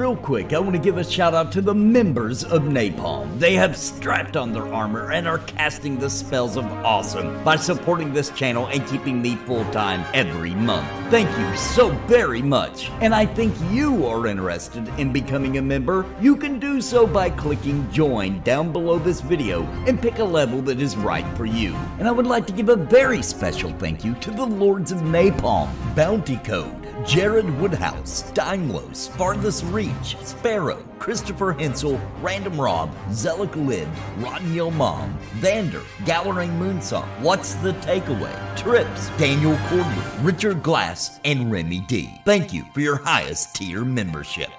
Real quick, I want to give a shout out to the members of Napalm. They have strapped on their armor and are casting the spells of awesome by supporting this channel and keeping me full-time every month. Thank you so very much. And I think you are interested in becoming a member. You can do so by clicking join down below this video and pick a level that is right for you. And I would like to give a very special thank you to the Lords of Napalm, Bounty Code, Jared Woodhouse, Daimlos, Farthest Reach, Sparrow, Christopher Hensel, Random Rob, Zelik Lid, Vana'diel Mom, Vander, BloodRayne Moonsong, What's the Takeaway, Trips, Daniel Cordial, Richard Glass, and Remy D. Thank you for your highest tier membership.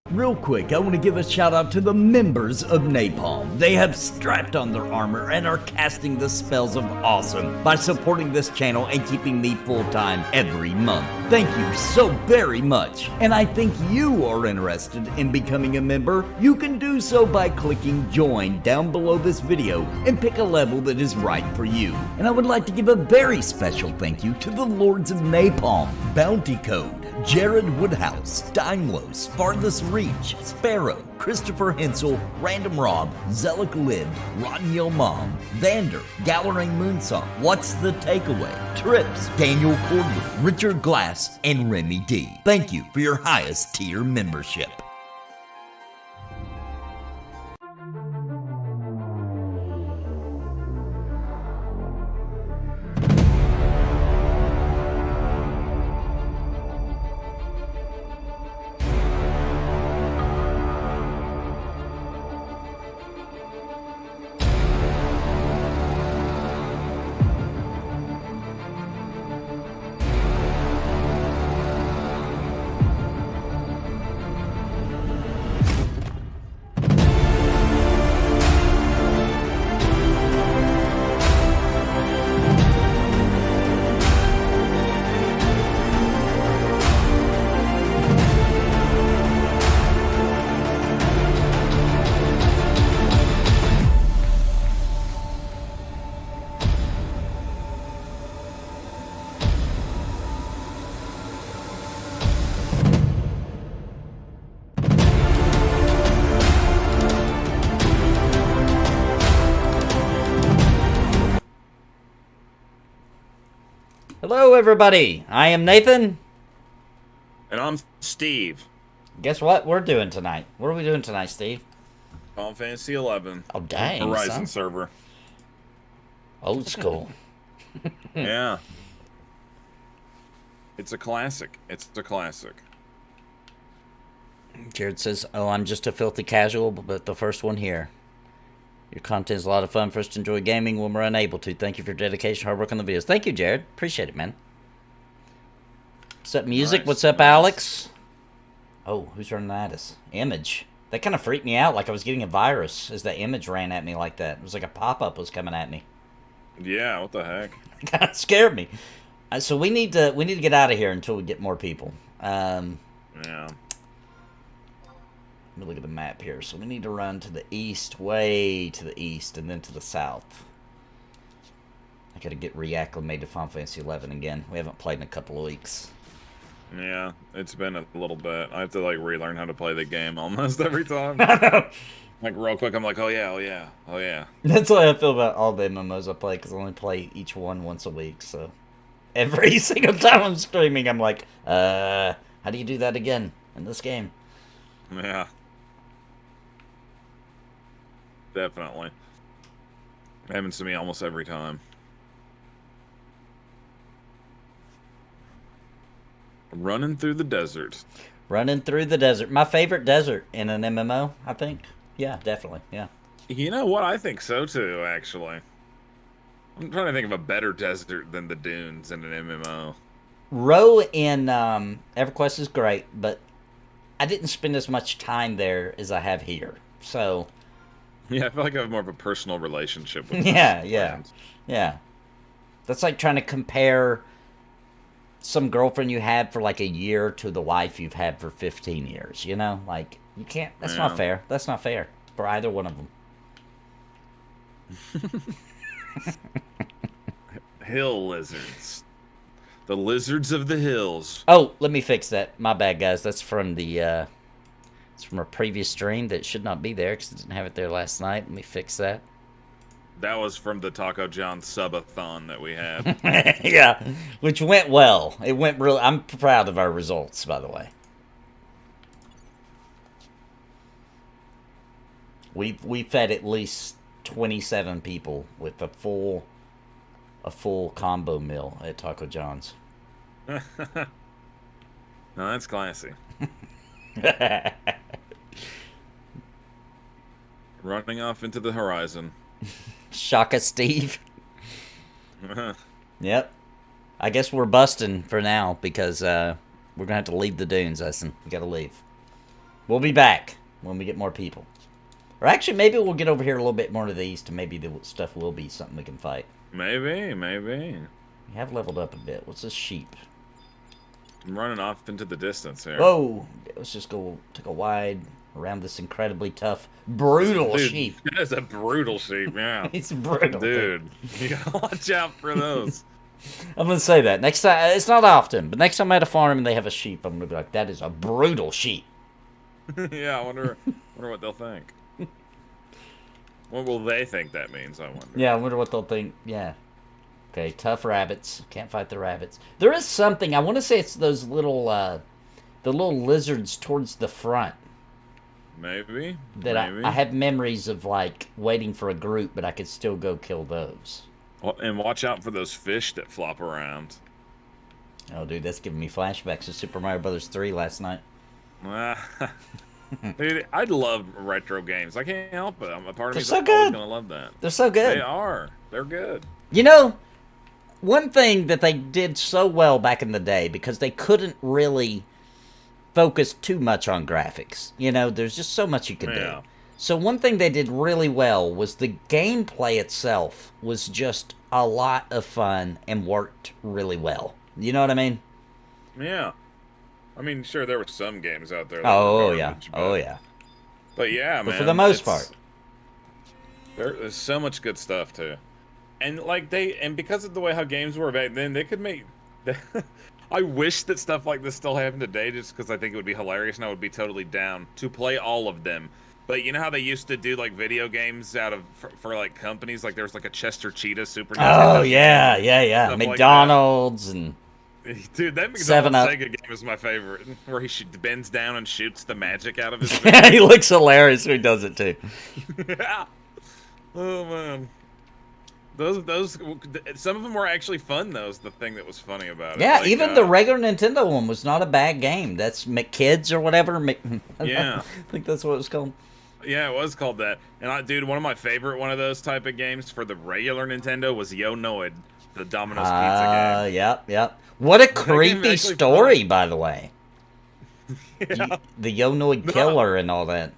Real quick, I want to give a shout out to the members of Napalm. They have strapped on their armor and are casting the spells of awesome by supporting this channel and keeping me full-time every month. Thank you so very much. And I think you are interested in becoming a member. You can do so by clicking join down below this video and pick a level that is right for you. And I would like to give a very special thank you to the Lords of Napalm, Bounty Code, Jared Woodhouse, Daimlos, Farthest Reach, Sparrow, Christopher Hensel, Random Rob, Zelik Lid, Vana'diel Mom, Vander, BloodRayne Moonsong, What's the Takeaway, Trips, Daniel Cordial, Richard Glass, and Remy D. Thank you for your highest tier membership. Hello everybody, I am Nathan. And I'm Steve. Guess what we're doing tonight? What are we doing tonight, Steve? Final Fantasy 11. Oh dang, Horizon son. server. Old school. Yeah. It's a classic. It's a classic. Jared says, oh, I'm just a filthy casual, but the first one here. Your content is a lot of fun for us to enjoy gaming when we're unable to. Thank you for your dedication, hard work on the videos. Thank you, Jared. Appreciate it, man. What's up, music? Nice, What's up, nice. Alex? Oh, who's running at us? Image. That kind of freaked me out, like I was getting a virus as that image ran at me like that. It was like a pop-up was coming at me. Yeah, what the heck? It kind of scared me. So we need to get out of here until we get more people. Yeah. Let me look at the map here. So we need to run to the east, way to the east, and then to the south. I gotta get reacclimated to Final Fantasy 11 again. We haven't played in a couple of weeks. Yeah, it's been a little bit. I have to like relearn how to play the game almost every time. Like real quick, I'm like, oh yeah. That's the way I feel about all the MMOs I play, because I only play each one once a week. So every single time I'm streaming, I'm like, how do you do that again in this game? Yeah. Definitely. It happens to me almost every time. Running through the desert. Running through the desert. My favorite desert in an MMO, I think. Yeah, definitely. Yeah. You know what? I think so too, actually. I'm trying to think of a better desert than the dunes in an MMO. Row in EverQuest is great, but I didn't spend as much time there as I have here. So. Yeah, I feel like I have more of a personal relationship with Yeah. That's like trying to compare some girlfriend you had for like a year to the wife you've had for 15 years, you know? Like, you can't, that's not fair. That's not fair for either one of them. Hill lizards. The lizards of the hills. Oh, let me fix that. My bad, guys. That's from the, it's from a previous stream that should not be there because I didn't have it there last night. Let me fix that. That was from the Taco John subathon that we had. Yeah, which went well. It went really. I'm proud of our results, by the way. We fed at least 27 people with a full combo meal at Taco John's. No, that's classy. Running off into the horizon. Shaka Steve. Yep. I guess we're busting for now because we're going to have to leave the dunes, Essen. We got to leave. We'll be back when we get more people. Or actually, maybe we'll get over here a little bit more to the east and maybe the stuff will be something we can fight. Maybe. We have leveled up a bit. What's this sheep? I'm running off into the distance here. Whoa! Let's just go take a wide around this incredibly tough, brutal sheep. That is a brutal sheep, yeah. It's brutal. Dude, you gotta watch out for those. I'm going to say that. Next time, it's not often, but next time I'm at a farm and they have a sheep, I'm going to be like, that is a brutal sheep. Yeah, I wonder what they'll think. What will they think that means, I wonder. Yeah, I wonder what they'll think. Yeah. Okay, tough rabbits. Can't fight the rabbits. There is something, I want to say it's those little, the little lizards towards the front. Maybe. I have memories of, like, waiting for a group, but I could still go kill those. Well, and watch out for those fish that flop around. Oh, dude, that's giving me flashbacks of Super Mario Bros. 3 last night. Dude, I love retro games. I can't help it. A part of me is so always good. gonna love that. They're so good. They are. They're good. You know, one thing that they did so well back in the day, because they couldn't really focus too much on graphics. You know, there's just so much you could do. So one thing they did really well was the gameplay itself was just a lot of fun and worked really well. You know what I mean? Yeah. I mean, sure, there were some games out there. Oh, yeah. Oh, yeah. But yeah, but man. For the most part. There's so much good stuff, too. And, like, because of the way how games were back then, they could make... I wish that stuff like this still happened today just because I think it would be hilarious and I would be totally down to play all of them. But you know how they used to do, like, video games for like, companies? Like, there was, like, a Chester Cheetah Super Nintendo. Oh, yeah. McDonald's and... Dude, that McDonald's 7-Up. Sega game is my favorite, where he bends down and shoots the magic out of his Yeah, he looks hilarious when he does it, too. Yeah. Oh, man. Those, some of them were actually fun, though, is the thing that was funny about it. Yeah, like, even the regular Nintendo one was not a bad game. That's McKids or whatever. Yeah. I think that's what it was called. Yeah, it was called that. And, dude, one of my favorite one of those type of games for the regular Nintendo was Yo Noid, the Domino's Pizza game. Yep. What a creepy story, by the way. Yeah. The Yo Noid killer and all that.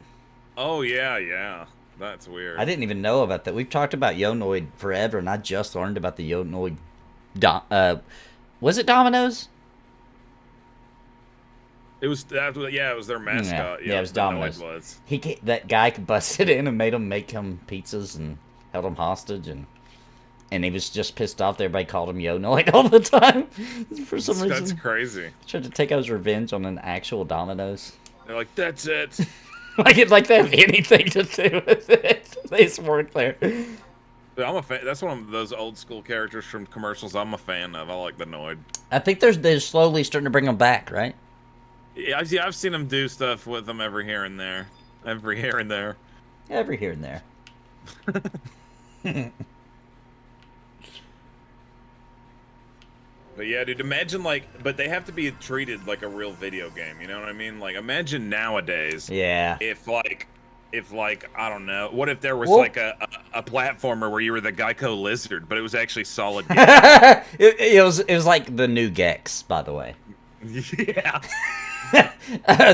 Oh, yeah. That's weird. I didn't even know about that. We've talked about Yo Noid forever, and I just learned about the Yo Noid. Was it Domino's? It was yeah, it was their mascot. Yeah, it was Domino's. Was. That guy busted in and made him make him pizzas and held him hostage, and he was just pissed off. Everybody called him Yo-Noid all the time for some reason. That's crazy. Tried to take out his revenge on an actual Domino's. They're like, that's it. like they have anything to do with it. They just work there. Dude, I'm a fan. That's one of those old school characters from commercials I'm a fan of. I like the Noid. I think they're slowly starting to bring them back, right? Yeah, I've seen them do stuff with them every here and there. Every here and there. Every here and there. But yeah, dude, imagine but they have to be treated like a real video game. You know what I mean? Like, imagine nowadays. Yeah. If I don't know, what if there was like a platformer where you were the Geico lizard, but it was actually solid. it was like the new Gex, by the way. Yeah.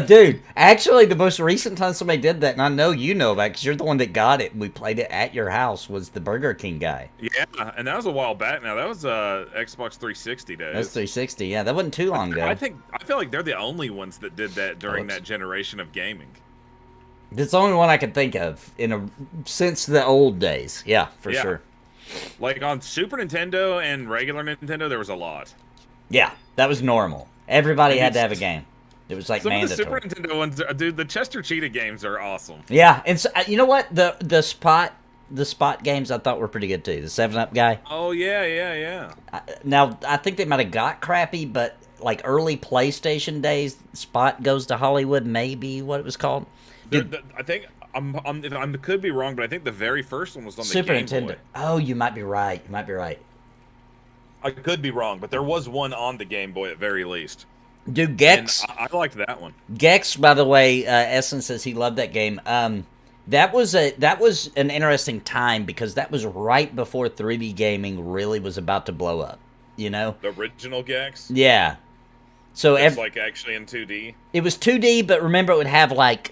Dude, actually, the most recent time somebody did that, and I know you know about it because you're the one that got it, and we played it at your house, was the Burger King guy. Yeah, and that was a while back now. That was Xbox 360 days. That's 360, yeah. That wasn't too long ago. I feel like they're the only ones that did that during that generation of gaming. It's the only one I can think of since the old days. Yeah, for sure. Like on Super Nintendo and regular Nintendo, there was a lot. Yeah, that was normal. Everybody had to have a game. It was like mandatory. Some of the Super Nintendo ones, dude, the Chester Cheetah games are awesome. Yeah, and so, you know what? The spot games I thought were pretty good too. The 7-Up guy. Oh yeah. Now I think they might have got crappy, but like early PlayStation days, Spot Goes to Hollywood, maybe what it was called. Dude, I think I could be wrong, but I think the very first one was on the Super Game Nintendo. Boy. Oh, you might be right. I could be wrong, but there was one on the Game Boy at very least. Dude, Gex. And I liked that one. Gex, by the way, Essence says he loved that game. That was an interesting time because that was right before 3D gaming really was about to blow up. You know, the original Gex. Yeah. So it's like actually in 2D. It was 2D, but remember it would have like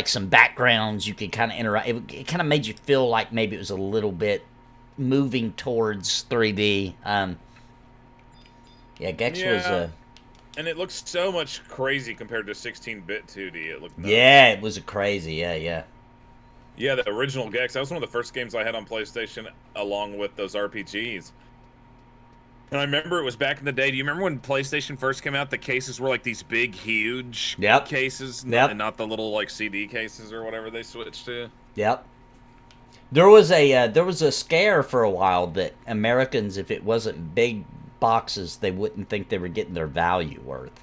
some backgrounds you could kind of interact. It kind of made you feel like maybe it was a little bit moving towards 3D. Yeah, Gex was. And it looks so much crazy compared to 16-bit 2D. It looked nuts. Yeah, it was crazy. Yeah. Yeah, the original Gex. That was one of the first games I had on PlayStation, along with those RPGs. And I remember it was back in the day. Do you remember when PlayStation first came out? The cases were like these big, huge cases, and not the little like CD cases or whatever they switched to. Yep. There was a scare for a while that Americans, if it wasn't big boxes, they wouldn't think they were getting their value worth.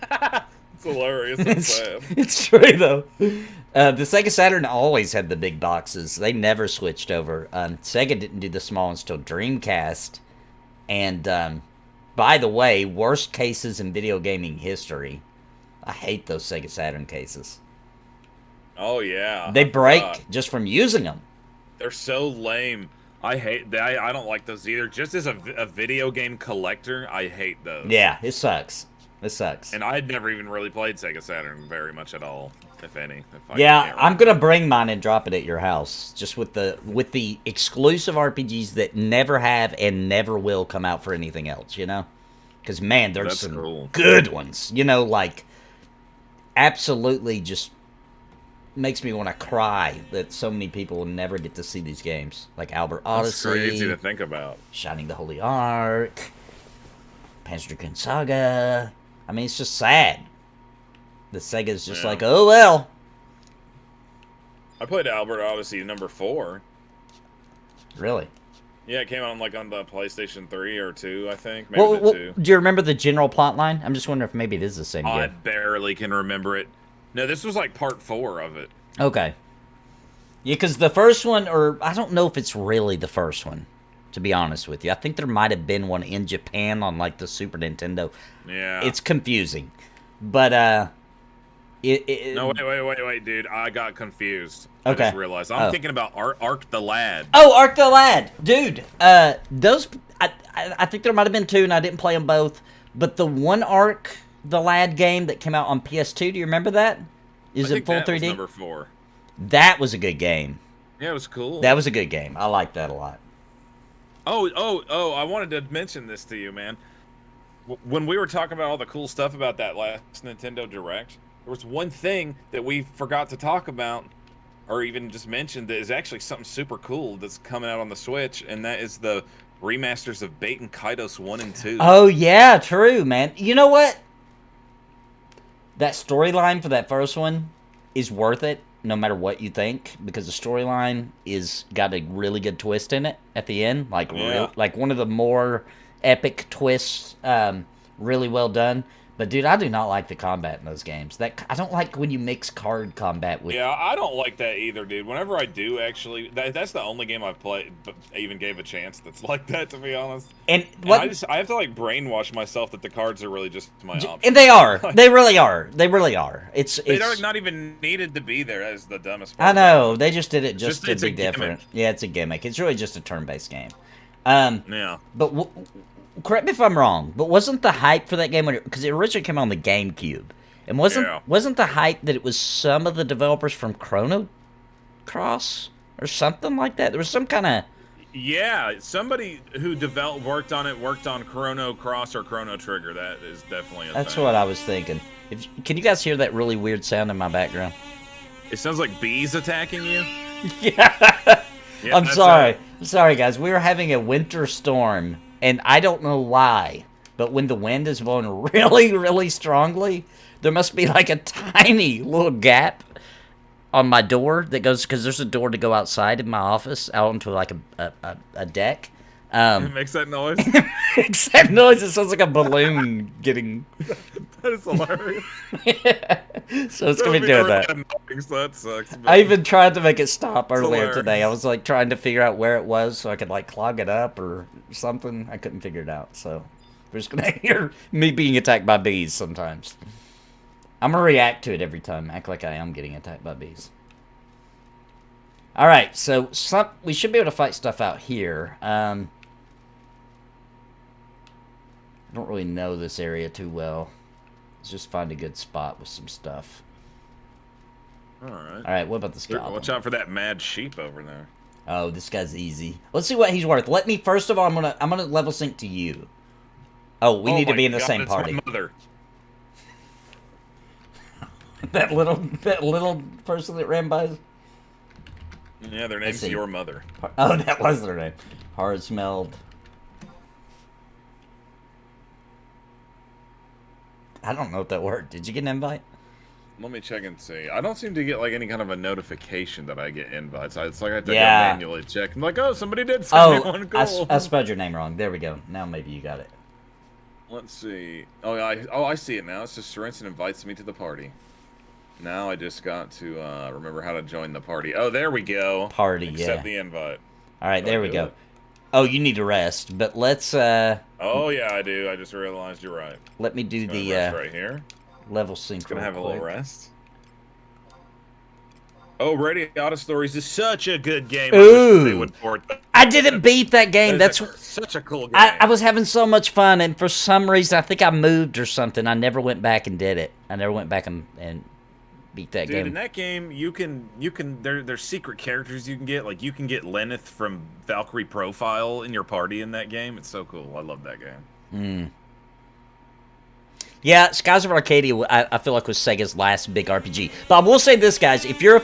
It's hilarious. It's sad. It's true though. The Sega Saturn always had the big boxes. They never switched over. Sega didn't do the small ones till Dreamcast. And by the way, worst cases in video gaming history. I hate those Sega Saturn cases. Oh yeah. They break just from using them. They're so lame. I don't like those either. Just as a video game collector, I hate those. Yeah, it sucks. And I had never even really played Sega Saturn very much at all, if any. I'm gonna bring mine and drop it at your house, just with the exclusive RPGs that never have and never will come out for anything else. You know, because man, there's some good ones. You know, like absolutely just makes me want to cry that so many people will never get to see these games, like Albert Odyssey. That's crazy to think about. Shining the Holy Ark, Panzer Saga. I mean, it's just sad. The Sega's just like, oh well. I played Albert Odyssey number 4. Really? Yeah, it came out on the PlayStation 3 or 2, I think. Maybe the 2. Do you remember the general plot line? I'm just wondering if maybe it is the same game. I barely can remember it. No, this was like part 4 of it. Okay. Yeah, because the first one, or I don't know if it's really the first one, to be honest with you. I think there might have been one in Japan on like the Super Nintendo. Yeah. It's confusing. But, No, wait, dude. I got confused. Okay. I just realized. I'm thinking about Ark the Lad. Oh, Ark the Lad. Dude, those, I think there might have been 2, and I didn't play them both. But the one Ark the Lad game that came out on PS2, do you remember that? Is it full 3D? Was number 4. That was a good game. Yeah, it was cool. That was a good game. I liked that a lot. Oh, I wanted to mention this to you, man. when we were talking about all the cool stuff about that last Nintendo Direct, there was one thing that we forgot to talk about, or even just mentioned, that is actually something super cool that's coming out on the Switch, and that is the remasters of Baiten Kaitos 1 and 2. Oh, yeah, true, man. You know what? That storyline for that first one is worth it, no matter what you think, because the storyline is got a really good twist in it at the end, like like one of the more epic twists, really well done. But dude, I do not like the combat in those games. I don't like when you mix card combat with. Yeah, I don't like that either, dude. Whenever I do, actually, that's the only game I've played, but even gave a chance that's like that, to be honest. And I have to like brainwash myself that the cards are really just my option. And they are. They really are. They really are. They're not even needed to be there. That is the dumbest part. I know. They just did it just to be different. Gimmick. Yeah, it's a gimmick. It's really just a turn-based game. Yeah. But correct me if I'm wrong, but wasn't the hype for that game because it originally came on the GameCube, and wasn't the hype that it was some of the developers from Chrono Cross or something like that? There was some kind of somebody who worked on Chrono Cross or Chrono Trigger. That is definitely That's thing. what I was thinking. Can you guys hear that really weird sound in my background? It sounds like bees attacking you. Yeah. I'm sorry. It. I'm sorry, guys. We were having a winter storm. And I don't know why, but when the wind is blowing really, really strongly, there must be like a tiny little gap on my door that goes, because there's a door to go outside in my office, out onto like a deck. It makes that noise? It makes that noise. It sounds like a balloon getting... That is hilarious. Yeah. So it's going to be doing that. So that sucks. I even tried to make it stop earlier hilarious. today. I was like trying to figure out where it was so I could like clog it up or something. I couldn't figure it out. So we're just going to hear me being attacked by bees sometimes. I'm going to react to it every time. Act like I am getting attacked by bees. All right. So we should be able to fight stuff out here. I don't really know this area too well. Let's just find a good spot with some stuff. Alright. Alright, what about this guy? Watch out for that mad sheep over there. Oh, this guy's easy. Let's see what he's worth. Let me first of all I'm gonna level sync to you. Oh, we need to be in the same party. My mother. that little person that ran by. Yeah, their name's your mother. Oh, that was their name. Hard smelled. I don't know if that worked. Did you get an invite? Let me check and see. I don't seem to get like any kind of a notification that I get invites. It's like I have to go manually check. I'm like, oh, somebody did send me one. Cool. I spelled your name wrong. There we go. Now maybe you got it. Let's see. I see it now. It's just Sorensen invites me to the party. Now I just got to remember how to join the party. Oh, there we go. Accept the invite. All right, there we go. Oh, you need to rest, but let's... Oh, yeah, I do. I just realized you're right. Let me do the... right here. Level sync. It's gonna have a little rest. Oh, Radio Stories is such a good game. Ooh! I didn't beat that game. That's such a cool game. I was having so much fun, and for some reason, I think I moved or something. I never went back and did it. I never went back and beat that game. Dude, in that game, you can there's secret characters you can get. Like, you can get Lenneth from Valkyrie Profile in your party in that game. It's so cool. I love that game. Yeah, Skies of Arcadia, I feel like was Sega's last big RPG. But I will say this, guys, if you're...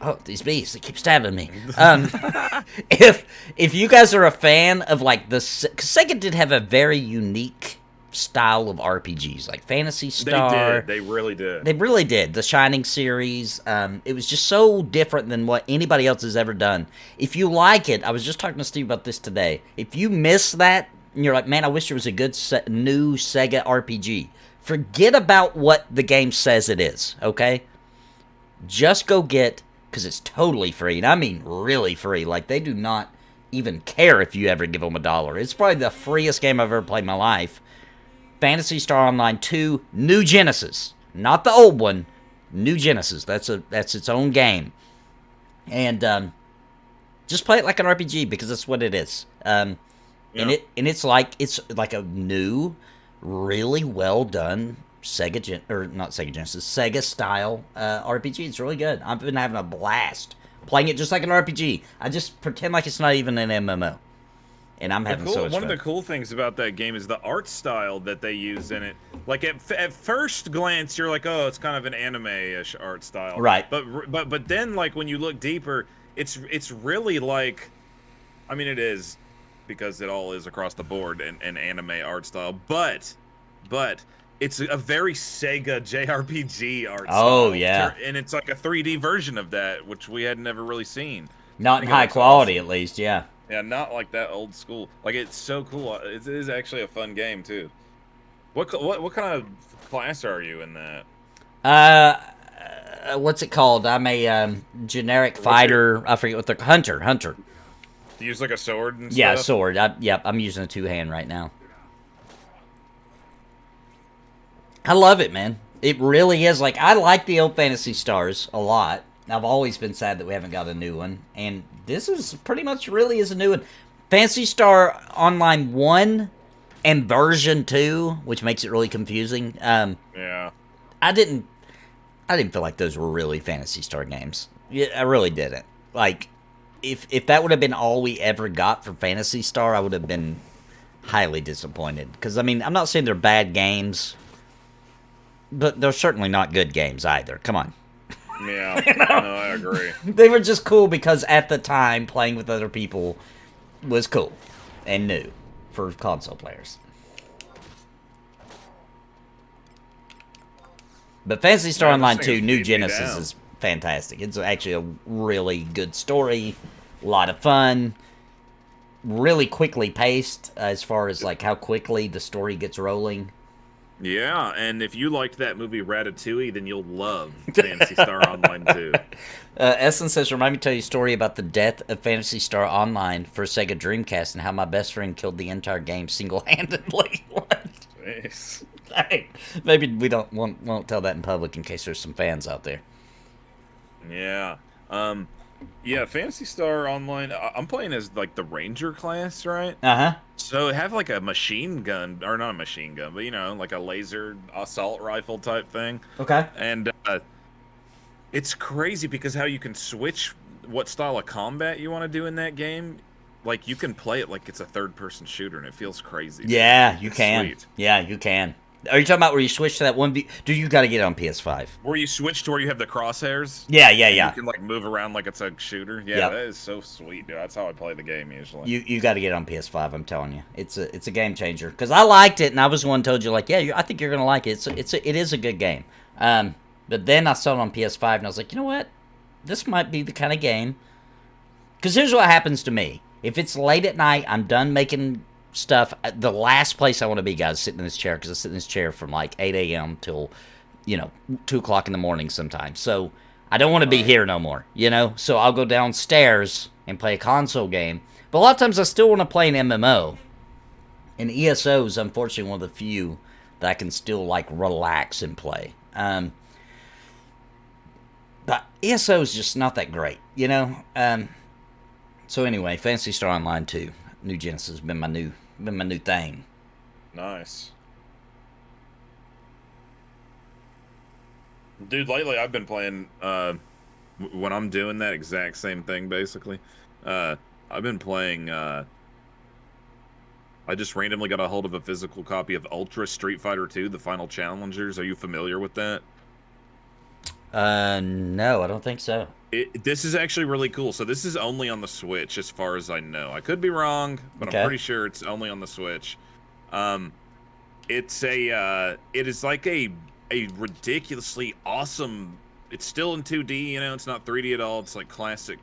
Oh, these bees, they keep stabbing me. If you guys are a fan of, like, because Sega did have a very unique style of RPGs, like Phantasy Star. They really did. They really did. The Shining series. It was just so different than what anybody else has ever done. If you like it, I was just talking to Steve about this today. If you miss that, and you're like, man, I wish there was a good new Sega RPG. Forget about what the game says it is, okay? Just go get, because it's totally free, and I mean really free. Like, they do not even care if you ever give them $1. It's probably the freest game I've ever played in my life. Phantasy Star Online 2, New Genesis. Not the old one, New Genesis. That's its own game. And just play it like an RPG, because that's what it is. And it's like a new, really well done Sega style RPG. It's really good. I've been having a blast playing it just like an RPG. I just pretend like it's not even an MMO, and I'm having so much One fun. of the cool things about that game is the art style that they use in it. Like at first glance, you're like, oh, it's kind of an anime-ish art style, Right? But then like when you look deeper, it's really like, I mean, it is because it all is across the board an anime art style, but it's a very Sega JRPG art style. Oh yeah, and it's like a 3D version of that, which we had never really seen. not in high quality at least. Yeah. Yeah, not like that old school. Like, it's so cool. It is actually a fun game too. What kind of class are you in that? What's it called? I'm a generic fighter. I forget what the hunter. Do you use like a sword and Yeah, stuff? sword. Yep, I'm using a 2-hand right now. I love it, man. It really is. Like, I like the old Phantasy Stars a lot. I've always been sad that we haven't got a new one, and this is pretty much really is a new one. Phantasy Star Online 1 and version 2, which makes it really confusing. Yeah. I didn't feel like those were really Phantasy Star games. Yeah, I really didn't. Like, if that would have been all we ever got for Phantasy Star, I would have been highly disappointed. Because, I mean, I'm not saying they're bad games, but they're certainly not good games either. Come on. Yeah, no, I agree. They were just cool because at the time, playing with other people was cool and new for console players. But Phantasy Star Online 2 New Genesis is fantastic. It's actually a really good story, a lot of fun, really quickly paced as far as like how quickly the story gets rolling. Yeah, and if you liked that movie Ratatouille, then you'll love Phantasy Star Online 2. Essence says, remind me to tell you a story about the death of Phantasy Star Online for Sega Dreamcast and how my best friend killed the entire game single-handedly. What? Jeez. Hey, maybe we won't tell that in public in case there's some fans out there. Yeah. Yeah, Phantasy Star Online, I'm playing as, like, the Ranger class, right? Uh-huh. So have, like, a machine gun, or not a machine gun, but, you know, like a laser assault rifle type thing. Okay. And it's crazy because how you can switch what style of combat you want to do in that game. Like, you can play it like it's a third-person shooter, and it feels crazy. Yeah, you It's can. sweet. Yeah, you can. Are you talking about where you switch to that one? Dude, you got to get it on PS5. Where you switch to where you have the crosshairs. Yeah. You can, like, move around like it's a shooter. Yeah, Yep. that is so sweet, dude. That's how I play the game usually. You got to get it on PS5. I'm telling you, it's a game changer. Because I liked it, and I was the one who told you like, yeah, I think you're gonna like it. It is a good game. But then I saw it on PS5, and I was like, you know what? This might be the kind of game. Because here's what happens to me. If it's late at night, I'm done making stuff. The last place I want to be, guys, is sitting in this chair, because I sit in this chair from like 8 a.m. till, 2 o'clock in the morning sometimes. So I don't want to be here no more, So I'll go downstairs and play a console game. But a lot of times I still want to play an MMO. And ESO is unfortunately one of the few that I can still like relax and play. But ESO is just not that great, So anyway, Phantasy Star Online 2, New Genesis has been my new thing. Nice. Dude, lately I've been playing, when I'm doing that exact same thing, basically, I've been playing, I just randomly got a hold of a physical copy of Ultra Street Fighter 2, The Final Challengers. Are you familiar with that? No, I don't think so. This is actually really cool. So this is only on the Switch, as far as I know. I could be wrong, but Okay. I'm pretty sure it's only on the Switch. It is like a ridiculously awesome. It's still in 2D, it's not 3D at all. It's like classic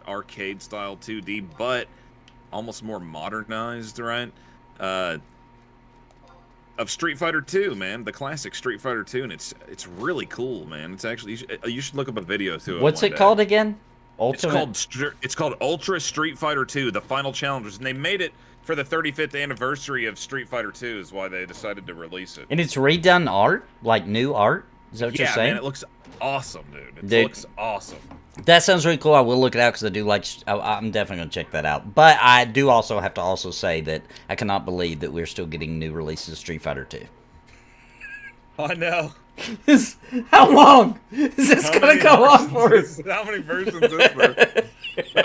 arcade style 2D, but almost more modernized, right? Of Street Fighter 2, man, the classic Street Fighter 2, and it's really cool, man. It's actually you should look up a video to it. What's one it day. called again? Ultimate? It's called Ultra Street Fighter 2, The Final Challengers, and they made it for the 35th anniversary of Street Fighter 2 is why they decided to release it. And it's redone art? Like new art? Is that what you're saying? Yeah, man, it looks awesome, dude. Dude. Looks awesome. That sounds really cool. I will look it out because I do like. I'm definitely going to check that out. But I do also have to say that I cannot believe that we're still getting new releases of Street Fighter 2. I know. How long is this going to go on for? How many versions is there?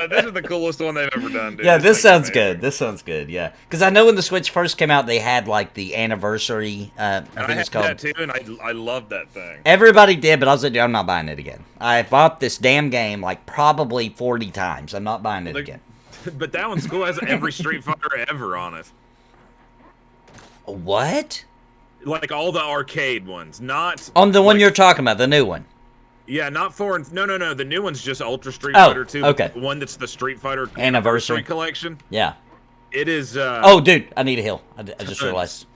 This is the coolest one they've ever done, dude. Yeah, this sounds good. This sounds good, yeah. Because I know when the Switch first came out, they had, like, the anniversary, I think it's called. I had that, too, and I love that thing. Everybody did, but I was like, dude, I'm not buying it again. I bought this damn game, like, probably 40 times. I'm not buying it again. But that one's cool. It has every Street Fighter ever on it. What? Like, all the arcade ones, not... On the one you're talking about, the new one. Yeah, not 4 and... No. The new one's just Ultra Street Fighter 2. Okay. The one that's the Street Fighter Anniversary Collection. Yeah. It is... oh, dude, I need a heal. I just realized.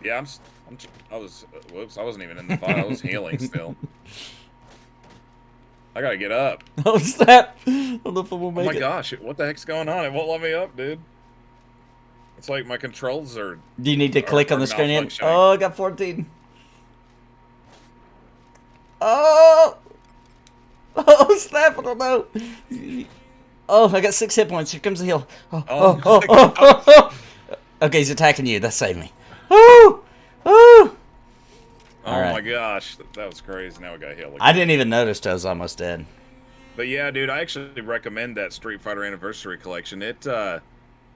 Yeah, I was... Whoops, I wasn't even in the fight. I was healing still. I gotta get up. Oh, snap. I don't know if I will make it. Oh my gosh, what the heck's going on? It won't let me up, dude. It's like my controls are... Do you need to click on the screen again? Oh, I got 14. Oh! Oh, snap, I don't know. Oh, I got 6 hit points. Here comes the heal. Oh. Okay, he's attacking you. That saved me. Oh! Oh right. My gosh, that was crazy. Now we got healed. I didn't even notice till I was almost dead. But yeah, dude, I actually recommend that Street Fighter Anniversary Collection. It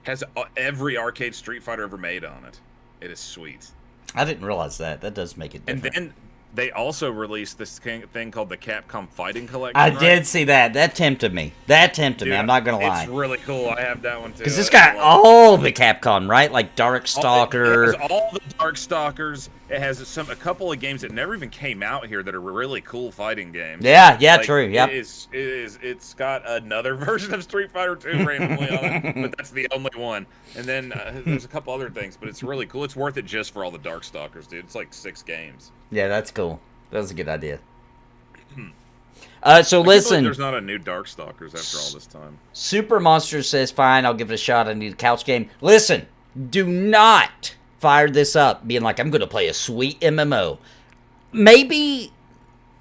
has every arcade Street Fighter ever made on it. It is sweet. I didn't realize that. That does make it different. And then they also released this thing called the Capcom Fighting Collection. I did see that. That tempted me. Dude, I'm not going to lie. It's really cool. I have that one too. Because it's got all the Capcom, right? Like Darkstalker. It has all the Darkstalkers. It has a couple of games that never even came out here that are really cool fighting games. Yeah, like, true. Yep. It's got another version of Street Fighter 2 randomly on it, but that's the only one. And then there's a couple other things, but it's really cool. It's worth it just for all the Darkstalkers, dude. It's like 6 games. Yeah, that's cool. That was a good idea. So listen. There's not a new Darkstalkers after all this time. Super Monster says, fine, I'll give it a shot. I need a couch game. Listen, do not fire this up being like, I'm going to play a sweet MMO. Maybe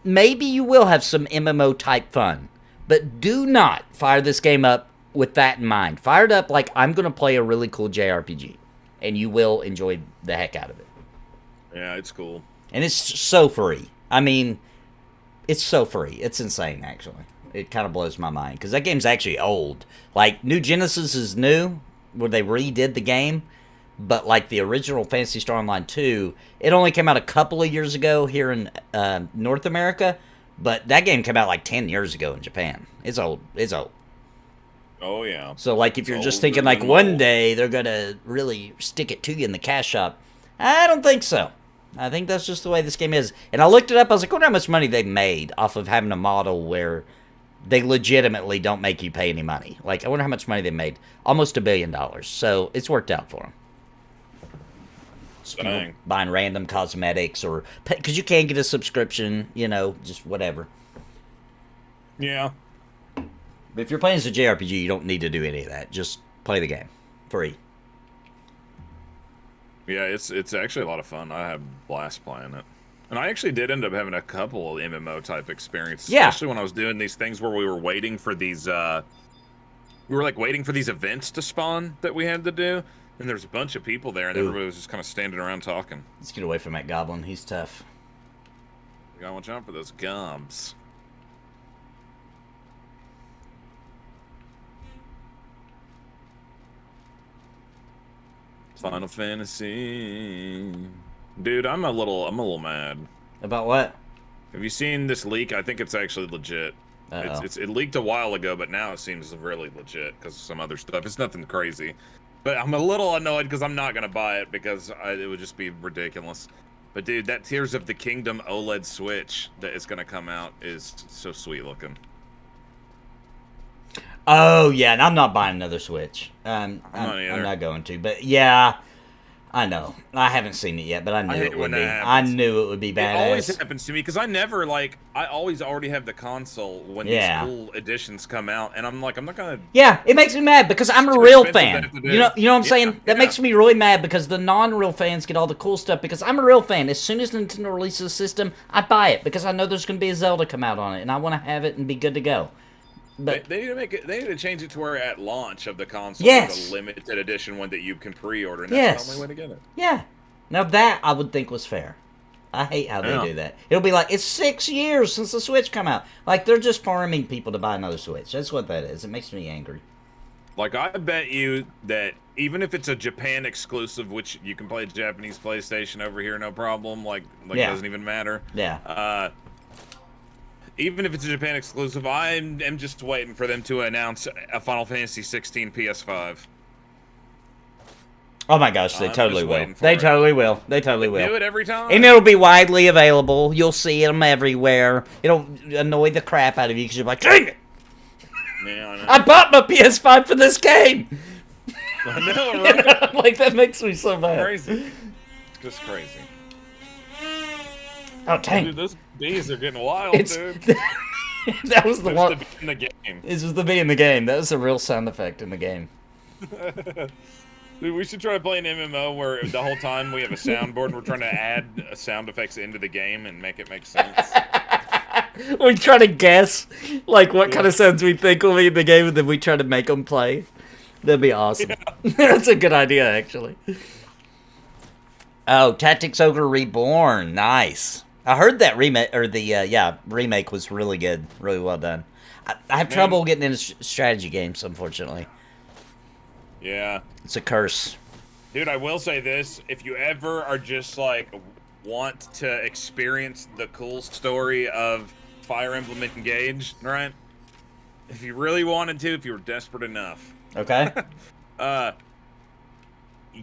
you will have some MMO type fun, but do not fire this game up with that in mind. Fire it up like I'm going to play a really cool JRPG, and you will enjoy the heck out of it. Yeah, it's cool. And it's so free. I mean, it's so free. It's insane, actually. It kind of blows my mind, because that game's actually old. Like, New Genesis is new, where they redid the game, but like the original Phantasy Star Online 2, it only came out a couple of years ago here in North America, but that game came out like 10 years ago in Japan. It's old. It's old. Oh, yeah. So, like, if you're just thinking, like, one day they're going to really stick it to you in the cash shop, I don't think so. I think that's just the way this game is. And I looked it up. I was like, I wonder how much money they made off of having a model where they legitimately don't make you pay any money. Like, I wonder how much money they made. Almost $1 billion. So, it's worked out for them. You know, buying random cosmetics or... Because you can get a subscription, you know, just whatever. Yeah. But if you're playing as a JRPG, you don't need to do any of that. Just play the game. Free. Yeah, it's actually a lot of fun. I had a blast playing it. And I actually did end up having a couple of MMO type experiences. Yeah. Especially when I was doing these things where we were waiting for these we were like waiting for these events to spawn that we had to do. And there's a bunch of people there and everybody was just kind of standing around talking. Let's get away from that goblin. He's tough. You gotta watch out for those gums. Final Fantasy. Dude, I'm a little mad. About what? Have you seen this leak? I think it's actually legit. It leaked a while ago, but now it seems really legit because of some other stuff. It's nothing crazy. But I'm a little annoyed because I'm not going to buy it because it would just be ridiculous. But dude, that Tears of the Kingdom OLED Switch that is going to come out is so sweet looking. Oh, yeah, and I'm not buying another Switch. I'm not going to. But, yeah, I know. I haven't seen it yet, but I knew it would be. I knew it would be badass. It always happens to me, because I always already have the console when these cool editions come out, and I'm like, I'm not going to... Yeah, it makes me mad, because I'm a real fan. You know what I'm saying? That makes me really mad, because the non-real fans get all the cool stuff, because I'm a real fan. As soon as Nintendo releases a system, I buy it, because I know there's going to be a Zelda come out on it, and I want to have it and be good to go. But they need to make it. They need to change it to where at launch of the console, yes, a limited edition one that you can pre-order. And that's the only way to get it. Yeah. Now that I would think was fair. I hate how they Yeah. do that. It'll be like, it's 6 years since the Switch come out. Like, they're just farming people to buy another Switch. That's what that is. It makes me angry. Like, I bet you that even if it's a Japan exclusive, which you can play Japanese PlayStation over here, no problem. Like Yeah. it doesn't even matter. Yeah. Even if it's a Japan exclusive, I'm just waiting for them to announce a Final Fantasy 16 PS5. Oh my gosh, they I'm totally just will. waiting for They it. totally will. They totally Do will. it every time. And it'll be widely available. You'll see them everywhere. It'll annoy the crap out of you because you're like, dang it! Yeah, I know. I bought my PS5 for this game! I know, right? Like, that makes me so mad. Crazy. It's just crazy. Oh, dang. Dude, those bees are getting wild, It's, dude. that was the There's one. the bee in the game. This was the bee in the game. That was a real sound effect in the game. Dude, we should try to play an MMO where the whole time we have a soundboard and we're trying to add sound effects into the game and make it make sense. We try to guess, like, what kind of sounds we think will be in the game, and then we try to make them play. That'd be awesome. Yeah. That's a good idea, actually. Oh, Tactics Ogre Reborn. Nice. I heard that remake, or the, remake was really good. Really well done. I have trouble getting into strategy games, unfortunately. Yeah. It's a curse. Dude, I will say this. If you ever are just, like, want to experience the cool story of Fire Emblem Engage, right? If you really wanted to, if you were desperate enough, Okay?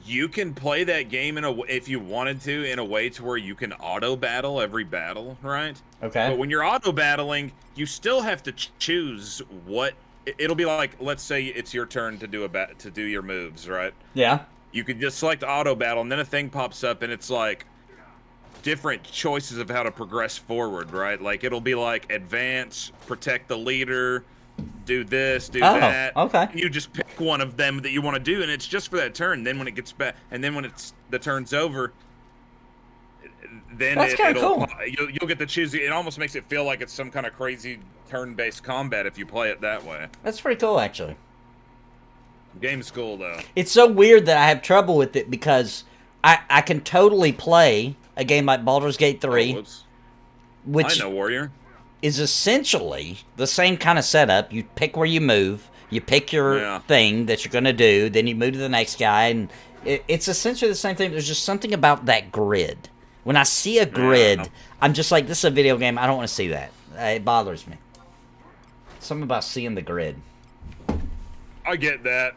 you can play that game if you wanted to, in a way to where you can auto battle every battle, right? Okay. But when you're auto battling, you still have to choose what. It'll be like, let's say it's your turn to do your moves, right? Yeah. You could just select auto battle, and then a thing pops up, and it's like different choices of how to progress forward, right? Like, it'll be like advance, protect the leader, do this, do that. Okay. You just pick one of them that you want to do, and it's just for that turn. Then when it gets back, and then when the turn's over, then That's kinda cool. You'll get to choose. It almost makes it feel like it's some kind of crazy turn-based combat if you play it that way. That's pretty cool, actually. Game's cool though. It's so weird that I have trouble with it because I can totally play a game like Baldur's Gate 3, Oh, whoops. which I know, Warrior. is essentially the same kind of setup. You pick where you move, you pick your thing that you're going to do, then you move to the next guy, and it's essentially the same thing. There's just something about that grid. When I see a grid, I'm just like, this is a video game. I don't want to see that. It bothers me. Something about seeing the grid. I get that.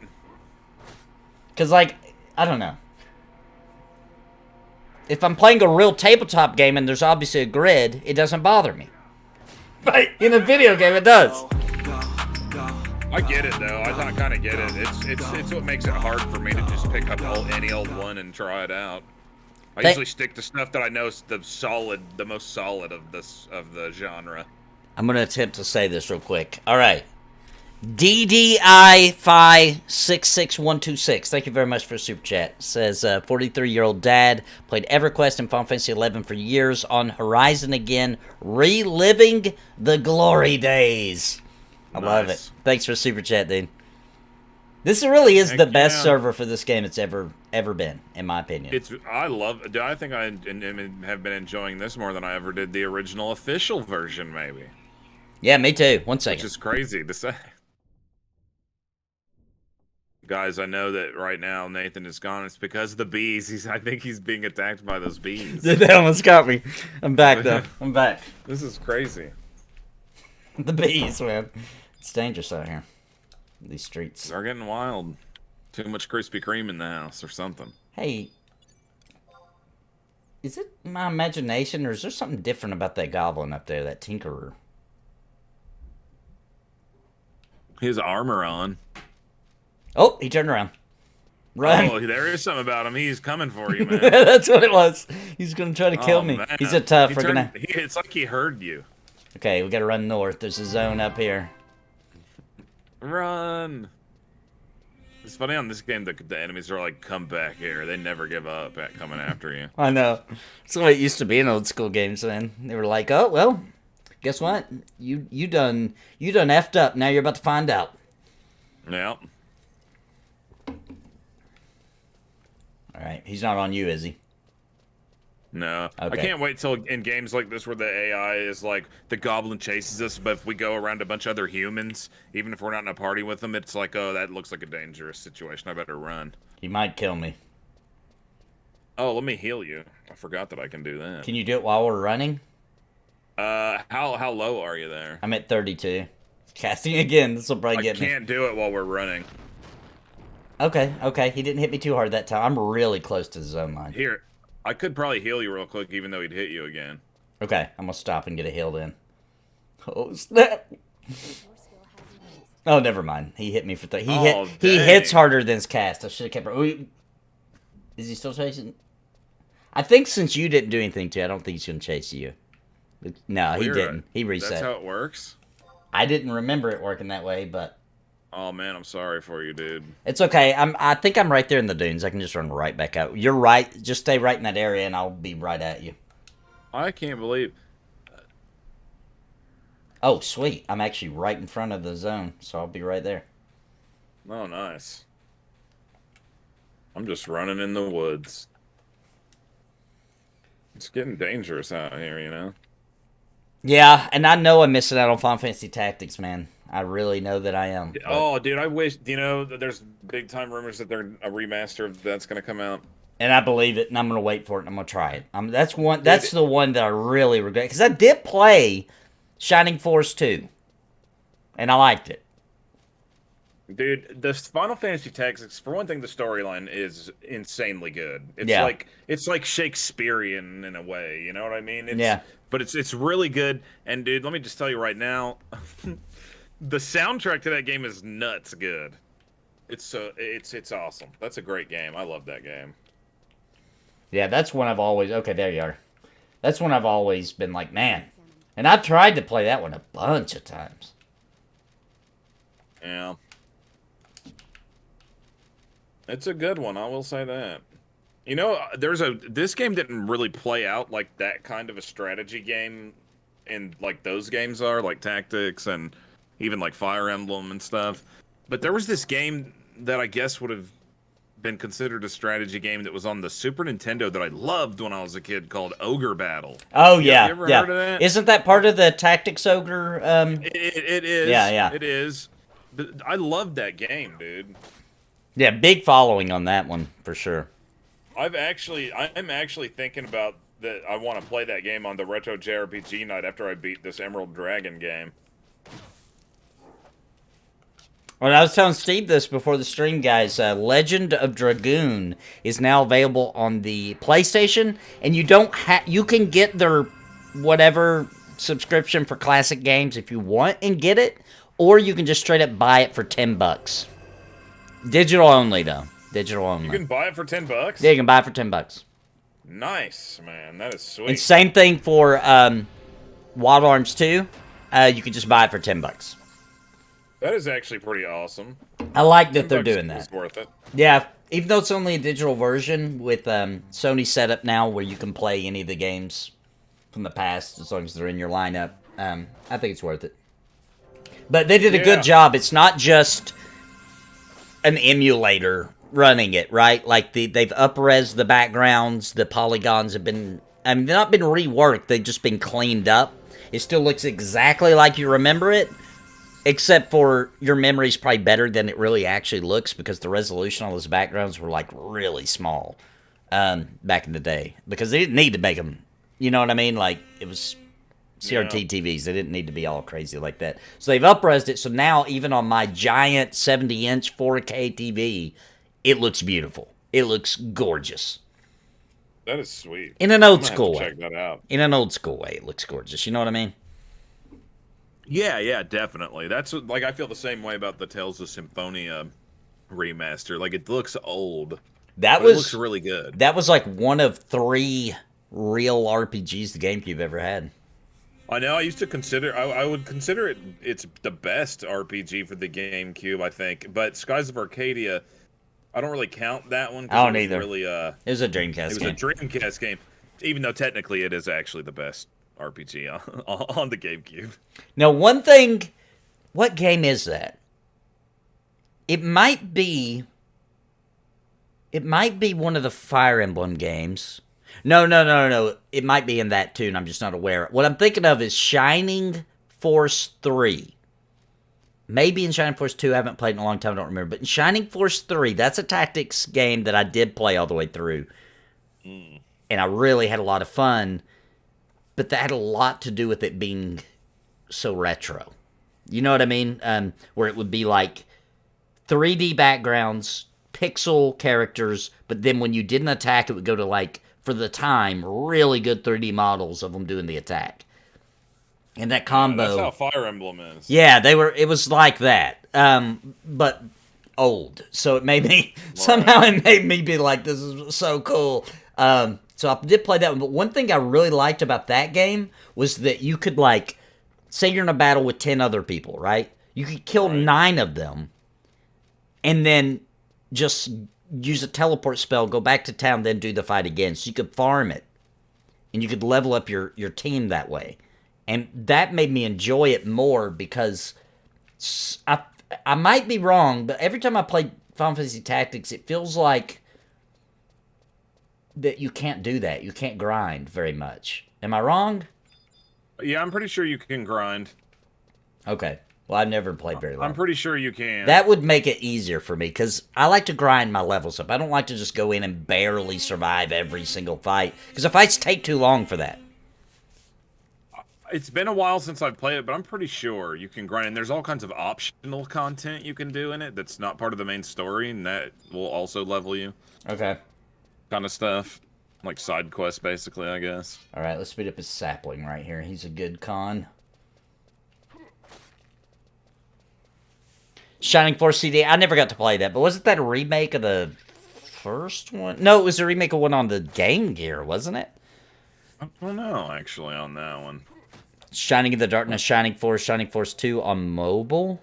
Because, like, I don't know. If I'm playing a real tabletop game and there's obviously a grid, it doesn't bother me. But in a video game, it does. I get it though. I kind of get it. It's what makes it hard for me to just pick up any old one and try it out. I usually stick to stuff that I know is the most solid of the genre. I'm going to attempt to say this real quick. All right. DDI566126. Thank you very much for the super chat. Says 43-year-old dad played EverQuest and Final Fantasy 11 for years on Horizon again, reliving the glory days. I love it. Thanks for the super chat, dude. This really is the best server for this game it's ever been, in my opinion. I think I have been enjoying this more than I ever did the original official version, maybe. Yeah, me too. One second. Which is crazy to say. Guys, I know that right now Nathan is gone. It's because of the bees. I think he's being attacked by those bees. They almost got me. I'm back, though. I'm back. This is crazy. The bees, man. It's dangerous out here. These streets. They're getting wild. Too much Krispy Kreme in the house or something. Hey. Is it my imagination, or is there something different about that goblin up there, that tinkerer? His armor on. Oh, he turned around. Run. Oh, there is something about him. He's coming for you, man. That's what it was. He's going to try to kill me. Man. He's a tough. We're gonna... It's like he heard you. Okay, we got to run north. There's a zone up here. Run. It's funny on this game, the enemies are like, come back here. They never give up at coming after you. I know. That's the way it used to be in old school games then. They were like, oh, well, guess what? You done effed up. Now you're about to find out. Yep. All right. He's not on you, is he? No, I Okay. can't wait till in games like this where the AI is like the goblin chases us, but if we go around a bunch of other humans, even if we're not in a party with them, it's like, oh, that looks like a dangerous situation. I better run. You might kill me. Oh, let me heal you. I forgot that I can do that. Can you do it while we're running? How low are you there? I'm at 32. Casting again. This will probably get me. I can't do it while we're running. Okay, okay. He didn't hit me too hard that time. I'm really close to the zone line. Here, I could probably heal you real quick, even though he'd hit you again. Okay, I'm gonna stop and get a heal in. Oh snap! Oh, never mind. He hit me for He hits harder than his cast. I should have kept. Is he still chasing? I think since you didn't do anything to, I don't think he's gonna chase you. No, he didn't. He reset. That's how it works. I didn't remember it working that way, but. Oh man, I'm sorry for you, dude. It's okay. I think I'm right there in the dunes. I can just run right back out. You're right. Just stay right in that area, and I'll be right at you. I can't believe. Oh, sweet. I'm actually right in front of the zone, so I'll be right there. Oh, nice. I'm just running in the woods. It's getting dangerous out here, you know? Yeah, and I know I'm missing out on Final Fantasy Tactics, man. I really know that I am. But... Oh, dude, I wish, you know, there's big time rumors that they're a remaster of that's going to come out. And I believe it, and I'm going to wait for it, and I'm going to try it. That's the one that I really regret. Because I did play Shining Force 2, and I liked it. Dude, the Final Fantasy Tactics, for one thing, the storyline is insanely good. It's like Shakespearean in a way, you know what I mean? Yeah. But it's really good, and dude, let me just tell you right now, the soundtrack to that game is nuts good. It's awesome. That's a great game. I love that game. Yeah, that's one I've always... Okay, there you are. That's one I've always been like, man. And I've tried to play that one a bunch of times. Yeah. It's a good one, I will say that. You know, this game didn't really play out like that kind of a strategy game, and like those games are, like Tactics and even like Fire Emblem and stuff. But there was this game that I guess would have been considered a strategy game that was on the Super Nintendo that I loved when I was a kid called Ogre Battle. Oh, yeah. You ever heard of that? Isn't that part of the Tactics Ogre? It is. Yeah. It is. But I loved that game, dude. Yeah, big following on that one, for sure. I'm actually thinking about that. I want to play that game on the Retro JRPG night after I beat this Emerald Dragon game. Well, I was telling Steve this before the stream, guys. Legend of Dragoon is now available on the PlayStation, and you can get their whatever subscription for classic games if you want and get it, or you can just straight up buy it for $10. Digital only, though. Digital only. You can buy it for $10? Yeah, you can buy it for $10. Nice, man. That is sweet. And same thing for Wild Arms 2. You can just buy it for $10. That is actually pretty awesome. I like that they're doing that. It's worth it. Yeah, even though it's only a digital version with Sony setup now where you can play any of the games from the past as long as they're in your lineup, I think it's worth it. But they did a good job. It's not just an emulator running it, right? Like they've up-res the backgrounds, the polygons have been, they've not been reworked, they've just been cleaned up. It still looks exactly like you remember it, except for your memory's probably better than it really actually looks because the resolution on those backgrounds were like really small back in the day because they didn't need to make them, you know what I mean? Like it was CRT TVs. They didn't need to be all crazy like that. So they've up-resed it. So now even on my giant 70-inch 4K TV, it looks beautiful. It looks gorgeous. That is sweet. In an old school way. Check that out. In an old school way, it looks gorgeous. You know what I mean? Yeah, definitely. That's like I feel the same way about the Tales of Symphonia remaster. Like it looks old. It looks really good. That was like one of 3 real RPGs the GameCube ever had. I know. I used to consider. I would consider it's the best RPG for the GameCube. I think, but Skies of Arcadia, I don't really count that one. I don't either. Really, it was a Dreamcast game. It was a Dreamcast game, even though technically it is actually the best RPG on the GameCube. Now, one thing, what game is that? It might be one of the Fire Emblem games, No. It might be in that too, and I'm just not aware. What I'm thinking of is Shining Force 3. Maybe in Shining Force 2, I haven't played in a long time, I don't remember. But in Shining Force 3, that's a tactics game that I did play all the way through. And I really had a lot of fun. But that had a lot to do with it being so retro. You know what I mean? Where it would be like 3D backgrounds, pixel characters, but then when you did an attack, it would go to, like, for the time, really good 3D models of them doing the attack. And that combo... That's how Fire Emblem is. Yeah, it was like that. But old. So it made me... Right. Somehow it made me be like, this is so cool. So I did play that one. But one thing I really liked about that game was that you could, like... Say you're in a battle with 10 other people, right? You could kill 9 of them. And then just use a teleport spell, go back to town, then do the fight again. So you could farm it. And you could level up your team that way. And that made me enjoy it more because I might be wrong, but every time I play Final Fantasy Tactics, it feels like that you can't do that. You can't grind very much. Am I wrong? Yeah, I'm pretty sure you can grind. Okay. Well, I've never played very long. I'm pretty sure you can. That would make it easier for me, because I like to grind my levels up. I don't like to just go in and barely survive every single fight, because the fights take too long for that. It's been a while since I've played it, but I'm pretty sure you can grind. And there's all kinds of optional content you can do in it that's not part of the main story, and that will also level you. Okay. Kind of stuff. Like side quests, basically, I guess. Alright, let's speed up his sapling right here. He's a good con. Shining Force CD. I never got to play that, but wasn't that a remake of the first one? No, it was a remake of one on the Game Gear, wasn't it? I don't know, actually, on that one. Shining in the Darkness, Shining Force 2 on mobile?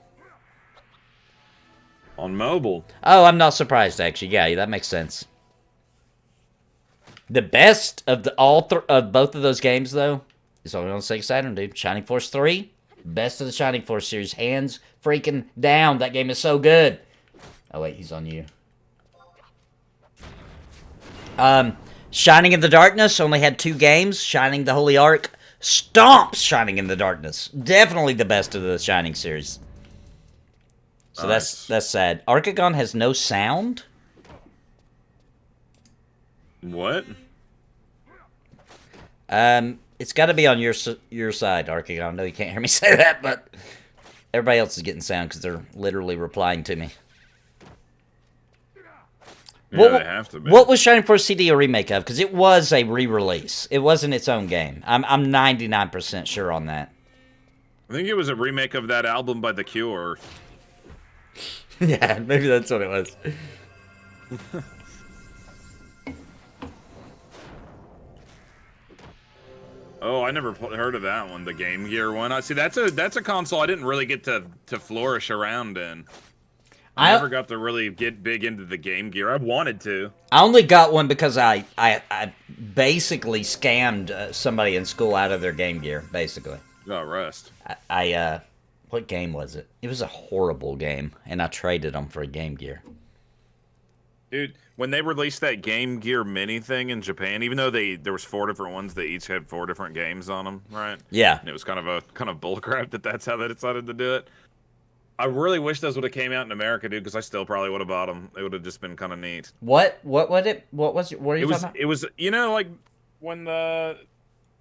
On mobile? Oh, I'm not surprised, actually. Yeah, that makes sense. The best of of both of those games, though, is only on Sega Saturn, dude. Shining Force 3, best of the Shining Force series. Hands freaking down. That game is so good. Oh, wait, he's on you. Shining in the Darkness only had 2 games. Shining the Holy Ark stomps Shining in the Darkness. Definitely the best of the Shining series. So nice. that's sad. Arkagon has no sound? What? It's got to be on your side, Arkagon. I know you can't hear me say that, but everybody else is getting sound because they're literally replying to me. Yeah, they have to be. What was Shining Force CD a remake of? Because it was a re-release. It wasn't its own game. I'm 99% sure on that. I think it was a remake of that album by The Cure. Yeah, maybe that's what it was. Oh, I never heard of that one, the Game Gear one. I see that's a console I didn't really get to flourish around in. I never got to really get big into the Game Gear. I wanted to. I only got one because I basically scammed somebody in school out of their Game Gear, basically. Oh, rest. What game was it? It was a horrible game, and I traded them for a Game Gear. Dude, when they released that Game Gear Mini thing in Japan, even though there was 4 different ones, they each had 4 different games on them, right? Yeah. And it was kind of bullcrap that's how they decided to do it. I really wish those would have came out in America, dude, because I still probably would have bought them. It would have just been kind of neat. What are you talking about? It was, you know, like when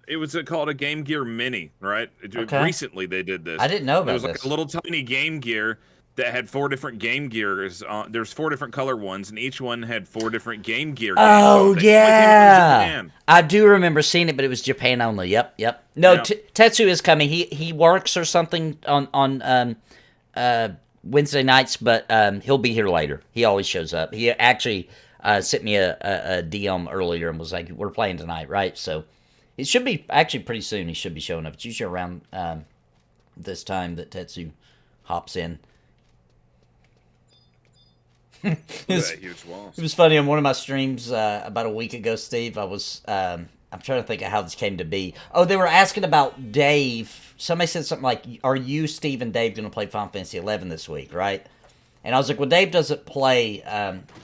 it was called a Game Gear Mini, right? Okay. Recently they did this. I didn't know about this. It was like a little tiny Game Gear that had 4 different Game Gears. There's 4 different color ones, and each one had 4 different Game Gear games. Oh, yeah. I do remember seeing it, but it was Japan only. Yep. No, Yep. Tetsu is coming. He works or something on Wednesday nights, but he'll be here later. He always shows up. He actually sent me a DM earlier and was like, we're playing tonight, right? So it should be actually pretty soon. He should be showing up. It's usually around this time that Tetsu hops in. It was funny on one of my streams about a week ago, Steve. I was I'm trying to think of how this came to be. Oh, they were asking about Dave. Somebody said something like, "Are you, Steve, and Dave going to play Final Fantasy 11 this week?" Right? And I was like, well, Dave doesn't play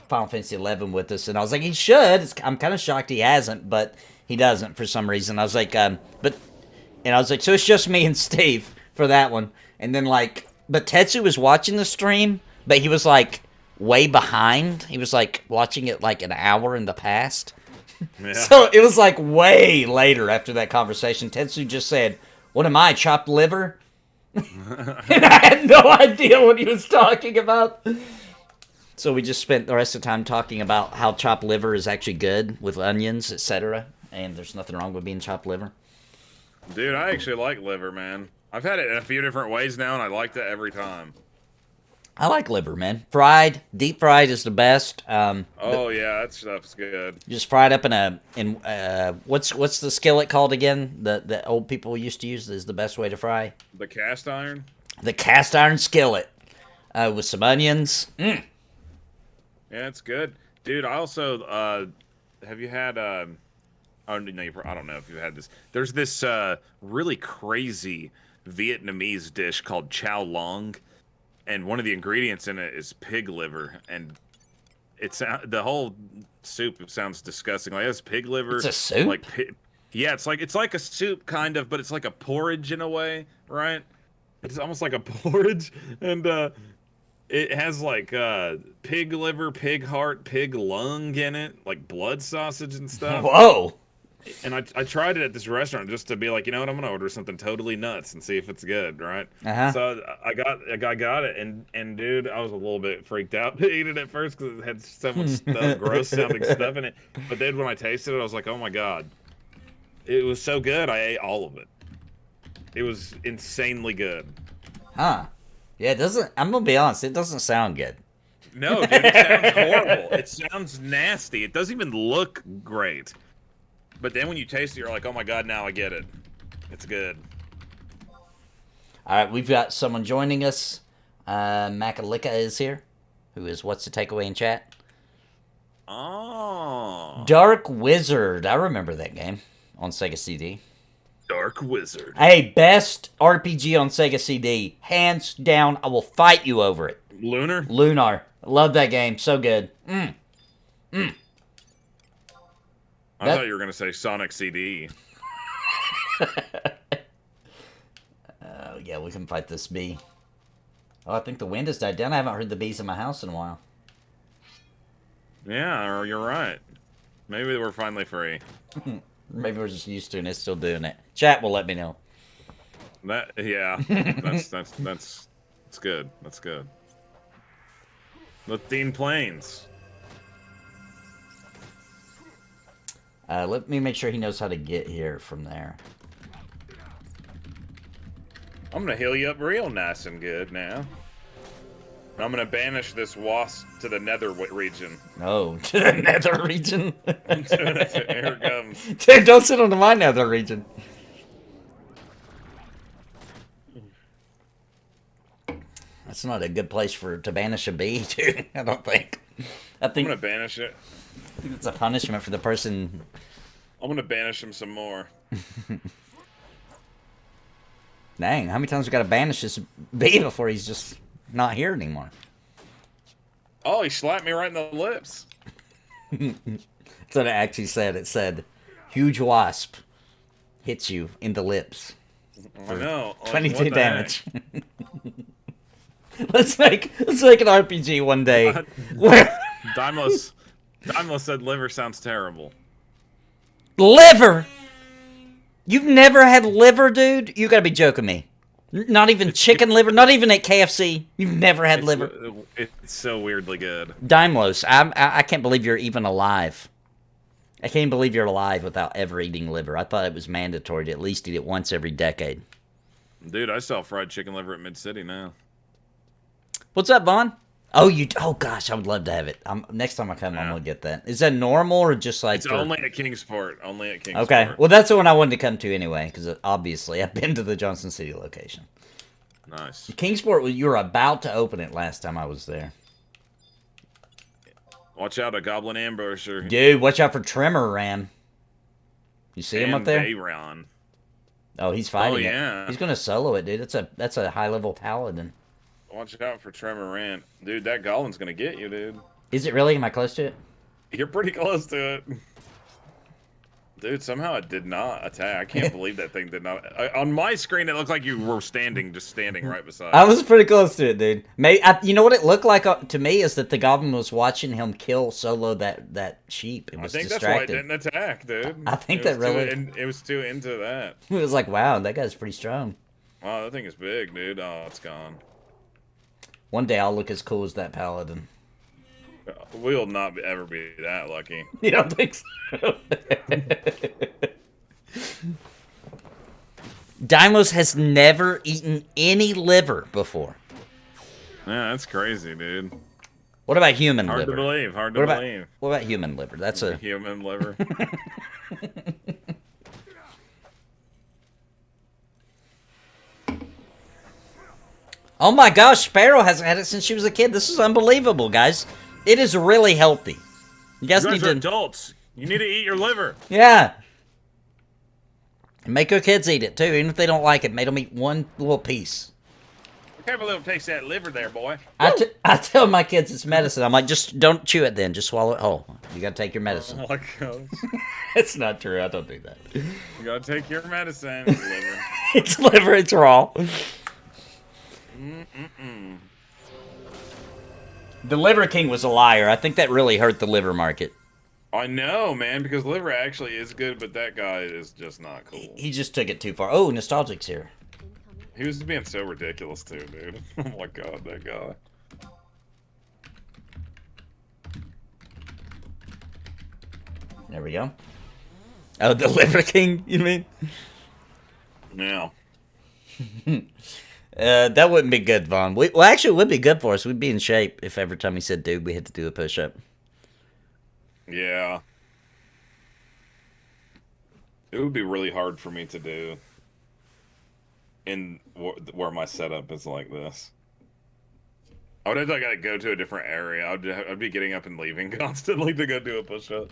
Final Fantasy 11 with us. And I was like, he should. I'm kind of shocked he hasn't, but he doesn't for some reason. I was like, and I was like, so it's just me and Steve for that one. And then, like, but Tetsu was watching the stream, but he was, like, way behind. He was, like, watching it, like, an hour in the past. Yeah. So it was, like, way later after that conversation. Tetsu just said, what am I, chopped liver? And I had no idea what he was talking about. So we just spent the rest of the time talking about how chopped liver is actually good with onions, etc. And there's nothing wrong with being chopped liver. Dude, I actually like liver, man. I've had it in a few different ways now, and I liked it every time. I like liver, man. Fried, deep fried is the best. Oh yeah, that stuff's good. Just fried up in what's the skillet called again? The old people used to use is the best way to fry. The cast iron. The cast iron skillet with some onions. Mm. Yeah, it's good, dude. I also have you had oh no, I don't know if you had this. There's this really crazy Vietnamese dish called chow long. And one of the ingredients in it is pig liver, and it's the whole soup sounds disgusting. Like it's pig liver. It's a soup. Like, yeah, it's like a soup kind of, but it's like a porridge in a way, right? It's almost like a porridge, and it has like pig liver, pig heart, pig lung in it, like blood sausage and stuff. Whoa! And I tried it at this restaurant just to be like, you know what, I'm gonna order something totally nuts and see if it's good, right? Uh-huh. So I got it, and dude, I was a little bit freaked out to eat it at first because it had so much stuff, gross sounding stuff in it. But then when I tasted it, I was like, oh my god, it was so good. I ate all of it. It was insanely good. Huh? Yeah, it doesn't. I'm gonna be honest, it doesn't sound good. No, dude, it sounds horrible. It sounds nasty. It doesn't even look great. But then when you taste it, you're like, oh my god, now I get it. It's good. All right, we've got someone joining us. Makalika is here, who is What's the Takeaway in chat? Oh. Dark Wizard. I remember that game on Sega CD. Dark Wizard. Hey, best RPG on Sega CD. Hands down, I will fight you over it. Lunar? Lunar. Love that game. So good. I thought you were going to say Sonic CD. Yeah, we can fight this bee. Oh, I think the wind has died down. I haven't heard the bees in my house in a while. Yeah, you're right. Maybe we're finally free. Maybe we're just used to it and it's still doing it. Chat will let me know. Yeah, that's good. That's good. Lathine Plains. Let me make sure he knows how to get here from there. I'm gonna heal you up real nice and good now. I'm gonna banish this wasp to the nether region. Oh, to the nether region? Here it comes. Dude, don't sit onto my nether region. That's not a good place to banish a bee, dude. I don't think. I'm gonna banish it. I think it's a punishment for the person. I'm gonna banish him some more. Dang, how many times we gotta banish this bee before he's just not here anymore? Oh, he slapped me right in the lips. That's what it actually said. It said, huge wasp hits you in the lips. I know. 22 damage. Let's make an RPG one day. Daimlos said liver sounds terrible. Liver? You've never had liver, dude? You gotta be joking me. Not even chicken liver? Not even at KFC? You've never had liver? It's so weirdly good. Daimlos, I can't believe you're even alive. I can't believe you're alive without ever eating liver. I thought it was mandatory to at least eat it once every decade. Dude, I sell fried chicken liver at Mid-City now. What's up, Vaughn? Oh gosh, I would love to have it. Next time I come, I'm gonna get that. Is that normal or just like? It's only at Kingsport. Only at Kingsport. Okay, well that's the one I wanted to come to anyway, because obviously I've been to the Johnson City location. Nice. Kingsport, you were about to open it last time I was there. Watch out, a goblin ambusher. Dude, watch out for Tremor Ram. You see him up there? Bayron. Oh, he's fighting yeah. it. He's gonna solo it, dude. That's a high level paladin. Watch out for Tremor Rant. Dude, that goblin's gonna get you, dude. Is it really? Am I close to it? You're pretty close to it. Dude, somehow it did not attack. I can't believe that thing did not. On my screen, it looked like you were just standing right beside. I was pretty close to it, dude. You know what it looked like to me is that the goblin was watching him kill Solo that sheep. It was distracted. That's why it didn't attack, dude. I think that really. It was too into that. It was like, wow, that guy's pretty strong. Wow, that thing is big, dude. Oh, it's gone. One day I'll look as cool as that paladin. We'll not ever be that lucky. You don't think so? Dimos has never eaten any liver before. Yeah, that's crazy, dude. What about human liver? Hard to believe. Hard to believe. What about human liver? That's a human liver. Oh my gosh, Sparrow hasn't had it since she was a kid. This is unbelievable, guys. It is really healthy. You guys need are adults. You need to eat your liver. Yeah. And make your kids eat it, too. Even if they don't like it, make them eat one little piece. Have a little taste of that liver there, boy. I tell my kids it's medicine. I'm like, just don't chew it then. Just swallow it whole. You gotta take your medicine. Oh my gosh. It's not true. I don't do that. You gotta take your medicine. It's liver. It's liver. It's raw. The Liver King was a liar. I think that really hurt the liver market. I know, man, because liver actually is good, but that guy is just not cool. He just took it too far. Oh, Nostalgic's here. He was being so ridiculous, too, dude. Oh my god, that guy. There we go. Oh, the Liver King, you mean? Yeah. That wouldn't be good, Vaughn. Well, actually, it would be good for us. We'd be in shape if every time he said dude, we had to do a push-up. Yeah. It would be really hard for me to do in where my setup is like this. I would have to like, go to a different area. I'd be getting up and leaving constantly to go do a push-up.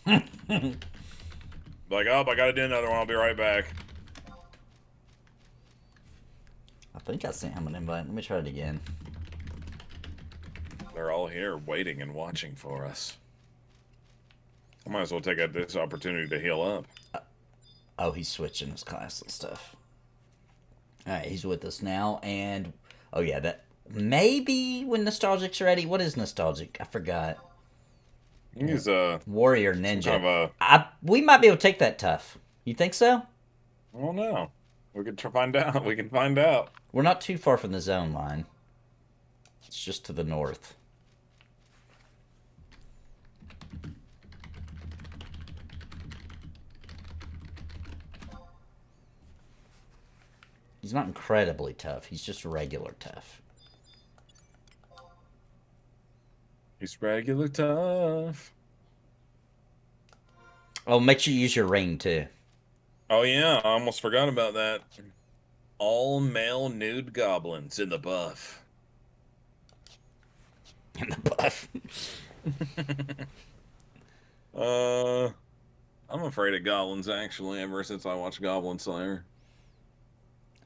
Like, oh, I gotta do another one. I'll be right back. I think I sent him an invite. Let me try it again. They're all here waiting and watching for us. I might as well take this opportunity to heal up. Oh, he's switching his class and stuff. Alright, he's with us now. And, oh yeah, that maybe when Nostalgic's ready. What is Nostalgic? I forgot. He's a warrior ninja. Kind of we might be able to take that tough. You think so? I don't know. We can find out. We can find out. We're not too far from the zone line. It's just to the north. He's not incredibly tough. He's just regular tough. He's regular tough. Oh, make sure you use your ring, too. Oh, yeah. I almost forgot about that. All male nude goblins in the buff. In the buff. I'm afraid of goblins, actually, ever since I watched Goblin Slayer.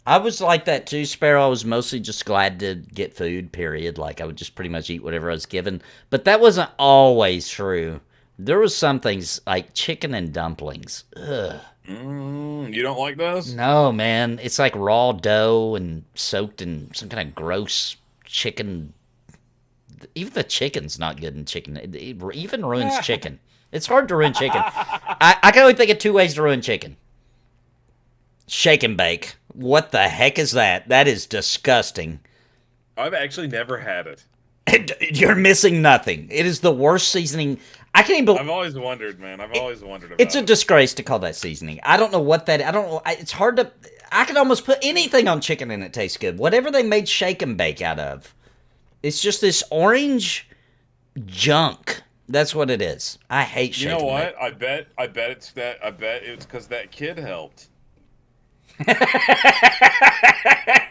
I was like that too, Sparrow. I was mostly just glad to get food, period. Like, I would just pretty much eat whatever I was given. But that wasn't always true. There was some things, like chicken and dumplings. Ugh. You don't like those? No, man. It's like raw dough and soaked in some kind of gross chicken. Even the chicken's not good in chicken. It even ruins chicken. It's hard to ruin chicken. I can only think of two ways to ruin chicken. Shake and bake. What the heck is that? That is disgusting. I've actually never had it. You're missing nothing. It is the worst seasoning. I can't even. I've always wondered, man. I've always wondered about It's a disgrace to call that seasoning. I don't know what that. I don't know. It's hard to. I could almost put anything on chicken and it tastes good. Whatever they made shake and bake out of, it's just this orange junk. That's what it is. I hate shake. You know and what? bake. I bet it's that. I bet it's because that kid helped.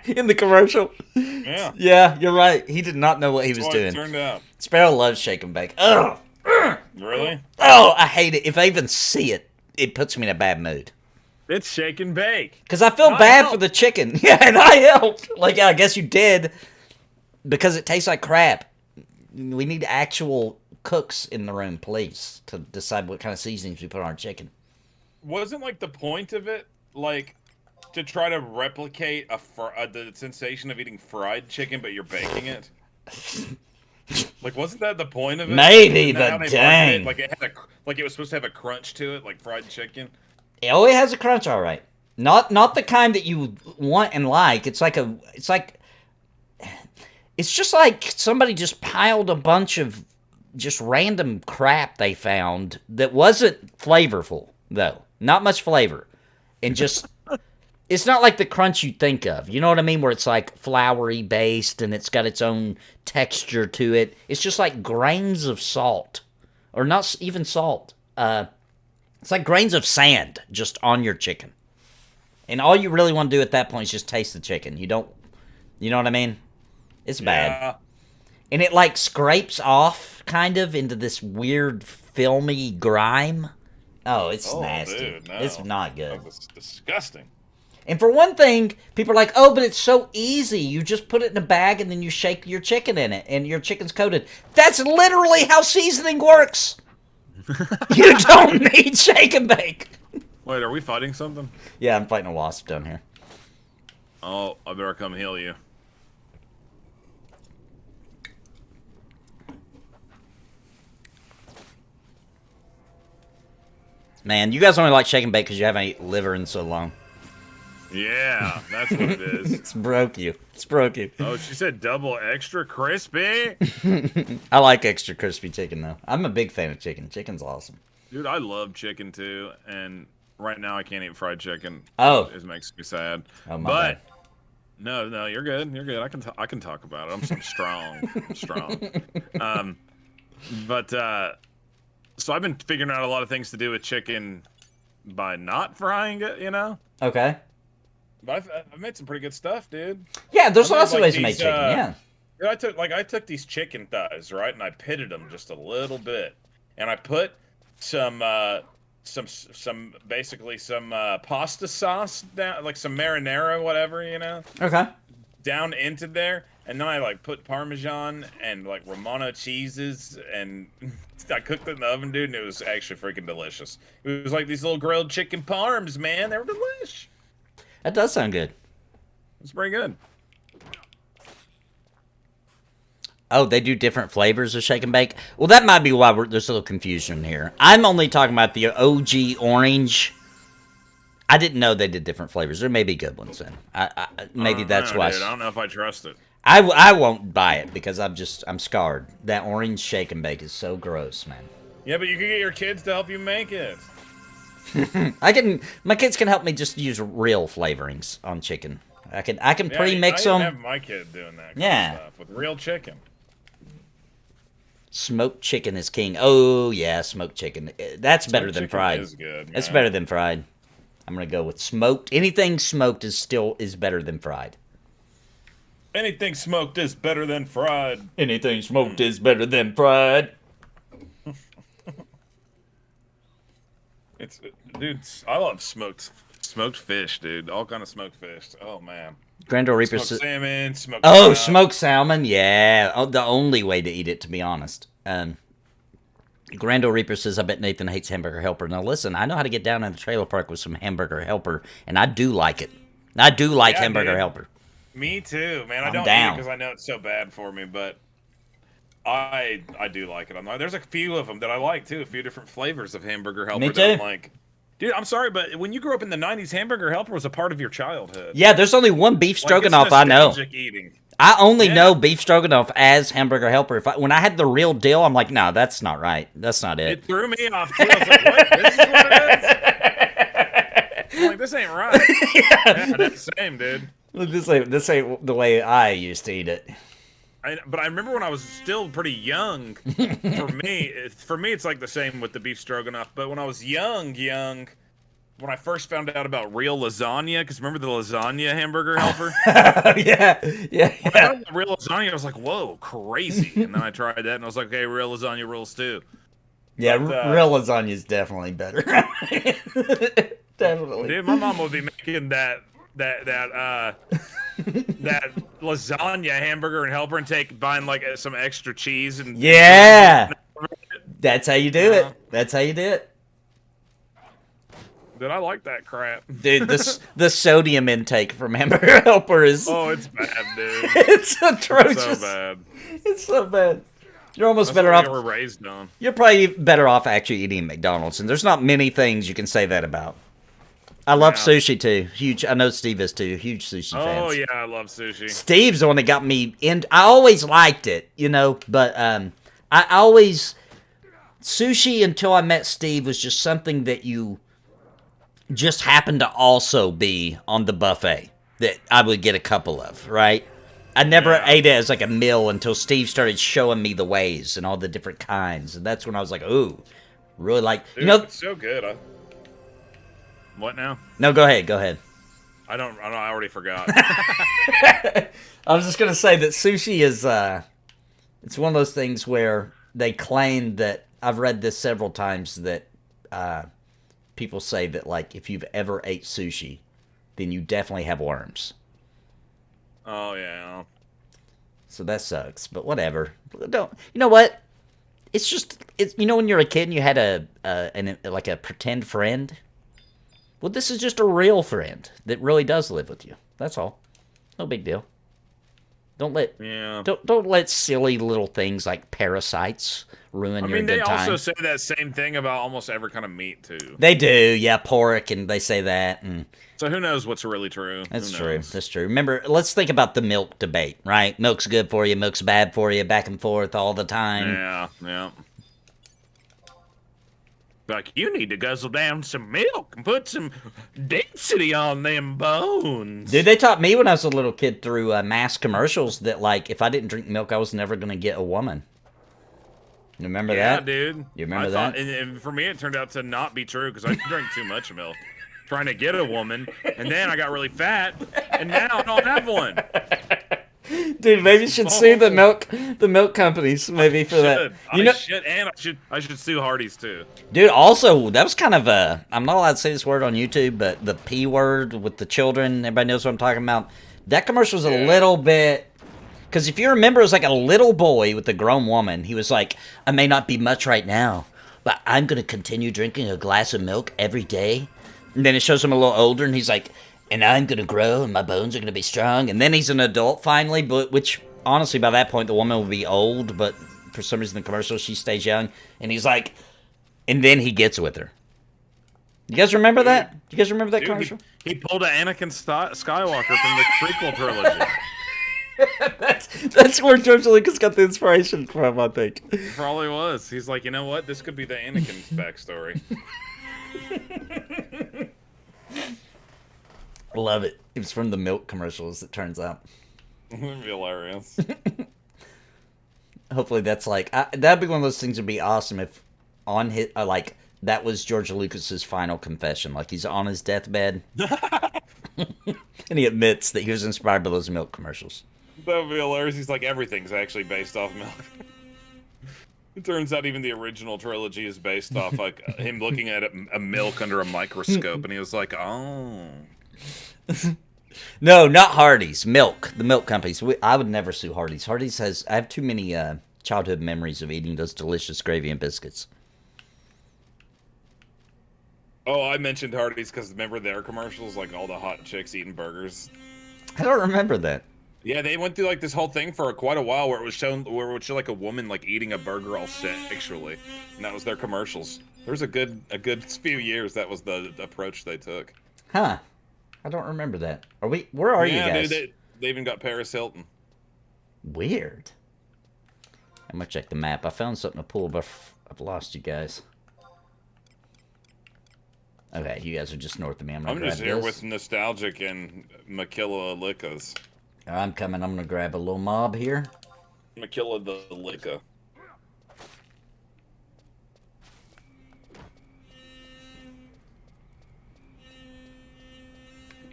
In the commercial. Yeah. Yeah, you're right. He did not know what he was doing. It turned out. Sparrow loves shake and bake. Ugh. Really? Oh, I hate it. If I even see it, it puts me in a bad mood. It's shake and bake. Because I feel bad for the chicken. Yeah, and I helped. Like, I guess you did. because it tastes like crap. We need actual cooks in the room, please, to decide what kind of seasonings we put on our chicken. Wasn't like the point of it, like, to try to replicate the sensation of eating fried chicken, but you're baking it? Like, wasn't that the point of it? Maybe, but dang. Like it was supposed to have a crunch to it, like fried chicken. Oh, it has a crunch, all right. Not the kind that you want and like. It's just like somebody just piled a bunch of just random crap they found that wasn't flavorful, though. Not much flavor. And just, it's not like the crunch you think of. You know what I mean? Where it's like floury based and it's got its own texture to it. It's just like grains of salt. Or not even salt. It's like grains of sand just on your chicken. And all you really want to do at that point is just taste the chicken. You know what I mean? It's bad. Yeah. And it like scrapes off kind of into this weird filmy grime. Oh, it's nasty. Dude, no. It's not good. That's disgusting. And for one thing, people are like, oh, but it's so easy. You just put it in a bag and then you shake your chicken in it and your chicken's coated. That's literally how seasoning works. You don't need shake and bake. Wait, are we fighting something? Yeah, I'm fighting a wasp down here. Oh, I better come heal you. Man, you guys only like shake and bake because you haven't eaten liver in so long. Yeah, that's what it is. It's broke you. Oh, she said double extra crispy? I like extra crispy chicken, though. I'm a big fan of chicken. Chicken's awesome. Dude, I love chicken, too, and right now I can't eat fried chicken. Oh. It makes me sad. Oh, my bad. No, you're good. You're good. I can talk about it. I'm strong. I'm strong. So I've been figuring out a lot of things to do with chicken by not frying it, you know? Okay. But I've made some pretty good stuff, dude. Yeah, there's lots of ways to make chicken, yeah. I took these chicken thighs, right, and I pitted them just a little bit, and I put some pasta sauce down, like some marinara, whatever, you know. Okay. Down into there, and then I like put Parmesan and like Romano cheeses, and I cooked it in the oven, dude, and it was actually freaking delicious. It was like these little grilled chicken parms, man. They were delish. That does sound good. It's pretty good. Oh, they do different flavors of shake and bake? Well, that might be why there's a little confusion here. I'm only talking about the OG orange. I didn't know they did different flavors. There may be good ones then. Maybe that's why. Dude, I don't know if I trust it. I won't buy it because I'm scarred. That orange shake and bake is so gross, man. Yeah, but you can get your kids to help you make it. My kids can help me just use real flavorings on chicken. I can pre-mix them. I have my kid doing that kind of stuff with real chicken. Smoked chicken is king. Oh yeah, smoked chicken. That's better than fried. Is good, That's better than fried. I'm gonna go with smoked. Anything smoked is better than fried. Anything smoked is better than fried. Anything smoked is better than fried. Dude, I love smoked fish, dude. All kind of smoked fish. Oh man. Grandor Reaper smoked salmon, smoked Oh, crab. smoked salmon. Yeah. Oh, the only way to eat it, to be honest. Grandor Reaper says, I bet Nathan hates Hamburger Helper. Now listen, I know how to get down in the trailer park with some Hamburger Helper, and I do like it. I do like Hamburger Helper. Me too, man. I don't eat it because I know it's so bad for me, but I do like it. There's a few of them that I like too. A few different flavors of Hamburger Helper. Me too. That I'm like, dude, I'm sorry, but when you grew up in the '90s, Hamburger Helper was a part of your childhood. Yeah, there's only one beef stroganoff it's I know. nostalgic eating. I only know beef stroganoff as Hamburger Helper. When I had the real deal, I'm like, no, that's not right. That's not it. It threw me off too. I was like, what? This is what it is? I'm like, this ain't right. Yeah, that's the same, dude. This ain't the way I used to eat it. But I remember when I was still pretty young. For me, it's like the same with the beef stroganoff. But when I was young, when I first found out about real lasagna, because remember the lasagna Hamburger Helper? yeah. When I found out real lasagna, I was like, whoa, crazy. And then I tried that, and I was like, okay, real lasagna rules too. Yeah, real lasagna is definitely better. Definitely. Dude, my mom would be making that that lasagna hamburger and helper and buying like some extra cheese and Yeah, that's how you do it. That's how you do it. Dude, I like that crap. Dude, the sodium intake from Hamburger Helper is... Oh, it's bad, dude. It's atrocious. It's so bad. It's so bad. You're almost That's better what off... we were raised on. You're probably better off actually eating McDonald's, and there's not many things you can say that about. I love sushi, too. Huge. I know Steve is, too. Huge sushi fans. Oh, yeah, I love sushi. Steve's the one that got me in... I always liked it, you know, but I always... Sushi, until I met Steve, was just something that you... just happened to also be on the buffet that I would get a couple of, right? I never ate it as like a meal until Steve started showing me the ways and all the different kinds, and that's when I was like, "Ooh, really like." Dude, you know, it's so good. What now? No, go ahead. Go ahead. I don't. I already forgot. I was just gonna say that sushi is it's one of those things where they claim that I've read this several times that people say that like if you've ever ate sushi, then you definitely have worms. Oh yeah. So that sucks, but whatever. Don't you know what? It's just you know when you're a kid and you had like a pretend friend. Well, this is just a real friend that really does live with you. That's all. No big deal. Don't let silly little things like parasites ruin your good time. They also say that same thing about almost every kind of meat too. They do, yeah, pork, and they say that. And so who knows what's really true? That's true. That's true. Remember, let's think about the milk debate, right? Milk's good for you, milk's bad for you, back and forth all the time. Yeah. Like, you need to guzzle down some milk and put some density on them bones. Dude, they taught me when I was a little kid through mass commercials that, like, if I didn't drink milk, I was never going to get a woman. You remember that? Yeah, dude. You remember that? And for me, it turned out to not be true because I drank too much milk trying to get a woman, and then I got really fat, and now I don't have one. Dude, maybe you should sue the milk companies maybe for that. I should sue Hardee's too. Dude, also, that was kind of I'm not allowed to say this word on YouTube, but the P word with the children, everybody knows what I'm talking about. That commercial was a little bit, because if you remember, it was like a little boy with a grown woman. He was like, I may not be much right now, but I'm going to continue drinking a glass of milk every day. And then it shows him a little older, and he's like, and I'm going to grow, and my bones are going to be strong. And then he's an adult finally, but which, honestly, by that point, the woman will be old, but for some reason in the commercial, she stays young. And he's like, and then he gets with her. You guys remember that? You guys remember that commercial? He pulled an Anakin Skywalker from the prequel trilogy. That's where George Lucas got the inspiration from, I think. Probably was. He's like, you know what? This could be the Anakin's backstory. Love it. It was from the milk commercials, it turns out. That'd be hilarious. Hopefully that's like... that'd be one of those things that'd be awesome if on his... like, that was George Lucas's final confession. Like, he's on his deathbed. And he admits that he was inspired by those milk commercials. That would be hilarious. He's like, everything's actually based off milk. It turns out even the original trilogy is based off, like, him looking at a milk under a microscope, and he was like, oh... No, not Hardee's. Milk. The milk companies. I would never sue Hardee's. Hardee's has... I have too many childhood memories of eating those delicious gravy and biscuits. Oh, I mentioned Hardee's because remember their commercials? Like all the hot chicks eating burgers. I don't remember that. Yeah, they went through like this whole thing for quite a while where it would show like a woman like eating a burger all sexually. And that was their commercials. There was a good few years that was the approach they took. Huh. I don't remember that. Where are you guys? Dude, they even got Paris Hilton. Weird. I'm gonna check the map. I found something to pull, but I've lost you guys. Okay, you guys are just north of me. I'm just here with Nostalgic and Makilla Lickas. I'm coming. I'm gonna grab a little mob here. Makilla the Licka.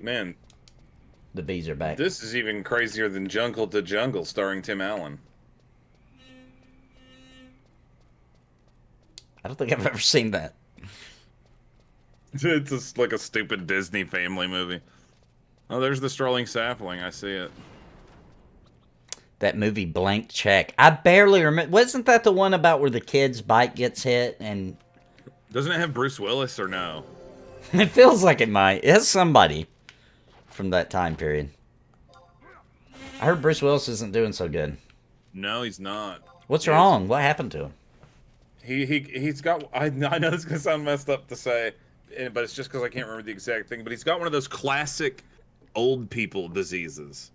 Man, the bees are back. This is even crazier than Jungle to Jungle starring Tim Allen. I don't think I've ever seen that. It's just like a stupid Disney family movie. Oh, there's the strolling sapling. I see it. That movie Blank Check. I barely remember. Wasn't that the one about where the kid's bike gets hit and... Doesn't it have Bruce Willis or no? It feels like it might. It has somebody from that time period. I heard Bruce Willis isn't doing so good. No, he's not. What's wrong? What happened to him? He's got... I know this is going to sound messed up to say, but it's just because I can't remember the exact thing, but he's got one of those classic old people diseases.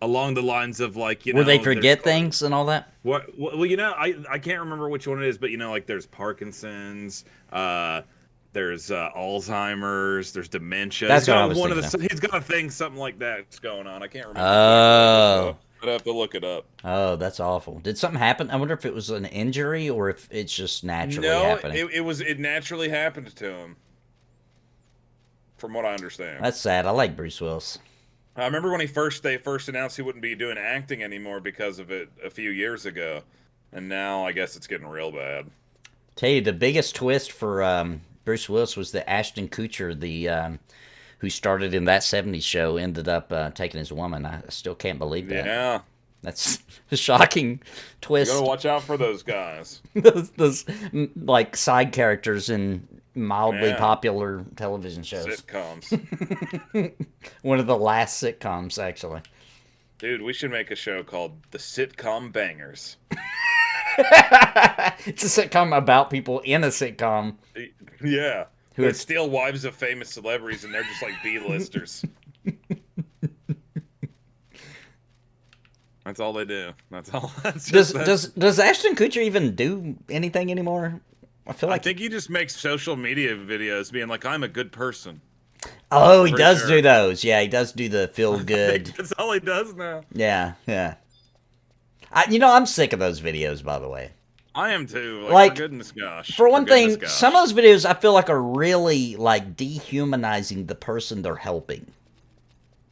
Along the lines of, like, you know... Where they forget things and all that? What? Well, you know, I can't remember which one it is, but, you know, like, there's Parkinson's, there's Alzheimer's, there's dementia. That's what I was thinking. He's got a thing, something like that's going on. I can't remember. Oh. I'd have to look it up. Oh, that's awful. Did something happen? I wonder if it was an injury or if it's just naturally happening. No, it naturally happened to him. From what I understand. That's sad. I like Bruce Willis. I remember when they first announced he wouldn't be doing acting anymore because of it a few years ago, and now I guess it's getting real bad. Tell you, the biggest twist for Bruce Willis was that Ashton Kutcher, who started in That 70s Show, ended up taking his woman. I still can't believe that. Yeah. That's a shocking twist. You gotta watch out for those guys. those like side characters in mildly popular television shows. Sitcoms. One of the last sitcoms, actually. Dude, we should make a show called The Sitcom Bangers. It's a sitcom about people in a sitcom. Yeah. Who They steal wives of famous celebrities and they're just like B-listers. That's all they do. That's all. Does Ashton Kutcher even do anything anymore? I think he just makes social media videos being like, I'm a good person. Oh, he does do those. Yeah, he does do the feel good. That's all he does now. Yeah. I'm sick of those videos, by the way. I am too. Like, for goodness gosh. For one thing, some of those videos I feel like are really like dehumanizing the person they're helping.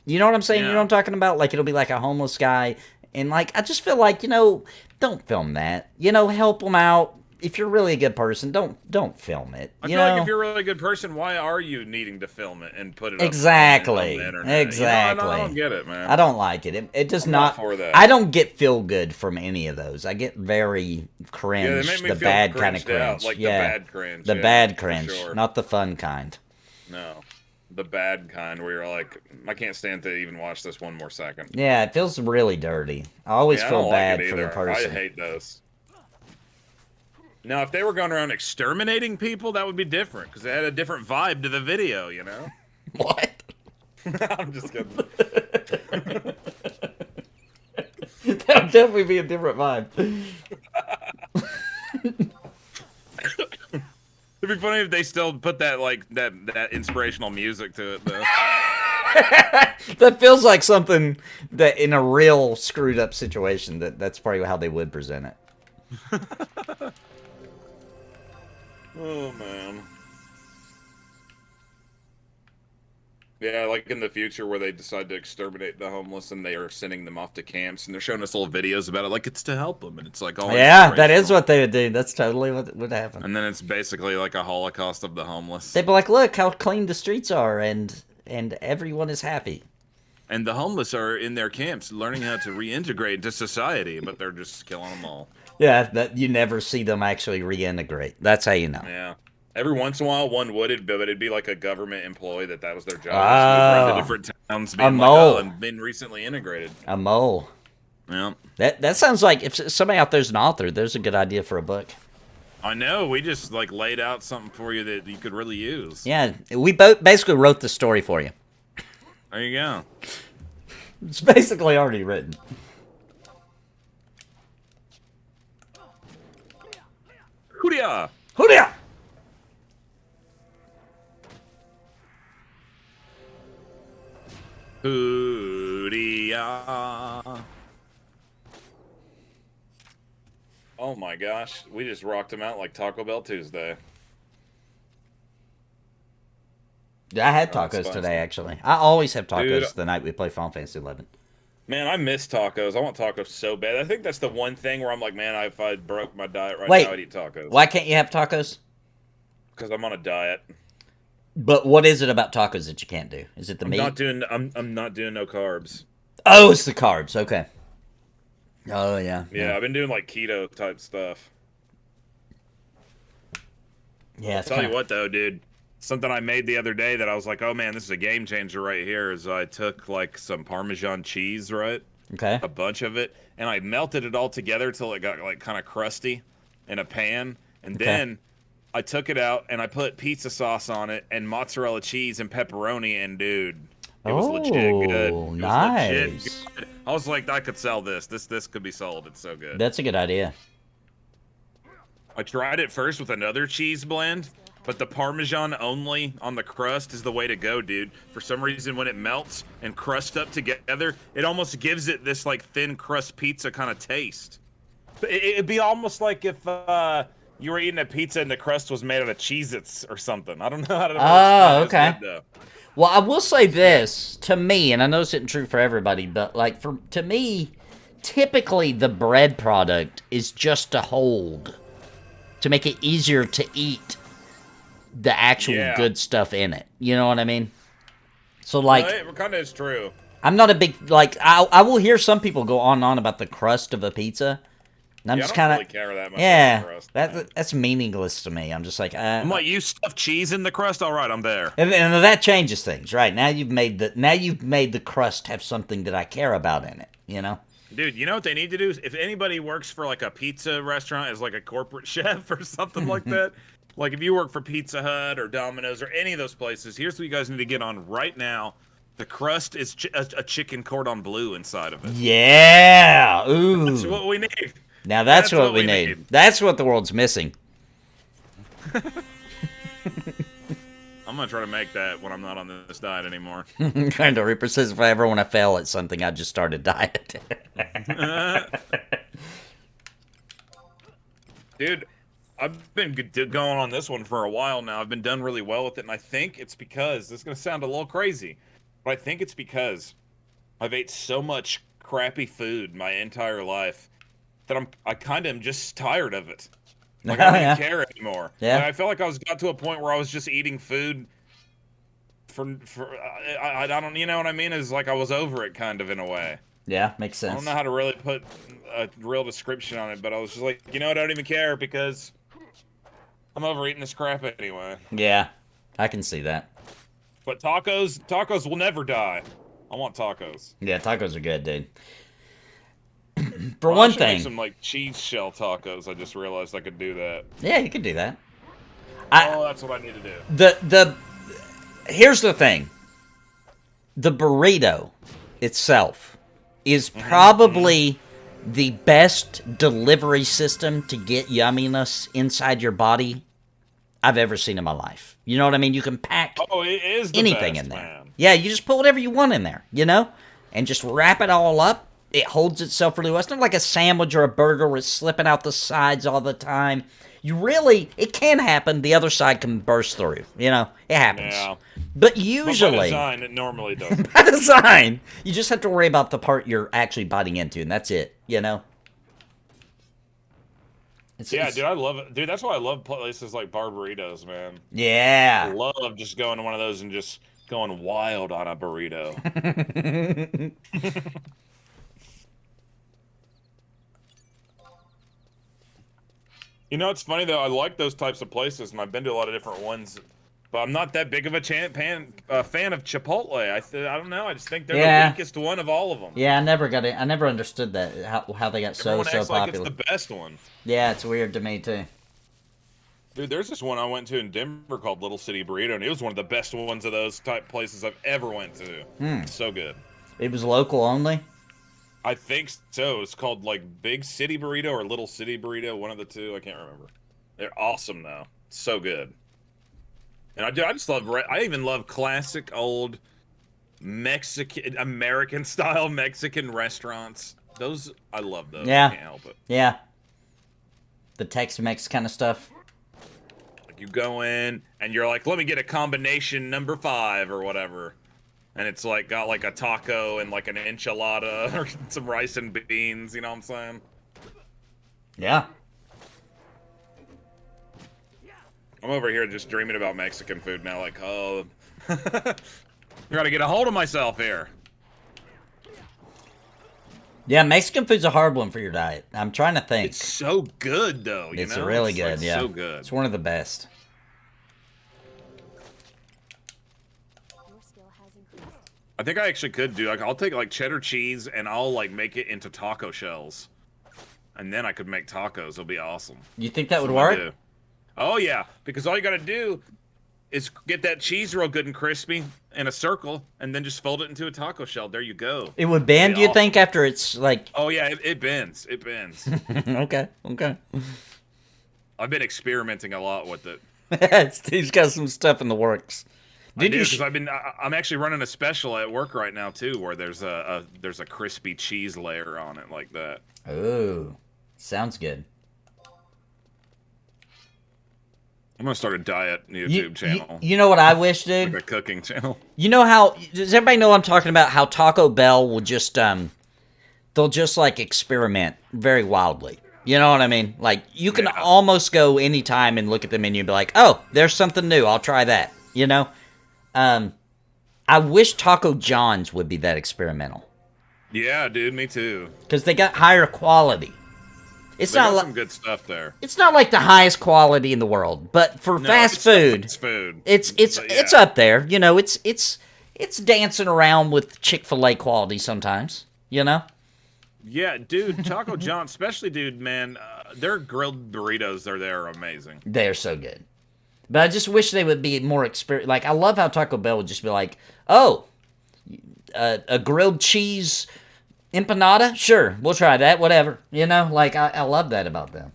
You know what I'm saying? Yeah. You know what I'm talking about? Like, it'll be like a homeless guy, and like I just feel like, don't film that. Help them out. If you're really a good person, don't film it. I feel like if you're a really good person, why are you needing to film it and put it up exactly on the internet? Exactly. I don't get it, man. I don't like it. It does not. For that. I don't get feel good from any of those. I get very cringe. Yeah, they make me the feel bad kind of cringed out, cringe. like yeah, the bad cringe. The yeah, bad cringe, sure. not the fun kind. No, the bad kind where you're like, I can't stand to even watch this one more second. Yeah, it feels really dirty. I always feel bad for the person. I hate those. Now, if they were going around exterminating people, that would be different, because they had a different vibe to the video, you know? What? I'm just kidding. That would definitely be a different vibe. It'd be funny if they still put that, like, that inspirational music to it, though. That feels like something that, in a real screwed up situation, that's probably how they would present it. Oh, man. Yeah, like in the future where they decide to exterminate the homeless and they are sending them off to camps and they're showing us little videos about it like it's to help them. And it's like, oh, yeah, that is what they would do. That's totally what would happen. And then it's basically like a Holocaust of the homeless. They'd be like, look how clean the streets are and everyone is happy. And the homeless are in their camps learning how to reintegrate into society, but they're just killing them all. Yeah, that you never see them actually reintegrate. That's how you know. Yeah. Every once in a while, one would, but it'd be like a government employee that was their job. Move around to different towns, being like, oh, and been recently integrated. A mole. Yeah. That sounds like, if somebody out there's an author, there's a good idea for a book. I know. We just like laid out something for you that you could really use. Yeah, we both basically wrote the story for you. There you go. It's basically already written. Hoodia! Hoodia! Hoodia! Oh my gosh, we just rocked him out like Taco Bell Tuesday. I had tacos today, actually. I always have tacos the night we play Final Fantasy 11. Man, I miss tacos. I want tacos so bad. I think that's the one thing where I'm like, man, if I broke my diet right now, I'd eat tacos. Why can't you have tacos? Because I'm on a diet. But what is it about tacos that you can't do? Is it the meat? I'm not doing no carbs. Oh, it's the carbs. Okay. Oh yeah. Yeah, I've been doing like keto type stuff. Yeah. I'll tell you what though, dude. Something I made the other day that I was like, oh man, this is a game changer right here. Is I took like some Parmesan cheese, right? Okay. A bunch of it, and I melted it all together till it got like kind of crusty in a pan, and then I took it out and I put pizza sauce on it and mozzarella cheese and pepperoni, and dude, it was legit good. It was nice. legit good. I was like, I could sell this. This could be sold. It's so good. That's a good idea. I tried it first with another cheese blend, but the Parmesan only on the crust is the way to go, dude. For some reason, when it melts and crusts up together, it almost gives it this like thin crust pizza kind of taste. It'd be almost like if you were eating a pizza and the crust was made out of Cheez-Its or something. I don't know how to. Oh, okay. Well, I will say this to me, and I know this isn't true for everybody, but like to me, typically the bread product is just to hold, to make it easier to eat the actual good stuff in it. You know what I mean? So like, it kind of is true. I'm not a big like. I will hear some people go on and on about the crust of a pizza. And I'm just kind of really care that much. Yeah, Crust, that's meaningless to me. I'm just like, I'm like, you stuff cheese in the crust. All right, I'm there. And that changes things, right? Now you've made the crust have something that I care about in it. You know, dude. You know what they need to do? If anybody works for like a pizza restaurant as like a corporate chef or something like that, like if you work for Pizza Hut or Domino's or any of those places, here's what you guys need to get on right now. The crust is a chicken cordon bleu inside of it. Yeah, ooh, that's what we need. Now that's what we need. That's what the world's missing. I'm gonna try to make that when I'm not on this diet anymore. Kind of Reaper says if I ever want to fail at something, I just start a diet. Dude, I've been going on this one for a while now. I've been done really well with it, and I think it's because this is gonna sound a little crazy, but I think it's because I've ate so much crappy food my entire life that I kind of am just tired of it. Like, I don't even care anymore. Yeah. Like, I felt like I got to a point where I was just eating food I don't, you know what I mean? It's like I was over it kind of in a way. Yeah, makes sense. I don't know how to really put a real description on it, but I was just like, you know what? I don't even care because I'm over eating this crap anyway. Yeah, I can see that. But tacos will never die. I want tacos. Yeah, tacos are good, dude. For one thing, make some like cheese shell tacos. I just realized I could do that. Yeah, you could do that. That's what I need to do. Here's the thing. The burrito itself is probably the best delivery system to get yumminess inside your body I've ever seen in my life. You know what I mean? You can pack it is the anything best, in there. Man. Yeah, you just put whatever you want in there, you know? And just wrap it all up. It holds itself really well. It's not like a sandwich or a burger where it's slipping out the sides all the time. It can happen. The other side can burst through. You know, it happens. Yeah. But usually... But by design, it normally doesn't. By design, you just have to worry about the part you're actually biting into, and that's it, you know? Dude, I love it. Dude, that's why I love places like Bar Burritos, man. Yeah. I love just going to one of those and just going wild on a burrito. You know, it's funny, though. I like those types of places, and I've been to a lot of different ones. But I'm not that big of a fan of Chipotle. I don't know. I just think they're the weakest one of all of them. Yeah, I never got it. I never understood that, how they got so popular. Like it's the best one. Yeah, it's weird to me, too. Dude, there's this one I went to in Denver called Little City Burrito, and it was one of the best ones of those type places I've ever went to. It's so good. It was local only? I think so. It's called like Big City Burrito or Little City Burrito, one of the two. I can't remember. They're awesome though. So good. And I just love. I even love classic old Mexican, American style Mexican restaurants. Those I love those. Yeah. I can't help it. Yeah. The Tex-Mex kind of stuff. Like you go in and you're like, let me get a combination number 5 or whatever. And it's like got like a taco and like an enchilada or some rice and beans, you know what I'm saying? Yeah. I'm over here just dreaming about Mexican food now. Like, oh, I gotta get a hold of myself here. Yeah, Mexican food's a hard one for your diet. I'm trying to think. It's so good, though. It's really good, like, yeah. So good. It's one of the best. I think I actually could do, like, I'll take, like, cheddar cheese and I'll, like, make it into taco shells. And then I could make tacos. It'll be awesome. You think that would work? Oh, yeah. Because all you gotta do is get that cheese real good and crispy in a circle and then just fold it into a taco shell. There you go. It would bend, do you think, after it's, like... Oh, yeah, it bends. It bends. Okay. I've been experimenting a lot with it. Steve's got some stuff in the works. Because I'm actually running a special at work right now too, where there's a crispy cheese layer on it like that. Ooh, sounds good. I'm gonna start a diet YouTube channel. You know what I wish, dude? Like a cooking channel. You know how? Does everybody know I'm talking about? How Taco Bell will just they'll just like experiment very wildly. You know what I mean? Like you can almost go anytime and look at the menu and be like, oh, there's something new. I'll try that. You know. I wish Taco John's would be that experimental. Yeah, dude, me too. Because they got higher quality. It's they not got some good stuff there. It's not like the highest quality in the world, but for fast food, it's up there. You know, it's dancing around with Chick-fil-A quality sometimes. You know. Yeah, dude, Taco John, especially, dude, man, their grilled burritos, they're amazing. They're so good. But I just wish they would be more experienced. Like, I love how Taco Bell would just be like, oh, a grilled cheese empanada? Sure, we'll try that, whatever. You know, like, I love that about them.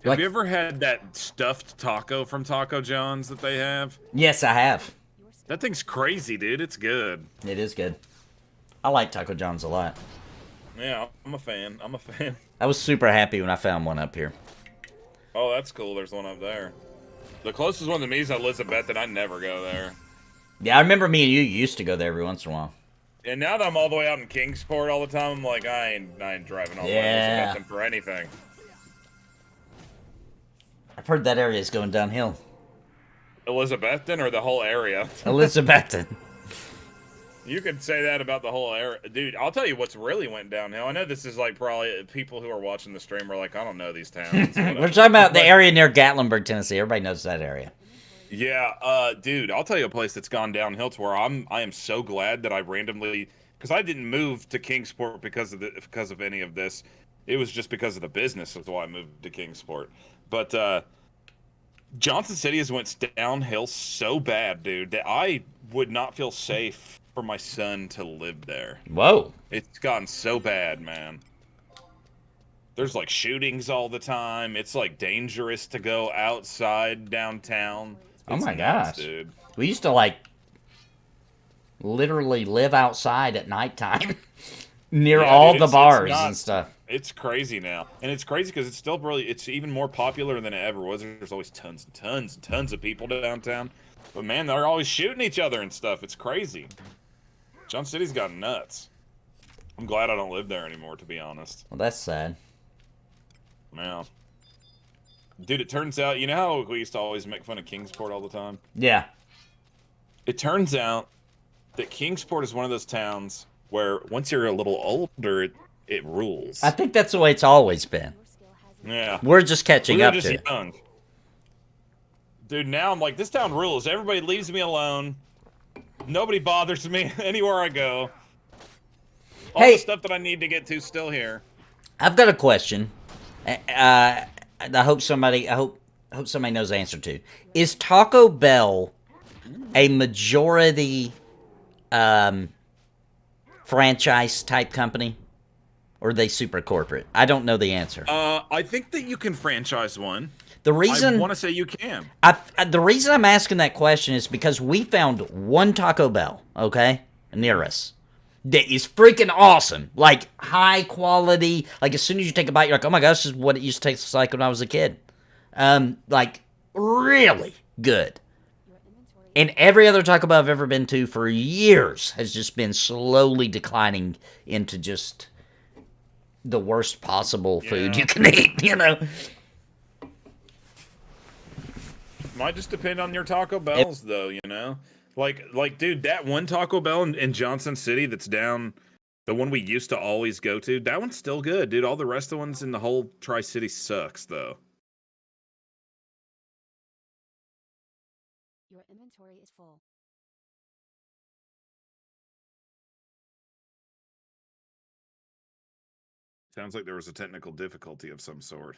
Have you ever had that stuffed taco from Taco John's that they have? Yes, I have. That thing's crazy, dude. It's good. It is good. I like Taco John's a lot. Yeah, I'm a fan. I was super happy when I found one up here. Oh, that's cool. There's one up there. The closest one to me is Elizabeth, and I never go there. Yeah, I remember me and you used to go there every once in a while. And now that I'm all the way out in Kingsport all the time, I'm like, I ain't driving all the way to Elizabeth for anything. I've heard that area is going downhill. Elizabethton or the whole area? Elizabethton. You could say that about the whole area. Dude, I'll tell you what's really went downhill. I know this is like probably people who are watching the stream are like, I don't know these towns. We're talking about the area near Gatlinburg, Tennessee. Everybody knows that area. Yeah, dude, I'll tell you a place that's gone downhill to where I am so glad that I randomly, because I didn't move to Kingsport because of any of this. It was just because of the business is why I moved to Kingsport. But Johnson City has went downhill so bad, dude, that I would not feel safe for my son to live there. Whoa. It's gotten so bad, man. There's like shootings all the time. It's like dangerous to go outside downtown. Oh my nuts, gosh, dude. We used to like literally live outside at nighttime near all the bars and stuff. It's crazy now. And it's crazy because it's still it's even more popular than it ever was. There's always tons and tons and tons of people downtown. But man, they're always shooting each other and stuff. It's crazy. John City's gotten nuts. I'm glad I don't live there anymore, to be honest. Well, that's sad. Yeah. Dude, it turns out, you know how we used to always make fun of Kingsport all the time? Yeah. It turns out that Kingsport is one of those towns where once you're a little older, it rules. I think that's the way it's always been. Yeah. We're just catching up to it. Young. Dude, now I'm like, this town rules. Everybody leaves me alone. Nobody bothers me anywhere I go. All the stuff that I need to get to still here. I've got a question. I hope somebody knows the answer to. Is Taco Bell a majority franchise type company? Or are they super corporate? I don't know the answer. I think that you can franchise one. The reason I want to say you can. The reason I'm asking that question is because we found one Taco Bell, okay, near us, that is freaking awesome. Like, high quality. Like, as soon as you take a bite, you're like, oh my gosh, this is what it used to taste like when I was a kid. Like, really good. And every other Taco Bell I've ever been to for years has just been slowly declining into just the worst possible food you can eat, you know? Might just depend on your Taco Bells, though. You know, like, dude, that one Taco Bell in Johnson City that's down, the one we used to always go to, that one's still good, dude. All the rest of the ones in the whole Tri-City sucks, though. Your inventory is full. Sounds like there was a technical difficulty of some sort.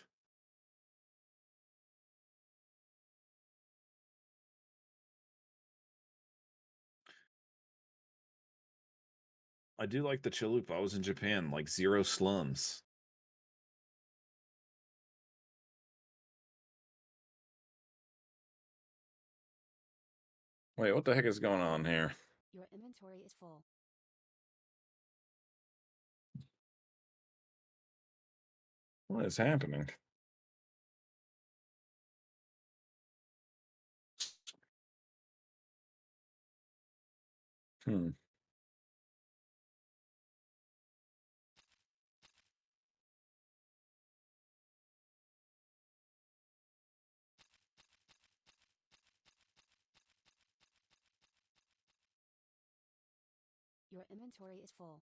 I do like the chalupa. I was in Japan, like zero slums. Wait, what the heck is going on here? Your inventory is full. What is happening? Hmm. Your inventory is full.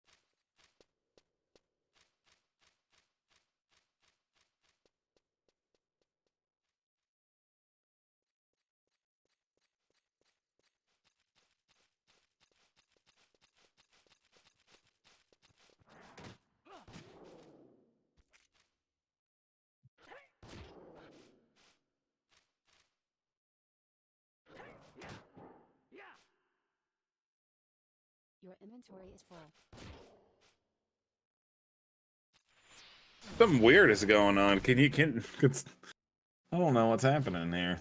Your inventory is full. Something weird is going on. I don't know what's happening here.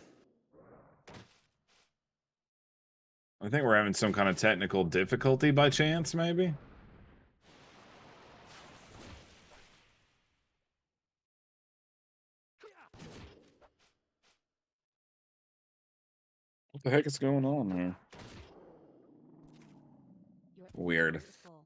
I think we're having some kind of technical difficulty by chance, maybe? What the heck is going on here? Your Weird. inventory is full.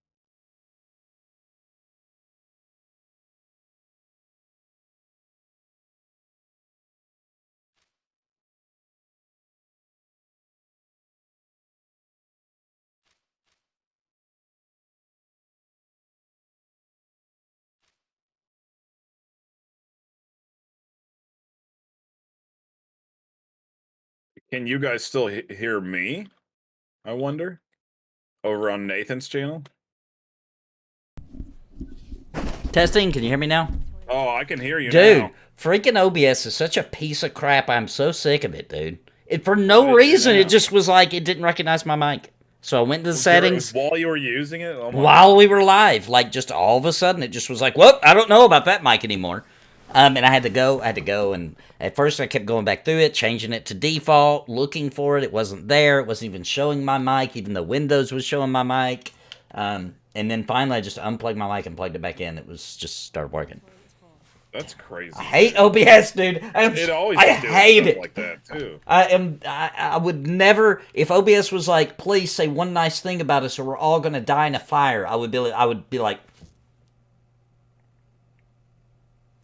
Can you guys still hear me? I wonder. Over on Nathan's channel? Testing, can you hear me now? Oh, I can hear you Dude, now. freaking OBS is such a piece of crap. I'm so sick of it, dude. For no What did it do reason, now? it just was like, it didn't recognize my mic. So I went to the settings While you were using it? Oh my while we were live. Like, just all of a sudden, it just was like, whoop, I don't know about that mic anymore. And I had to go, and at first I kept going back through it, changing it to default, looking for it. It wasn't there. It wasn't even showing my mic, even though Windows was showing my mic. And then finally, I just unplugged my mic and plugged it back in. It was just started working. That's crazy. I hate OBS, dude. It always I doing hate stuff it. like that too. I would never, if OBS was like, please say one nice thing about us or we're all gonna die in a fire, I would be like,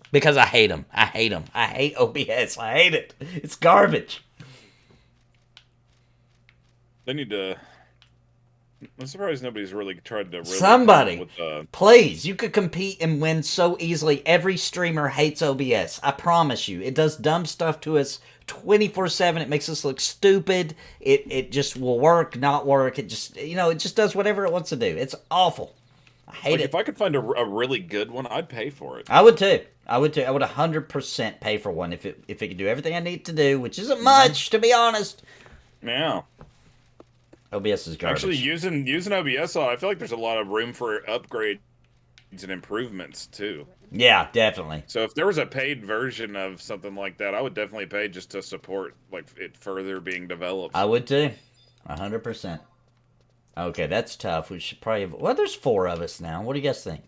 because I hate them. I hate them. I hate OBS. I hate it. It's garbage. They need to. I'm surprised nobody's really tried to. Really Somebody, with, please, you could compete and win so easily. Every streamer hates OBS. I promise you. It does dumb stuff to us 24/7. It makes us look stupid. It just will work, not work. It just, it just does whatever it wants to do. It's awful. I hate it. If I could find a really good one, I'd pay for it. I would too. I would 100% pay for one if it could do everything I need to do, which isn't much, to be honest. Yeah. OBS is garbage. Actually, using OBS, I feel like there's a lot of room for upgrades and improvements too. Yeah, definitely. So if there was a paid version of something like that, I would definitely pay just to support it further being developed. I would too. 100%. Okay, that's tough. We should probably well, there's 4 of us now. What do you guys think?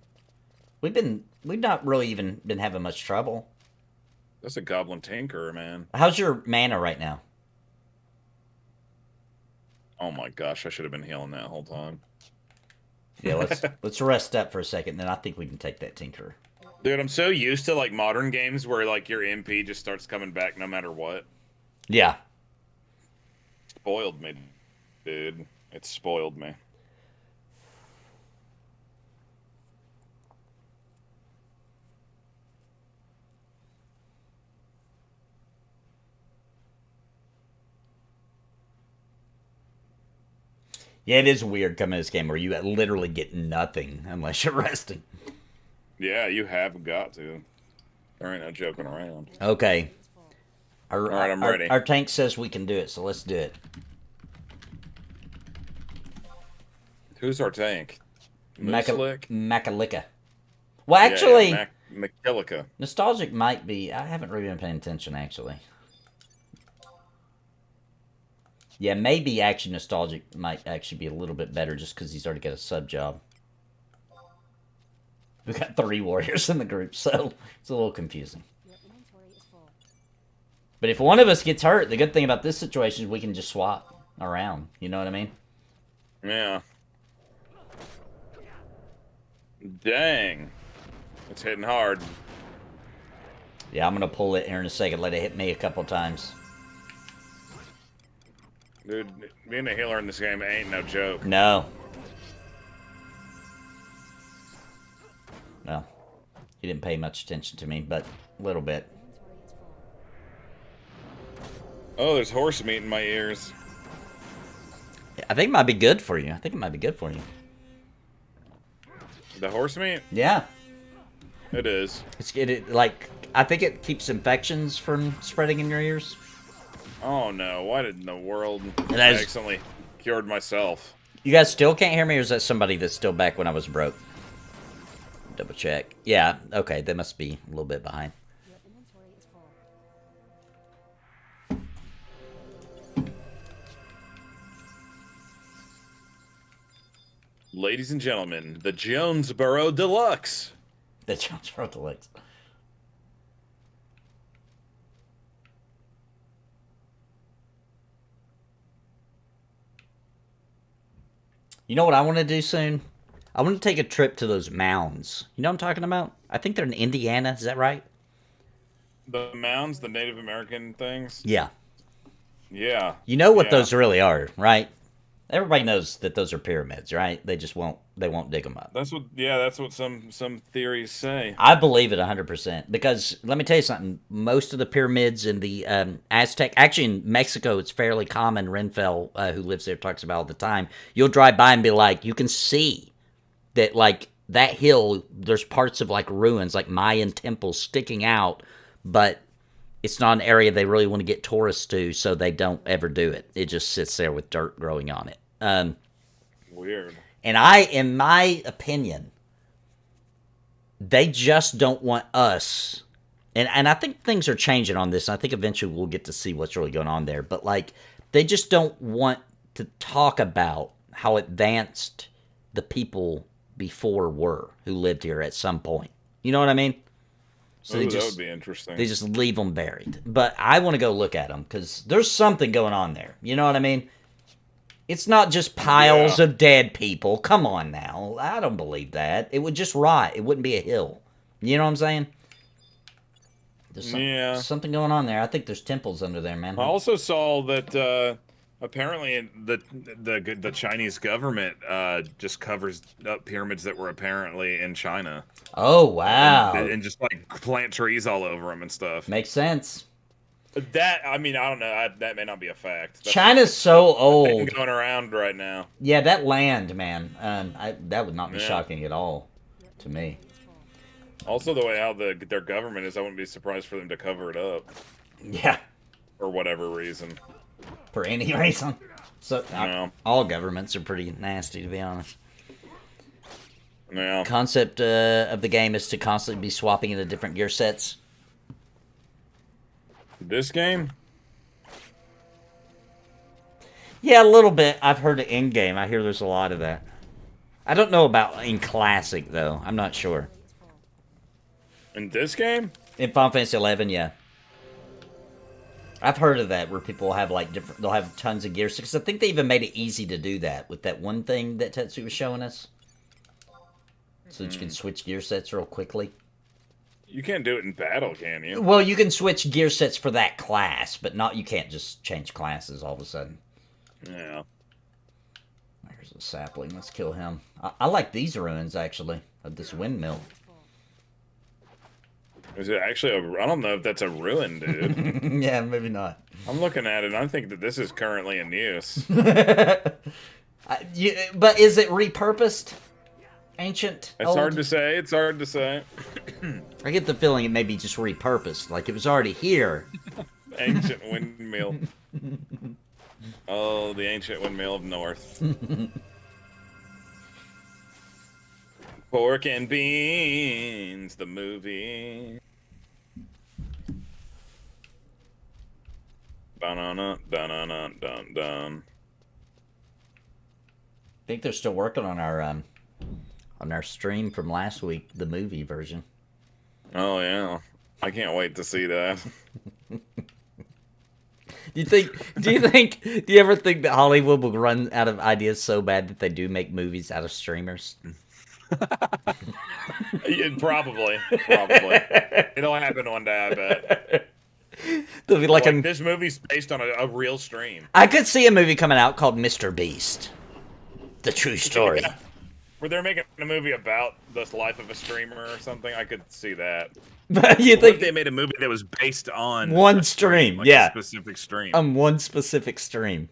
We've not really even been having much trouble. That's a goblin tinker, man. How's your mana right now? Oh my gosh, I should have been healing that whole time. Yeah, let's rest up for a second, then I think we can take that tinker. Dude, I'm so used to modern games where your MP just starts coming back no matter what. Yeah. spoiled me, dude. It spoiled me. Yeah, it is weird coming to this game where you literally get nothing unless you're resting. Yeah, you have got to. There ain't no joking around. Okay. All right, I'm ready. Our tank says we can do it, so let's do it. Who's our tank? Mooslick? Macalika. Well, actually, McKillica. Nostalgic might be. I haven't really been paying attention, actually. Yeah, maybe actually Nostalgic might actually be a little bit better just because he's already got a sub job. We've got 3 warriors in the group, so it's a little confusing. But if one of us gets hurt, the good thing about this situation is we can just swap around. You know what I mean? Yeah. Dang. It's hitting hard. Yeah, I'm going to pull it here in a second. Let it hit me a couple times. Dude, being a healer in this game ain't no joke. No. No. He didn't pay much attention to me, but a little bit. Oh, there's horse meat in my ears. I think it might be good for you. The horse meat? Yeah. It is. I think it keeps infections from spreading in your ears. Oh no, why did in the world I is- accidentally cured myself? You guys still can't hear me, or is that somebody that's still back when I was broke? Double check. Yeah, okay, they must be a little bit behind. Your inventory is full. Ladies and gentlemen, the Jonesboro Deluxe. The Jonesboro Deluxe. You know what I want to do soon? I want to take a trip to those mounds. You know what I'm talking about? I think they're in Indiana. Is that right? The mounds, the Native American things? Yeah. Yeah. You know what Yeah. those really are, right? Everybody knows that those are pyramids, right? They won't dig them up. That's what some theories say. I believe it 100%. Because, let me tell you something, most of the pyramids in the Aztec, actually in Mexico, it's fairly common. Renfell, who lives there, talks about it all the time. You'll drive by and be like, you can see that, like, that hill, there's parts of, like, ruins, like Mayan temples sticking out, but it's not an area they really want to get tourists to, so they don't ever do it. It just sits there with dirt growing on it. Weird. And in my opinion, they just don't want us. And I think things are changing on this. And I think eventually we'll get to see what's really going on there. But, like, they just don't want to talk about how advanced the people before were who lived here at some point. You know what I mean? So Ooh, that would be interesting. They just leave them buried. But I want to go look at them because there's something going on there. You know what I mean? It's not just piles of dead people. Come on now. I don't believe that. It would just rot. It wouldn't be a hill. You know what I'm saying? There's something going on there. I think there's temples under there, man. I also saw that apparently the Chinese government just covers up pyramids that were apparently in China. Oh, wow. And just like plant trees all over them and stuff. Makes sense. That, I mean, I don't know. That may not be a fact. That's China's so old. going around right now. Yeah, that land, man. That would not be shocking at all to me. Also, the way how their government is, I wouldn't be surprised for them to cover it up. Yeah. For whatever reason. For any reason. So No. all governments are pretty nasty, to be honest. Yeah. Concept of the game is to constantly be swapping into different gear sets. This game? Yeah, a little bit. I've heard it in game. I hear there's a lot of that. I don't know about in classic though. I'm not sure. In this game? In Final Fantasy 11, yeah. I've heard of that where people have like different. They'll have tons of gear sets. I think they even made it easy to do that with that one thing that Tetsu was showing us, so that you can switch gear sets real quickly. You can't do it in battle, can you? Well, you can switch gear sets for that class, but not. You can't just change classes all of a sudden. Yeah. There's a sapling. Let's kill him. I like these ruins, actually, of this windmill. Is it actually I don't know if that's a ruin, dude. Yeah, maybe not. I'm looking at it and I think that this is currently in use. But is it repurposed? Ancient? It's old? hard to say. It's hard to say. I get the feeling it may be just repurposed. Like it was already here. Ancient windmill. Oh, the ancient windmill of North. Pork and Beans, the movie. Dun-dun-dun, dun-dun-dun, dun-dun. I think they're still working on our stream from last week, the movie version. Oh, yeah. I can't wait to see that. Do you ever think that Hollywood will run out of ideas so bad that they do make movies out of streamers? Yeah, probably. It'll happen one day, I bet. They'll be like this movie's based on a real stream. I could see a movie coming out called Mr. Beast. The true story. Yeah. Where they're making a movie about the life of a streamer or something, I could see that. But you What think if they made a movie that was based on one stream, like yeah. a specific stream. One specific stream.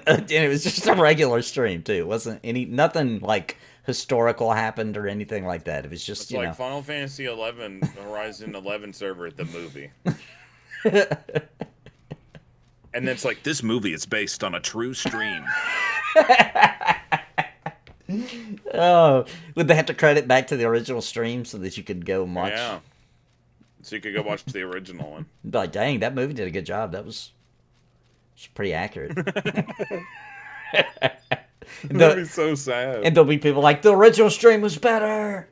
And it was just a regular stream too. It wasn't nothing like historical happened or anything like that. It was just, It's like Final Fantasy 11 Horizon 11 server, the movie. And then it's like, this movie is based on a true stream. Oh, would they have to credit back to the original stream so that you could go and watch? Yeah. So you could go watch the original one. Be like, dang, that movie did a good job. That was pretty accurate. That'd be so sad. And there'll be people like, the original stream was better.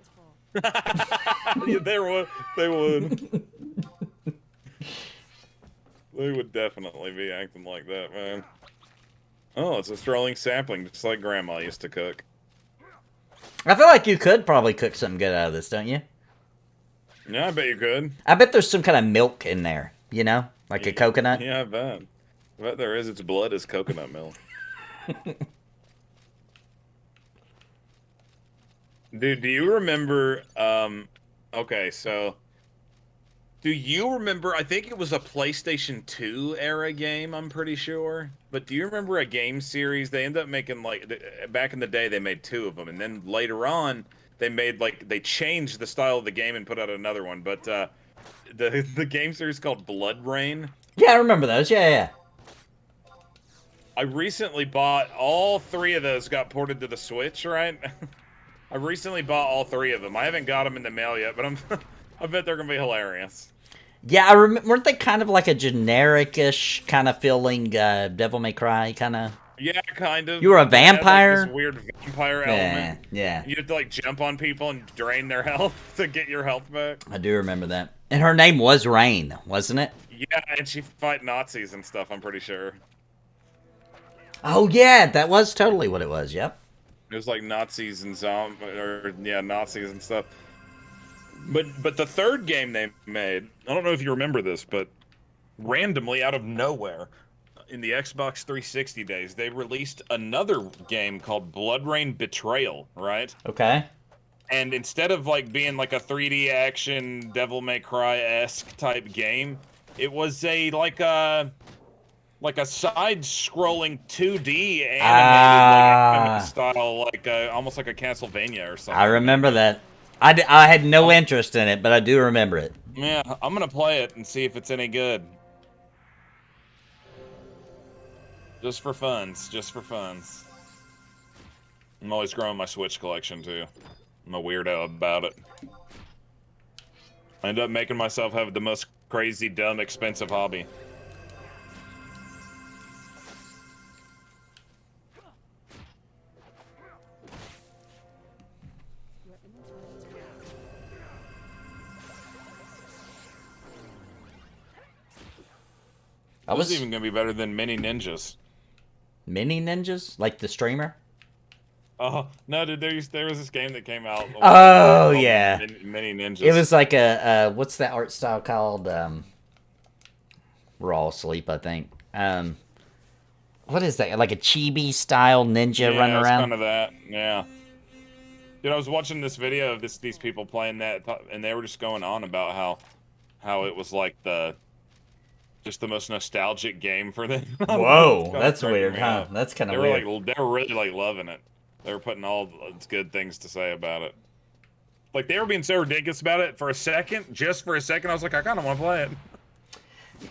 Yeah, they would. They would definitely be acting like that, man. Oh, it's a strolling sapling, just like Grandma used to cook. I feel like you could probably cook something good out of this, don't you? Yeah, I bet you could. I bet there's some kind of milk in there, you know? Like a coconut. Yeah, I bet. I bet there is. Its blood is coconut milk. Dude, do you remember, okay, so, do you remember, I think it was a PlayStation 2 era game, I'm pretty sure, but do you remember a game series, they ended up making, like, back in the day, they made 2 of them, and then later on, they made, like, they changed the style of the game and put out another one, but, the game series called BloodRayne. Yeah, I remember those, yeah. I recently bought, all 3 of those got ported to the Switch, right? I recently bought all 3 of them. I haven't got them in the mail yet, but I bet they're gonna be hilarious. Yeah, weren't they kind of like a generic-ish kind of feeling Devil May Cry kind of? Yeah, kind of. You were a vampire? Like this weird vampire element. Yeah. You had to like jump on people and drain their health to get your health back. I do remember that. And her name was Rain, wasn't it? Yeah, and she fight Nazis and stuff, I'm pretty sure. Oh yeah, that was totally what it was, yep. It was like Nazis and Nazis and stuff. But the third game they made, I don't know if you remember this, but randomly out of nowhere, in the Xbox 360 days, they released another game called BloodRayne Betrayal, right? Okay. And instead of like being like a 3D action Devil May Cry-esque type game, it was like a side-scrolling 2D animated style, like almost like a Castlevania or something. I remember that. I had no interest in it, but I do remember it. Yeah, I'm gonna play it and see if it's any good. Just for funs. I'm always growing my Switch collection too. I'm a weirdo about it. I end up making myself have the most crazy, dumb, expensive hobby. This is even gonna be better than Mini Ninjas. Mini Ninjas? Like the streamer? Oh no, dude! There was this game that came out. Oh yeah, Mini Ninjas. It was like a what's that art style called? We're all asleep, I think. what is that? Like a chibi style ninja running it's around? kind of that. Yeah. Dude, I was watching this video of these people playing that, and they were just going on about how it was like just the most nostalgic game for them. Whoa, that's weird, huh? Up. That's kind of weird. They were really like loving it. They were putting all good things to say about it. Like they were being so ridiculous about it for a second. Just for a second, I was like, I kind of want to play it.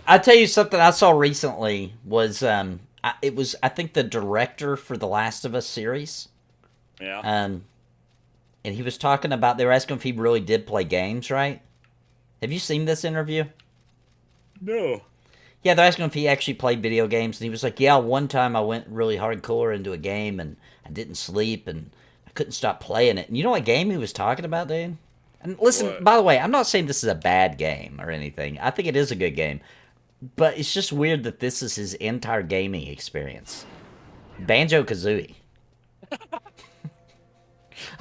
I'll tell you something I saw recently was I think the director for the Last of Us series. Yeah. And he was talking about, they were asking if he really did play games, right? Have you seen this interview? No. Yeah, they're asking if he actually played video games, and he was like, yeah, one time I went really hardcore into a game, and I didn't sleep, and I couldn't stop playing it. And you know what game he was talking about, dude? And listen, What? by the way, I'm not saying this is a bad game or anything. I think it is a good game. But it's just weird that this is his entire gaming experience. Banjo-Kazooie.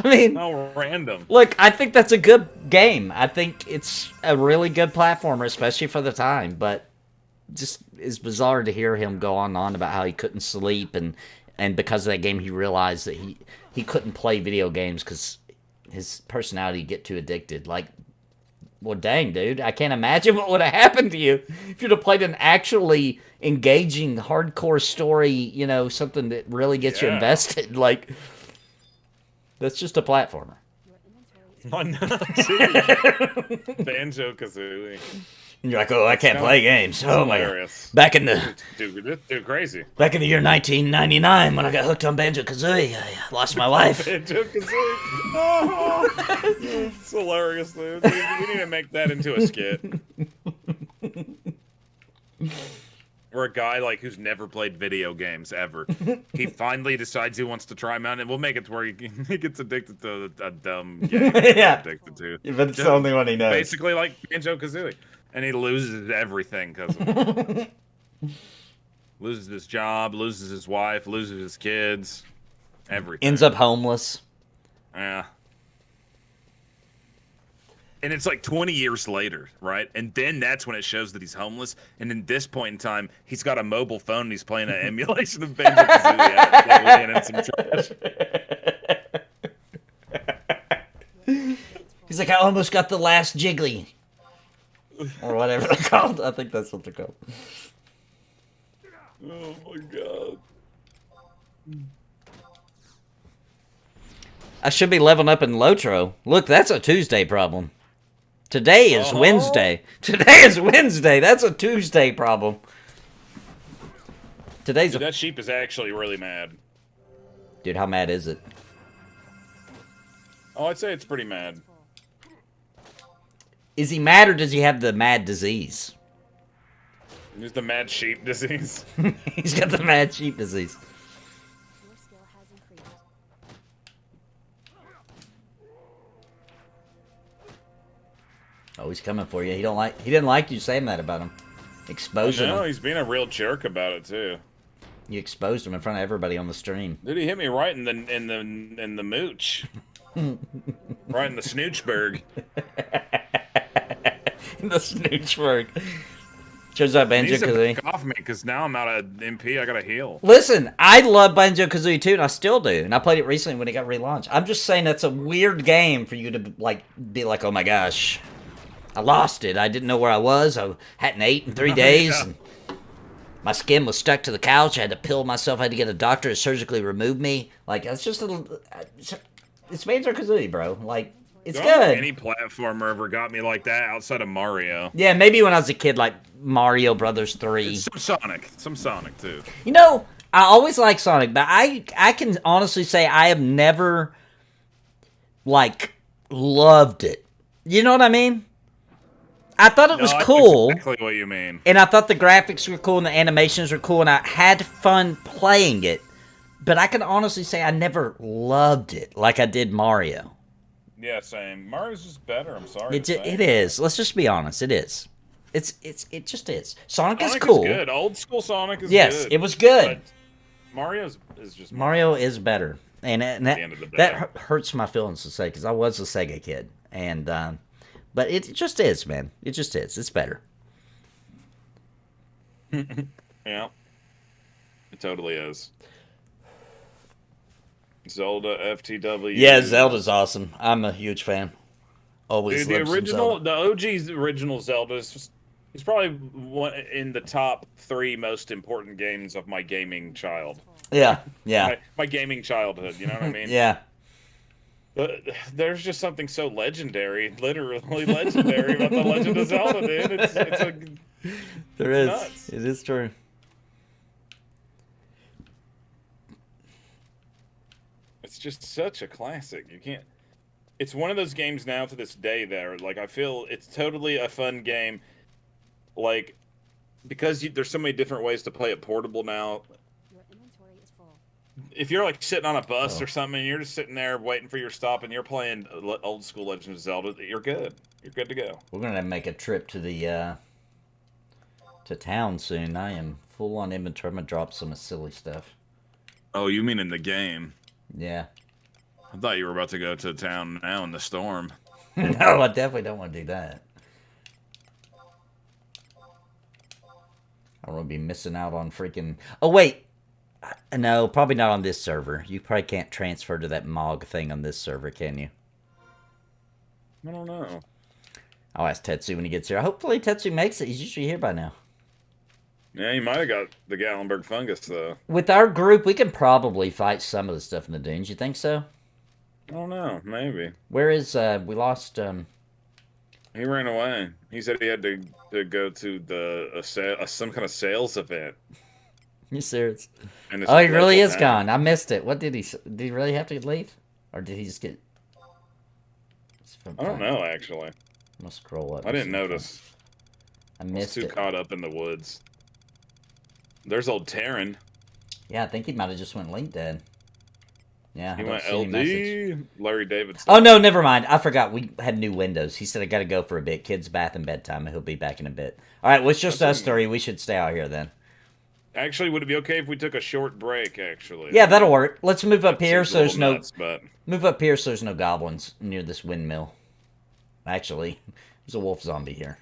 I mean, How random. look, I think that's a good game. I think it's a really good platformer, especially for the time. But just it's bizarre to hear him go on and on about how he couldn't sleep, and because of that game, he realized that he couldn't play video games because his personality would get too addicted. Like, well, dang, dude, I can't imagine what would have happened to you if you'd have played an actually engaging, hardcore story. You know, something that really gets you invested. Like, that's just a platformer. Your inventory is Banjo-Kazooie. You're like, oh, I can't play games. Oh my god! Hilarious. Back in the Dude, crazy. Back in the year 1999, when I got hooked on Banjo-Kazooie, I lost my wife. Banjo-Kazooie. Oh, it's hilarious, dude. We need to make that into a skit. Where a guy like who's never played video games ever, he finally decides he wants to try them out, and we'll make it to where he gets addicted to a dumb game. Yeah. He's addicted to. But it's the only one he knows. Basically like Banjo-Kazooie. And he loses everything because of it. Loses his job, loses his wife, loses his kids, everything. Ends up homeless. Yeah. And it's like 20 years later, right? And then that's when it shows that he's homeless. And in this point in time, he's got a mobile phone and he's playing an emulation of Banjo-Kazooie and in some trash. He's like, I almost got the last jiggly. Or whatever they're called. I think that's what they're called. Oh my god. I should be leveling up in Lotro. Look, that's a Tuesday problem. Today is Wednesday. Today is Wednesday. That's a Tuesday problem. Today's Dude, that sheep is actually really mad. Dude, how mad is it? Oh, I'd say it's pretty mad. Is he mad or does he have the mad disease? There's the mad sheep disease. He's got the mad sheep disease. Your skill has increased. Oh, he's coming for you. He didn't like you saying that about him. Exposing No, him. he's being a real jerk about it too. You exposed him in front of everybody on the stream. Dude, he hit me right in the mooch. Right in the snoochberg. The Snoochberg. Turns out He needs to Banjo-Kazooie. back off me because now I'm out of MP. I gotta heal. Listen, I love Banjo-Kazooie too, and I still do. And I played it recently when it got relaunched. I'm just saying that's a weird game for you to be like, oh my gosh, I lost it. I didn't know where I was. I hadn't ate in 3 days. Yeah. And my skin was stuck to the couch. I had to pill myself. I had to get a doctor to surgically remove me. Like, that's just it's Banjo-Kazooie, bro. Like, it's good. Any platformer ever got me like that outside of Mario. Yeah, maybe when I was a kid, like Mario Brothers 3. Some Sonic too. You know, I always like Sonic, but I can honestly say I have never, like, loved it. You know what I mean? I thought it was No, I know cool, exactly what you mean. and I thought the graphics were cool and the animations were cool, and I had fun playing it, but I can honestly say I never loved it like I did Mario. Yeah, same. Mario's just better. I'm sorry. It is. Let's just be honest. It is. It just is. Sonic is Sonic cool. is good. Old school Sonic is Yes, good. it was good. But Mario's is just Mario is better, and the end of the day. that hurts my feelings to say because I was a Sega kid, and but it just is, man. It just is. It's better. Yeah. It totally is. Zelda FTW. Yeah, Zelda's awesome. I'm a huge fan. Always Dude, the loved some original, Zelda. the OG's original Zelda is probably one in the top 3 most important games of my gaming child. Yeah, yeah. My gaming childhood, you know what I mean? Yeah. But there's just something so legendary, literally legendary about the Legend of Zelda, dude. There is. Nuts. It is true. It's just such a classic. You can't. It's one of those games now to this day that, like, I feel it's totally a fun game. Like, because there's so many different ways to play it portable now. Your inventory is full. If you're like sitting on a bus or something, and you're just sitting there waiting for your stop, and you're playing old school Legend of Zelda, you're good. You're good to go. We're gonna make a trip to the to town soon. I am full on inventory. I'm gonna drop some silly stuff. Oh, you mean in the game? Yeah. I thought you were about to go to town now in the storm. No, I definitely don't want to do that. I don't want to be missing out on freaking... Oh, wait. No, probably not on this server. You probably can't transfer to that MOG thing on this server, can you? I don't know. I'll ask Tetsu when he gets here. Hopefully Tetsu makes it. He's usually here by now. Yeah, you might have got the Gallenberg fungus, though. With our group, we can probably fight some of the stuff in the dunes. You think so? I don't know. Maybe. Where is... we lost... He ran away. He said he had to go to some kind of sales event. You serious? And Oh, he really is gone. I missed it. What did he... Did he really have to leave? Or did he just get... I don't know, actually. I'm gonna scroll up. I didn't notice. I I was missed too it. caught up in the woods. There's old Terran. Yeah, I think he might have just went link dead. Yeah, He I don't went see any message. LD. Larry Davidson. Oh, no, never mind. I forgot. We had new windows. He said, I gotta go for a bit. Kids' bath and bedtime, and he'll be back in a bit. All right, well, it's just us three. We should stay out here then. Actually, would it be okay if we took a short break, actually? Yeah, that'll work. Let's move up here Seems so a there's little no... nuts, but... Move up here so there's no goblins near this windmill. Actually, there's a wolf zombie here.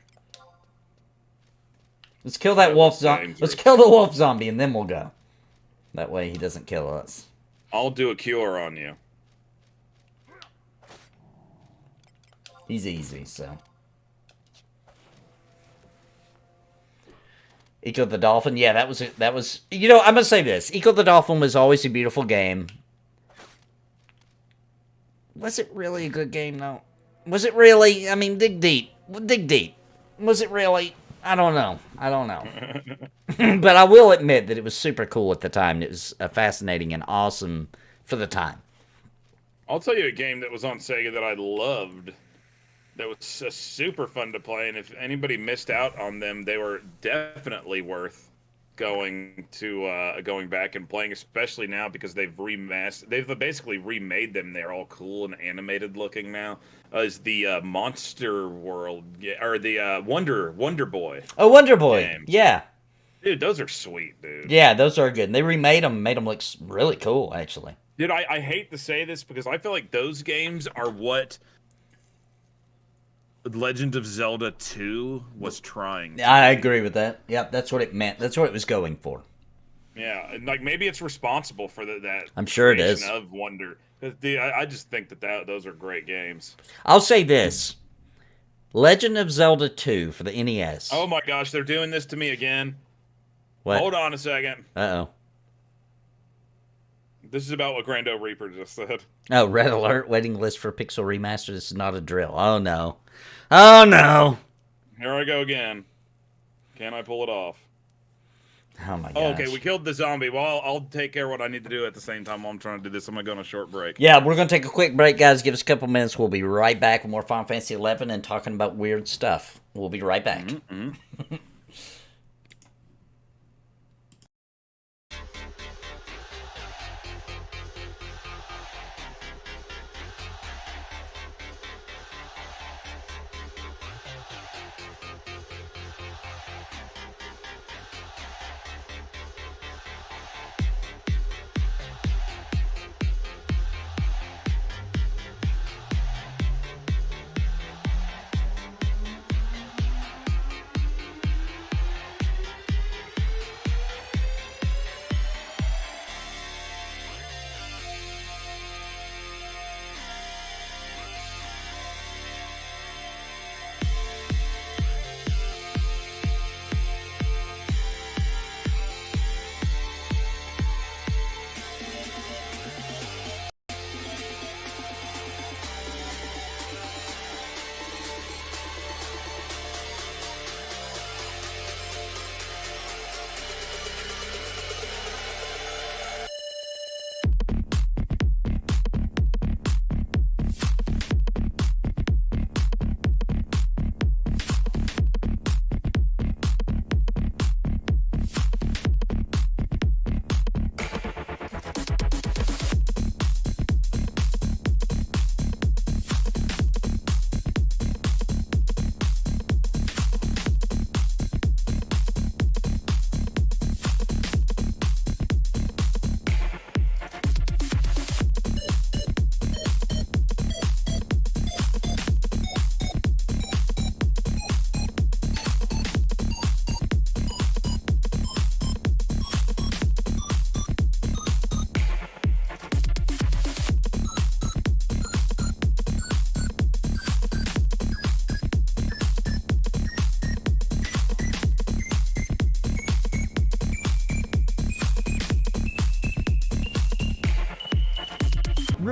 Let's kill that wolf zombie. Let's kill the wolf zombie, and then we'll go. That way he doesn't kill us. I'll do a cure on you. He's easy, so. Eco the Dolphin, yeah, that was. You know, I'm gonna say this: Eco the Dolphin was always a beautiful game. Was it really a good game, though? Was it really? I mean, dig deep. Dig deep. Was it really? I don't know. I don't know. But I will admit that it was super cool at the time. It was fascinating and awesome for the time. I'll tell you a game that was on Sega that I loved. That was super fun to play, and if anybody missed out on them, they were definitely worth going back and playing, especially now because they've remastered. They've basically remade them. They're all cool and animated looking now. Is the Monster World or the Wonder Boy? Oh, Wonder Boy, games. Yeah. Dude, those are sweet, dude. Yeah, those are good. And they remade them, made them look really cool, actually. Dude, I hate to say this because I feel like those games are what Legend of Zelda 2 was trying to I do. agree with that. Yep, that's what it meant. That's what it was going for. Yeah, and like maybe it's responsible for that. I'm sure it creation is. Of Wonder. I just think that those are great games. I'll say this. Legend of Zelda 2 for the NES. Oh my gosh, they're doing this to me again. What? Hold on a second. Uh-oh. This is about what Grando Reaper just said. Oh, red alert. Waiting list for Pixel Remaster. This is not a drill. Oh, no. Oh, no. Here I go again. Can I pull it off? Oh, my gosh. Oh, okay, we killed the zombie. Well, I'll take care of what I need to do at the same time while I'm trying to do this. I'm going to go on a short break. Yeah, we're going to take a quick break, guys. Give us a couple minutes. We'll be right back with more Final Fantasy 11 and talking about weird stuff. We'll be right back. Mm-hmm.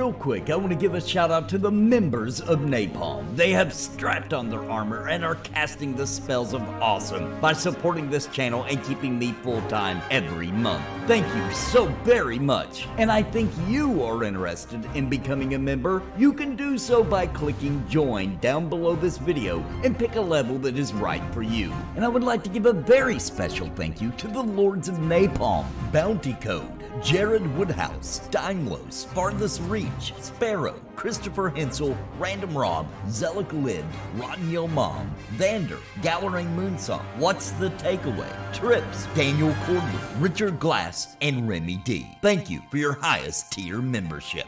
Real quick, I want to give a shout out to the members of Napalm. They have strapped on their armor and are casting the spells of awesome by supporting this channel and keeping me full-time every month. Thank you so very much. And I think you are interested in becoming a member. You can do so by clicking join down below this video and pick a level that is right for you. And I would like to give a very special thank you to the Lords of Napalm, Bounty Code, Jared Woodhouse, Daimlos, Farthest Reach, Sparrow, Christopher Hensel, Random Rob, Zelik Lid, Vana'diel Mom, Vander, Galerain Moonsong, What's the Takeaway, Trips, Daniel Cordial, Richard Glass, and Remy D. Thank you for your highest tier membership.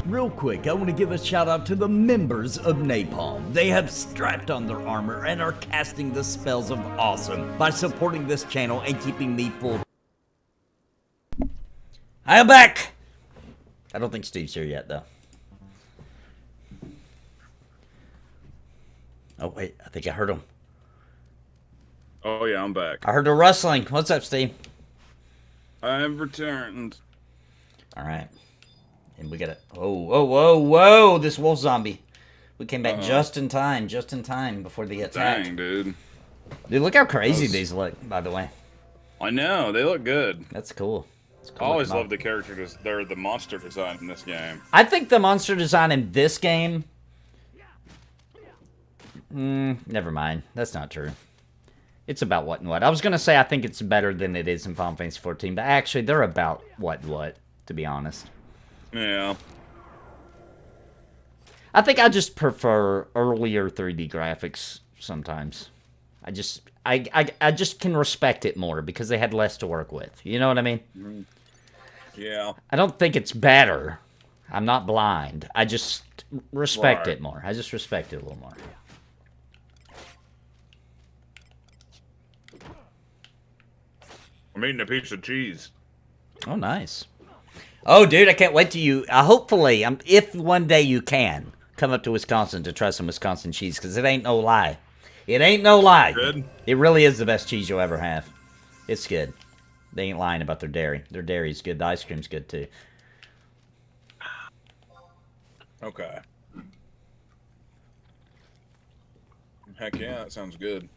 Real quick, I want to give a shout out to the members of Napalm. They have strapped on their armor and are casting the spells of awesome by supporting this channel and keeping me full. I am back! I don't think Steve's here yet, though. Oh, wait, I think I heard him. Oh yeah, I'm back. I heard the rustling. What's up, Steve? I've returned. All right. And we got it. Whoa, this wolf zombie. We came back just in time before the attack. Dang, dude. Dude, look how crazy these look, by the way. I know, they look good. That's cool. I always love the the monster design in this game. I think the monster design in this game... never mind. That's not true. It's about what and what. I was going to say I think it's better than it is in Final Fantasy 14, but actually they're about what and what, to be honest. Yeah. I think I just prefer earlier 3D graphics sometimes. I just can respect it more because they had less to work with. You know what I mean? Yeah. I don't think it's better. I'm not blind. I just respect it more. I just respect it a little more. I'm eating a piece of cheese. Oh, nice. Oh, dude, I can't wait to you. Hopefully, if one day you can, come up to Wisconsin to try some Wisconsin cheese, because it ain't no lie. It ain't no lie. Good. It really is the best cheese you'll ever have. It's good. They ain't lying about their dairy. Their dairy's good. The ice cream's good, too. Okay. Heck yeah, that sounds good.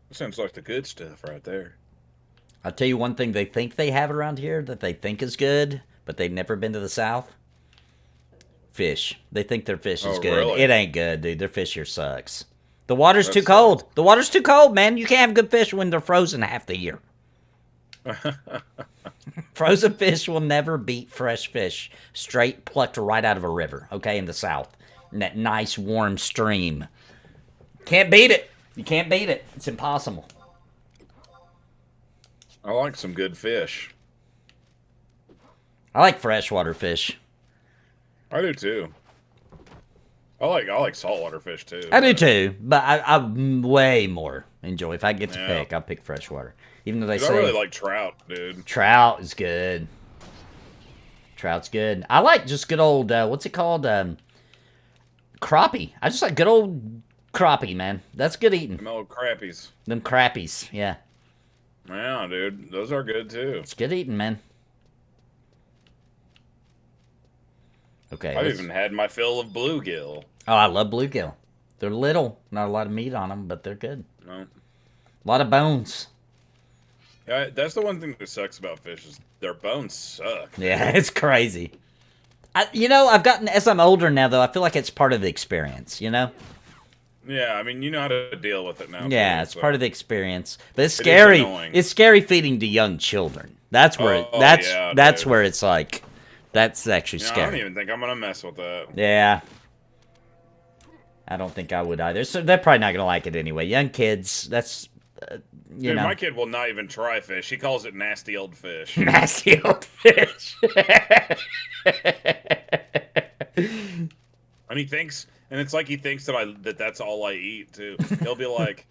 That sounds like the good stuff right there. I'll tell you one thing they think they have around here that they think is good, but they've never been to the South. Fish. They think their fish is good. Really? It ain't good, dude. Their fish here sucks. The water's too cold. The water's too cold, man. You can't have good fish when they're frozen half the year. Frozen fish will never beat fresh fish straight plucked right out of a river, okay, in the South. In that nice warm stream. Can't beat it. You can't beat it. It's impossible. I like some good fish. I like freshwater fish. I do too. I like saltwater fish too. I do too, but I way more enjoy. If I get to pick, I'll pick freshwater. Even though they say I really like trout, dude. Trout is good. Trout's good. I like just good old what's it called? Crappie. I just like good old crappie, man. That's good eating. Them old crappies. Them crappies, yeah. Yeah, dude. Those are good too. It's good eating, man. Okay. I've even had my fill of bluegill. Oh, I love bluegill. They're little. Not a lot of meat on them, but they're good. No. A lot of bones. Yeah, that's the one thing that sucks about fish is their bones suck. Yeah, it's crazy. I've gotten, as I'm older now, though, I feel like it's part of the experience, you know? Yeah, I mean, you know how to deal with it now. Yeah, it's part of the experience. But it's scary. Annoying. It's scary feeding to young children. That's where that's where it's like, that's actually scary. I don't even think I'm going to mess with that. Yeah. I don't think I would either. So they're probably not going to like it anyway. Young kids, that's, Dude, my kid will not even try fish. He calls it nasty old fish. Nasty old fish. And he thinks, and it's like he thinks that that's all I eat too. He'll be like,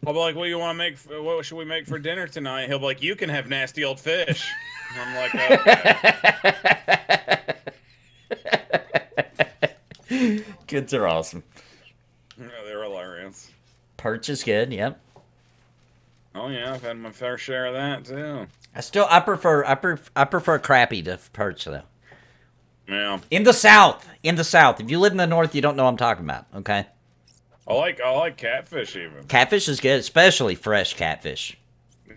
I'll be like, what do you want to make? What should we make for dinner tonight? He'll be like, you can have nasty old fish. And I'm like, okay. Kids are awesome. Yeah, they're hilarious. Perch is good. Yep. Oh yeah, I've had my fair share of that too. I prefer crappie to perch though. Yeah. In the South. If you live in the North, you don't know what I'm talking about. Okay. I like catfish even. Catfish is good, especially fresh catfish.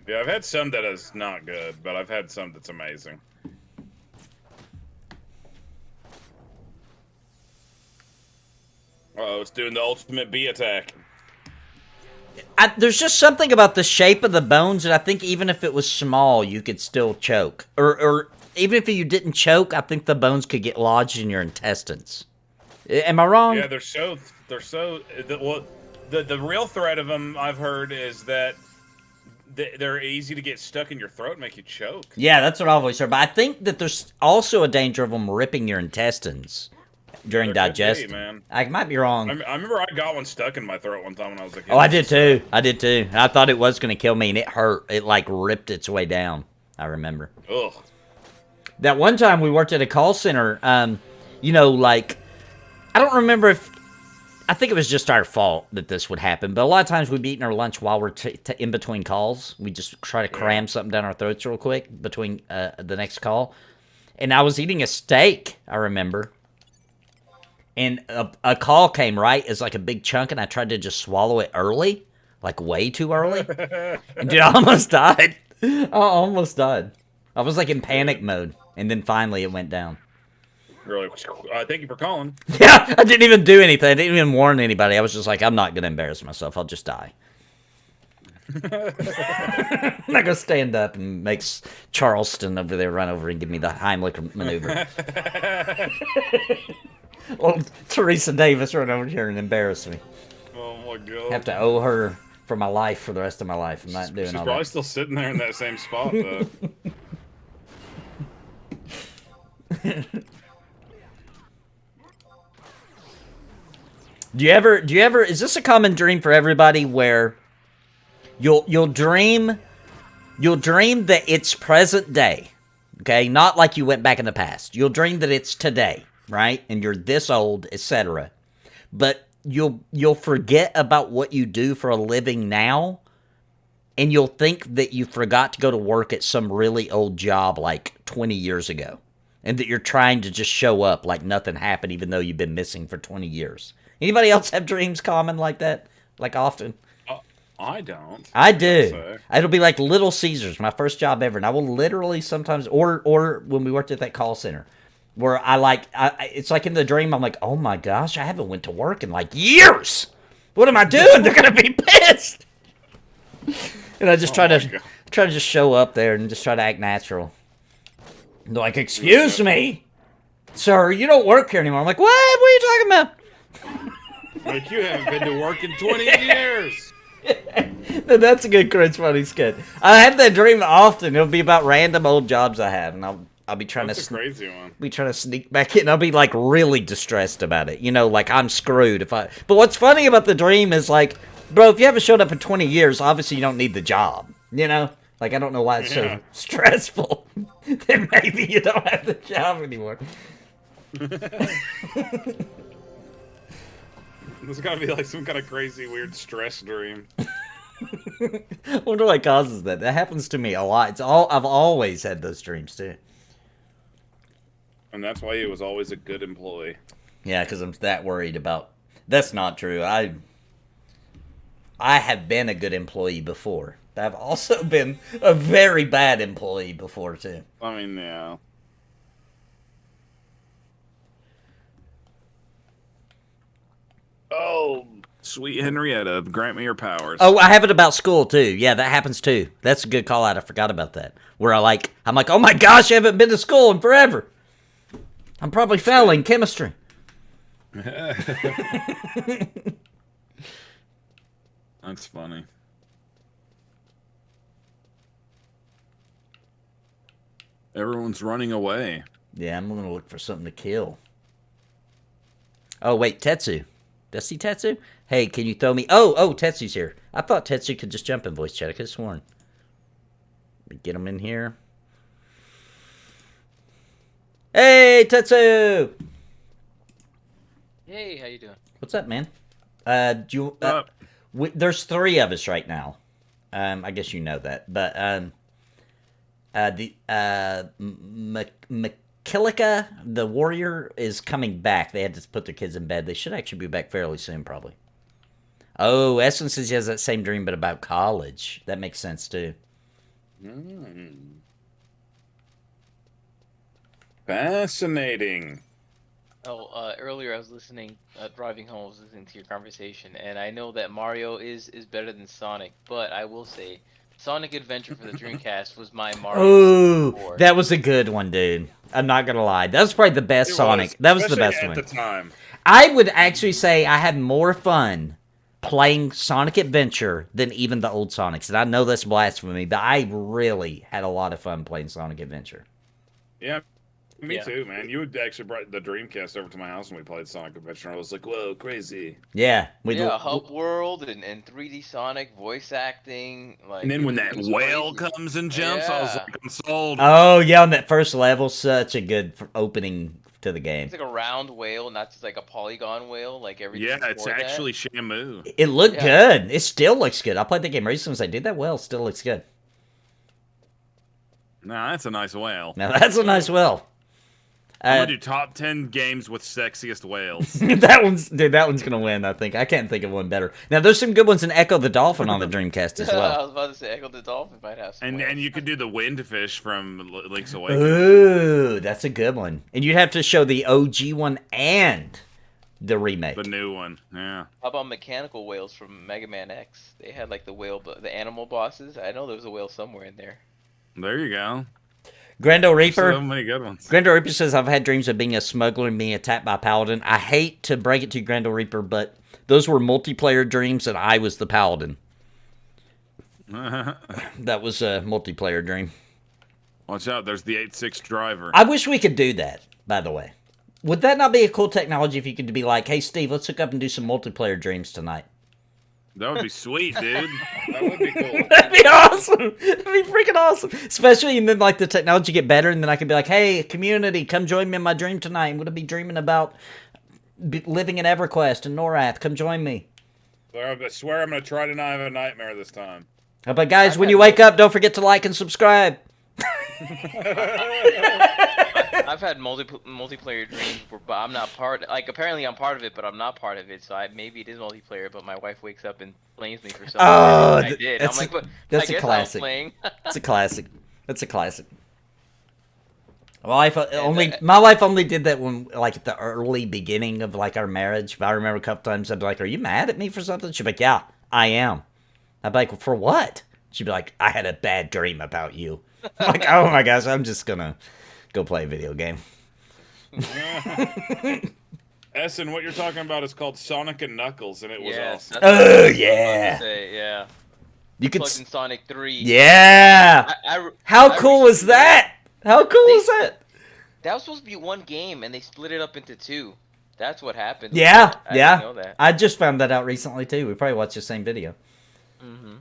Yeah, I've had some that is not good, but I've had some that's amazing. Uh-oh, it's doing the ultimate bee attack. There's just something about the shape of the bones that I think even if it was small, you could still choke. Or even if you didn't choke, I think the bones could get lodged in your intestines. Am I wrong? Yeah, the real threat of them I've heard is that they're easy to get stuck in your throat and make you choke. Yeah, that's what I've always heard. But I think that there's also a danger of them ripping your intestines during digestion. Man. I might be wrong. I remember I got one stuck in my throat one time when I was a kid. Oh, I did too. And I thought it was going to kill me, and it hurt. It, like, ripped its way down. I remember. Ugh. That one time we worked at a call center, I don't remember if... I think it was just our fault that this would happen, but a lot of times we'd be eating our lunch while we're in between calls. We just try to cram something down our throats real quick between the next call. And I was eating a steak, I remember. And a call came right as like a big chunk, and I tried to just swallow it early, like way too early. And dude, I almost died. I was like in panic mode, and then finally it went down. Really, thank you for calling. Yeah, I didn't even do anything. I didn't even warn anybody. I was just like, I'm not going to embarrass myself. I'll just die. I'm not going to stand up and make Charleston over there run over and give me the Heimlich maneuver. Well, Teresa Davis run over here and embarrass me. Oh my god. Have to owe her for my life for the rest of my life. I'm not doing She's all probably that. still sitting there in that same spot, though. Do you ever, is this a common dream for everybody where you'll dream that it's present day, okay? Not like you went back in the past. You'll dream that it's today, right? And you're this old, etc. But you'll forget about what you do for a living now, and you'll think that you forgot to go to work at some really old job like 20 years ago, and that you're trying to just show up like nothing happened even though you've been missing for 20 years. Anybody else have dreams common like that? Like often? I don't. I do. It'll be like Little Caesars, my first job ever, and I will literally sometimes, or when we worked at that call center, where it's like in the dream, I'm like, oh my gosh, I haven't went to work in like years. What am I doing? They're gonna be pissed. And I just try to just show up there and just try to act natural. They're like, excuse me, sir, you don't work here anymore. I'm like, what? What are you talking about? Like, you haven't been to work in 20 years. No, that's a good Cringe Funny skit. I have that dream often. It'll be about random old jobs I have, and I'll be trying That's a crazy one. be trying to sneak back in. I'll be like really distressed about it. You know, like I'm screwed if I. But what's funny about the dream is like, bro, if you haven't showed up in 20 years, obviously you don't need the job. You know, like I don't know why it's so stressful. Then maybe you don't have the job anymore. There's gotta be like some kind of crazy, weird stress dream. I wonder what causes that. That happens to me a lot. I've always had those dreams too. And that's why he was always a good employee. Yeah, because I'm that worried about. That's not true. I have been a good employee before. I've also been a very bad employee before too. I mean, yeah. Oh, sweet Henrietta, grant me your powers. Oh, I have it about school too. Yeah, that happens too. That's a good call out. I forgot about that. Where I'm like, oh my gosh, I haven't been to school in forever. I'm probably failing chemistry. That's funny. Everyone's running away. Yeah, I'm gonna look for something to kill. Oh wait, Tetsu. Did I see Tetsu? Hey, can you throw me? Oh, Tetsu's here. I thought Tetsu could just jump in voice chat. I could have sworn. Let me get him in here. Hey, Tetsu! Hey, how you doing? What's up, man? There's 3 of us right now. I guess you know that, but Makilika, the warrior, is coming back. They had to put their kids in bed. They should actually be back fairly soon, probably. Oh, Essence says he has that same dream, but about college. That makes sense, too. Fascinating. Oh, earlier I was listening, driving home, I was listening to your conversation, and I know that Mario is better than Sonic, but I will say, Sonic Adventure for the Dreamcast was my Mario. Oh, that was a good one, dude. I'm not gonna lie. That was probably the best Sonic. That was the best one. At the time. I would actually say I had more fun playing Sonic Adventure than even the old Sonics. And I know that's blasphemy, but I really had a lot of fun playing Sonic Adventure. Yeah, me too, man. You would actually brought the Dreamcast over to my house when we played Sonic Adventure, and I was like, whoa, crazy. Yeah. Hub World and 3D Sonic, voice acting. Like, and then when that whale comes and jumps, I was like, I'm sold. Oh, yeah, on that first level, such a good opening to the game. It's like a round whale, not just like a polygon whale, like everything. Yeah, it's actually Shamu. It looked good. It still looks good. I played the game recently, so I did that well. Still looks good. Nah, that's a nice whale. Now, that's a nice whale. I'm gonna do top 10 games with sexiest whales. that one's gonna win. I think I can't think of one better. Now there's some good ones in Echo the Dolphin on the Dreamcast as well. I was about to say Echo the Dolphin might have some. And you could do the Windfish from Link's Awakening. Ooh, that's a good one. And you'd have to show the OG one and the remake. The new one, yeah. How about mechanical whales from Mega Man X? They had like the animal bosses. I know there was a whale somewhere in there. There you go. Grando Reaper. So many good ones. Grando Reaper says, I've had dreams of being a smuggler and being attacked by a paladin. I hate to break it to you, Grando Reaper, but those were multiplayer dreams and I was the paladin. That was a multiplayer dream. Watch out, there's the 8.6 driver. I wish we could do that, by the way. Would that not be a cool technology if you could be like, hey, Steve, let's hook up and do some multiplayer dreams tonight? That would be sweet, dude. That would be cool. That'd be awesome. That'd be freaking awesome. Especially, and then like the technology get better, and then I could be like, "Hey, community, come join me in my dream tonight. I'm gonna be dreaming about living in EverQuest and Norath. Come join me." I swear I'm gonna try to not have a nightmare this time. But guys, when you wake up, don't forget to like and subscribe. I've had multiplayer dreams, but I'm not part. Like apparently, I'm part of it, but I'm not part of it. So maybe it is multiplayer, but my wife wakes up and blames me for something. Oh, I did. I'm like, but that's I a guess classic. I'm playing. It's a classic. That's a classic. My wife only did that when, like, at the early beginning of, like, our marriage. If I remember a couple times, I'd be like, "Are you mad at me for something?" She'd be like, "Yeah, I am." I'd be like, "Well, for what?" She'd be like, "I had a bad dream about you." I'm like, "Oh my gosh, I'm just gonna go play a video game." Essen, what you're talking about is called Sonic and Knuckles, and it was awesome. Oh yeah. Yeah. You could. Plugged in Sonic 3. Yeah. How cool was that? How cool was that? That was supposed to be one game, and they split it up into 2. That's what happened. Yeah, I didn't know that. I just found that out recently too. We probably watched the same video. Mm-hmm.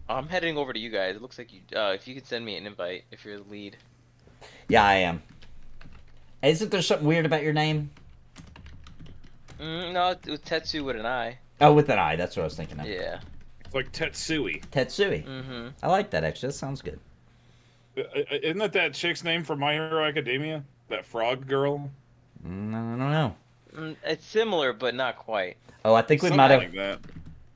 I'm heading over to you guys. It looks like you. If you could send me an invite, if you're the lead. Yeah, I am. Isn't there something weird about your name? No, it was Tetsu with an I. Oh, with an I. That's what I was thinking of. Yeah. It's like Tetsui. Tetsui. Mm-hmm. I like that, actually. That sounds good. Isn't that chick's name from My Hero Academia? That frog girl? I don't know. It's similar, but not quite. Oh, I think we Something might have. like that.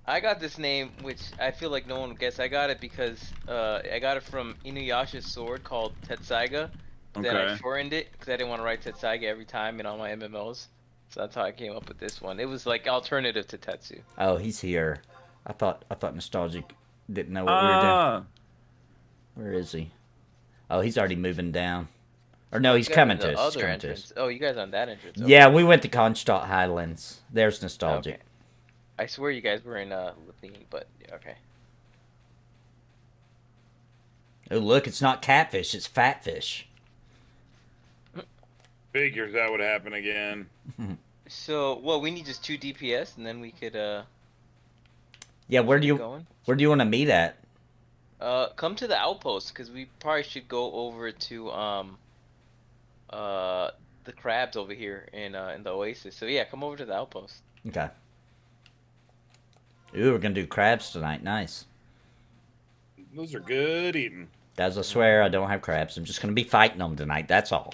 I got this name, which I feel like no one would guess. I got it because I got it from Inuyasha's sword called Tetsaiga. Then I shortened it because I didn't want to write Tetsaiga every time in all my MMOs. So that's how I came up with this one. It was like alternative to Tetsu. Oh, he's here. I thought Nostalgic didn't know what we were doing. Where is he? Oh, he's already moving down. Or no, he's coming to us. Other entrance. Oh, you guys on that entrance. Okay. Yeah, we went to Konstadt Highlands. There's Nostalgic. Okay. I swear you guys were in Lithine, but okay. Oh, look, it's not catfish, it's fatfish. Figures that would happen again. So, well, we need just 2 DPS, and then we could Yeah, where do you want to meet at? come to the outpost, because we probably should go over to the crabs over here in the oasis. So yeah, come over to the outpost. Okay. Ooh, we're gonna do crabs tonight. Nice. Those are good eating. Guys, I swear I don't have crabs. I'm just gonna be fighting them tonight. That's all.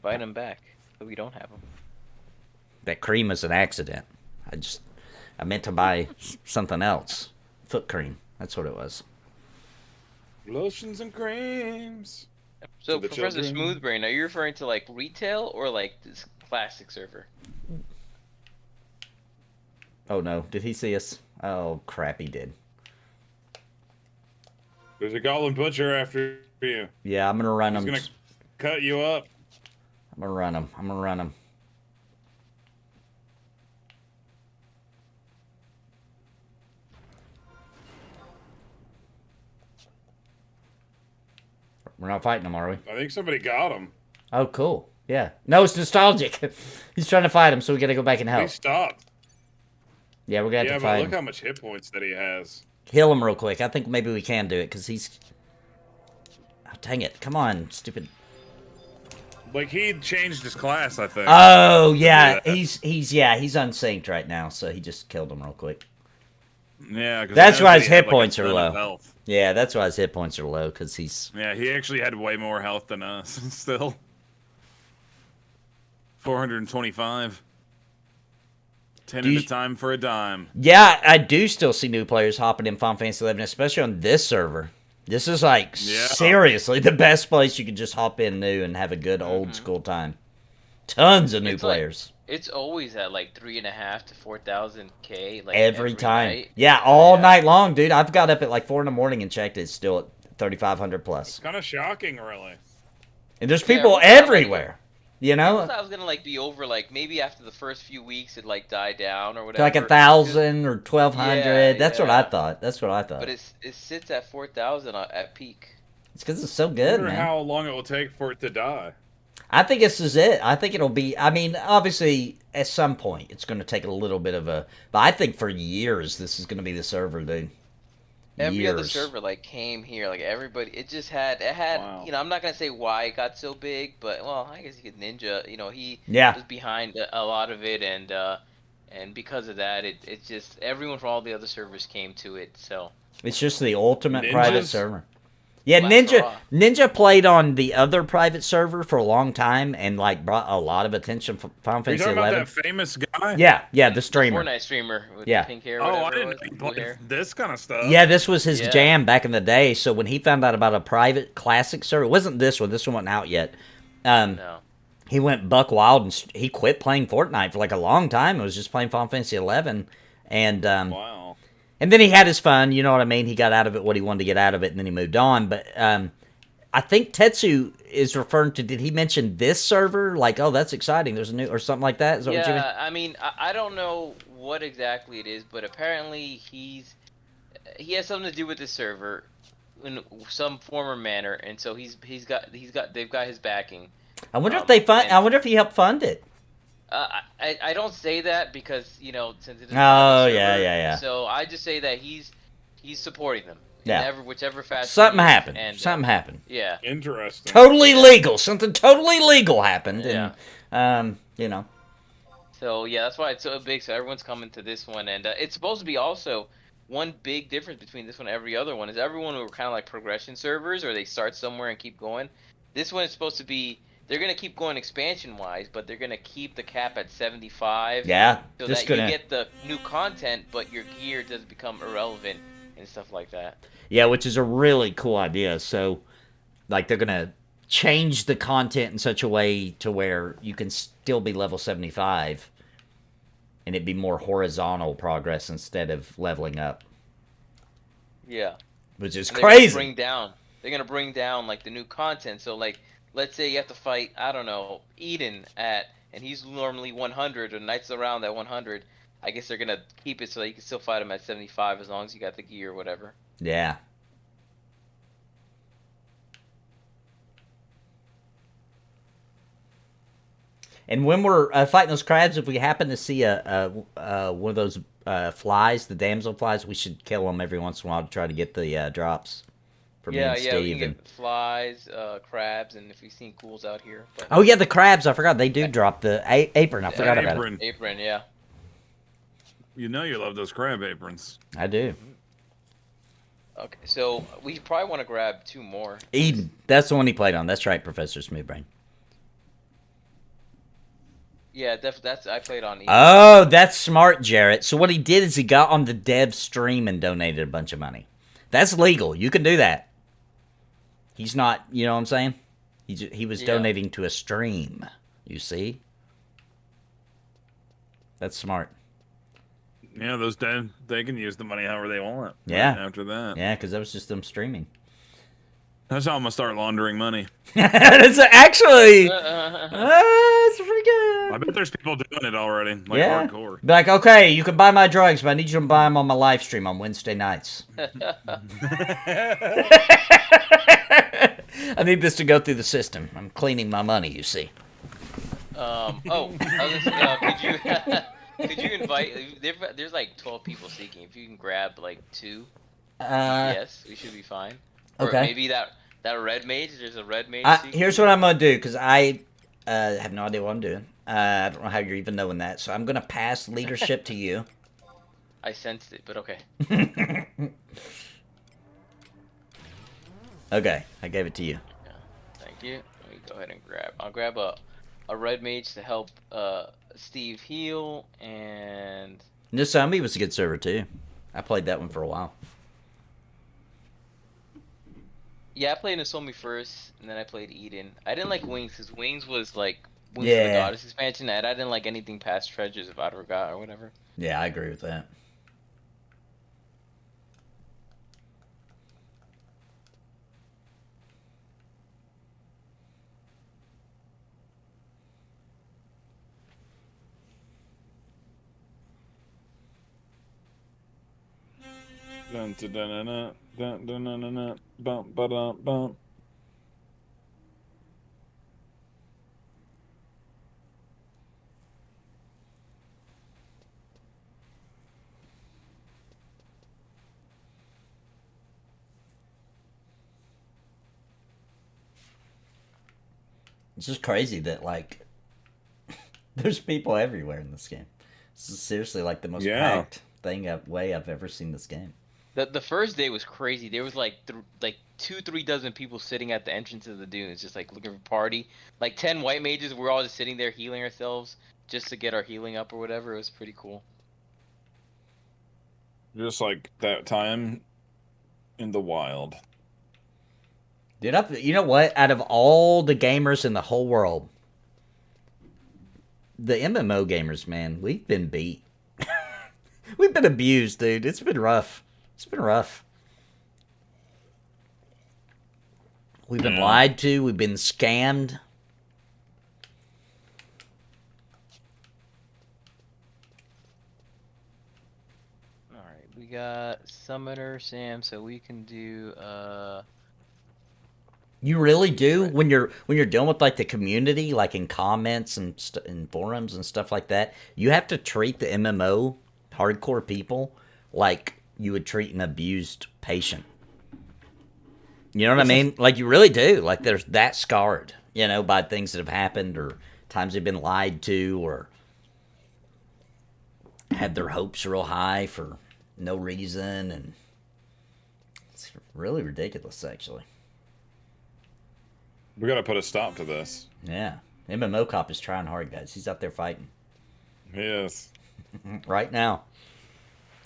Fight them back, but we don't have them. That cream is an accident. I meant to buy something else. Foot cream. That's what it was. Lotions and creams. So, Professor Smoothbrain, are you referring to like retail or like this classic server? Oh no, did he see us? Oh crap, he did. There's a goblin butcher after you. Yeah, I'm gonna run him. He's gonna cut you up. I'm gonna run him. We're not fighting him, are we? I think somebody got him. Oh, cool. Yeah. No, it's Nostalgic. He's trying to fight him, so we gotta go back and help. He stopped. Yeah, we're gonna have to fight him. Yeah, but look how much hit points that he has. Kill him real quick. I think maybe we can do it, because he's... Oh, dang it. Come on, stupid... Like, he changed his class, I think. Oh, yeah. He's unsynced right now, so he just killed him real quick. Yeah, because that's why his hit points are low. Yeah, that's why his hit points are low, because he's... Yeah, he actually had way more health than us, still. 425. 10 at a time for a dime. Yeah, I do still see new players hopping in Final Fantasy 11, especially on this server. This is, like, seriously the best place you can just hop in new and have a good old-school time. Tons of new players. It's always at like 3.5 to 4,000 K. Like every time. Night. Yeah, all night long, dude. I've got up at like 4 in the morning and checked. It's still at 3,500 plus. It's kind of shocking, really. And there's people everywhere. You know. I was gonna like be over like maybe after the first few weeks it like died down or whatever. Like 1,000 or 1,200. That's what I thought. But it sits at 4,000 at peak. It's because it's so good, I wonder man. how long it will take for it to die. I think this is it. I think it'll be... I mean, obviously, at some point, it's going to take a little bit of a... But I think for years, this is going to be the server, dude. Every other server, like, came here. Like, everybody... It just had... It had... Wow. You know, I'm not going to say why it got so big, but, well, I guess you could Ninja. You know, he was behind a lot of it, and because of that, it just... Everyone from all the other servers came to it, so... It's just the ultimate private server. Yeah, Last hurrah. Ninja played on the other private server for a long time and like brought a lot of attention for Final Are you Fantasy talking about 11. that famous guy? Yeah, the streamer. Fortnite streamer with Yeah. pink hair. Oh, I Whatever it didn't was, know he blue played hair. this kind of stuff. Yeah, this was his Yeah. jam back in the day. So when he found out about a private classic server, it wasn't this one. This one wasn't out yet. No. He went buck wild and he quit playing Fortnite for like a long time. It was just playing Final Fantasy 11, and Wow. and then he had his fun. You know what I mean? He got out of it what he wanted to get out of it, and then he moved on. But I think Tetsu is referring to. Did he mention this server? Like, oh, that's exciting. There's a new or something like that. Is that what you mean? Yeah, I mean, I don't know what exactly it is, but apparently he has something to do with this server in some form or manner, and so they've got his backing. I wonder if they fund. I wonder if he helped fund it. I don't say that because since it is Oh, a server, yeah. So I just say that he's supporting them. Yeah. In whichever fashion. Something he is, happened. and, Something happened. Yeah. Interesting. Totally legal. Something totally legal happened. Yeah. And you know. So yeah, that's why it's so big. So everyone's coming to this one, and it's supposed to be also one big difference between this one and every other one is everyone who are kind of like progression servers, or they start somewhere and keep going. This one is supposed to be. They're gonna keep going expansion-wise, but they're gonna keep the cap at 75. Yeah. So Just that gonna. you get the new content, but your gear does become irrelevant and stuff like that. Yeah, which is a really cool idea. So, like, they're gonna change the content in such a way to where you can still be level 75, and it'd be more horizontal progress instead of leveling up, Yeah. which is And they're gonna crazy. They're gonna bring down like the new content. So like, let's say you have to fight, I don't know, Eden and he's normally 100 or Knights around at 100. I guess they're gonna keep it so that you can still fight him at 75 as long as you got the gear or whatever. Yeah. And when we're fighting those crabs, if we happen to see one of those flies, the damsel flies, we should kill them every once in a while to try to get the drops. For me Yeah, and yeah, we Steve can and... get flies, crabs, and if we've seen ghouls out here. But Oh yeah, the crabs! I forgot they do drop the apron. I forgot about it. Apron. apron, yeah. You know you love those crab aprons. I do. Okay, so we probably want to grab 2 more. Eden, that's the one he played on. That's right, Professor Smoothbrain. Yeah, that's I played on Eden. Oh, that's smart, Jarrett. So what he did is he got on the dev stream and donated a bunch of money. That's legal. You can do that. He's not, you know what I'm saying? He was donating to a stream. You see? That's smart. Yeah, those they can use the money however they want. Yeah. Right after that. Yeah, because that was just them streaming. That's how I'm gonna start laundering money. That's actually... that's pretty good. I bet there's people doing it already. Like Yeah. hardcore. Be like, okay, you can buy my drugs, but I need you to buy them on my live stream on Wednesday nights. I need this to go through the system. I'm cleaning my money, you see. Oh, I was gonna say, could you invite? There's like 12 people seeking. If you can grab like 2, yes, we should be fine. Or Okay. maybe that red mage. There's a red mage. Here's what I'm gonna do, because I have no idea what I'm doing. I don't know how you're even knowing that, so I'm gonna pass leadership to you. I sensed it, but okay. Okay, I gave it to you. Yeah, thank you. Let me go ahead and grab. I'll grab a red mage to help Steve heal, and Nisami was a good server too. I played that one for a while. yeah, I played Nozomi first, and then I played Eden. I didn't like Wings because Wings was like Wings of the Yeah. Goddess expansion, and I didn't like anything past Treasures of Outer God or whatever. Yeah, I agree with that. Dun, dun, dun, dun, dun, dun, dun, dun, dun, dun, bum, ba-dum, bum. It's just crazy that, like, there's people everywhere in this game. This is seriously, like, the most Yeah. packed way I've ever seen this game. The first day was crazy. There was like 2-3 dozen people sitting at the entrance of the dunes, just like looking for party. Like 10 white mages. We're all just sitting there healing ourselves just to get our healing up or whatever. It was pretty cool. Just like that time in the wild. Dude, you know what? Out of all the gamers in the whole world, the MMO gamers, man, we've been beat. We've been abused, dude. It's been rough. It's been rough. We've been lied to. We've been scammed. Alright, we got Summoner Sam, so we can do You really do when you're dealing with like the community, like in comments and in forums and stuff like that. You have to treat the MMO hardcore people like you would treat an abused patient. You know what I mean? Like you really do. Like they're that scarred, you know, by things that have happened or times they've been lied to or had their hopes real high for no reason, and it's really ridiculous, actually. We gotta put a stop to this. Yeah. MMO Cop is trying hard, guys. He's out there fighting. Yes. Right now.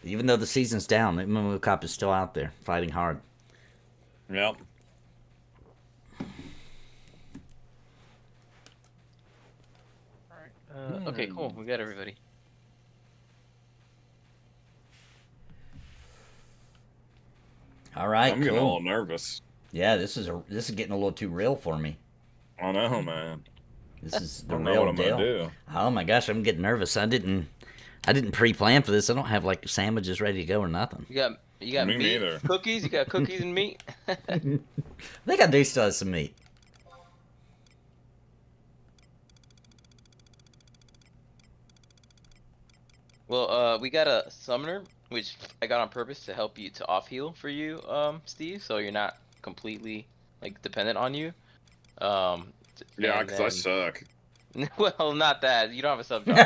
Even though the season's down, MMO Cop is still out there fighting hard. Yep. okay, cool. We got everybody. All right, I'm getting a cool. little nervous. Yeah, this is getting a little too real for me. I know, man. This is the I don't know real what I'm deal. gonna do. Oh my gosh, I'm getting nervous. I didn't pre-plan for this. I don't have like sandwiches ready to go or nothing. You got Me meat, neither. cookies. You got cookies and meat. I think I do still have some meat. Well, we got a summoner, which I got on purpose to help you to off heal for you, Steve, so you're not completely like dependent on you. Yeah, because I suck. Well, not that. You don't have a sub job.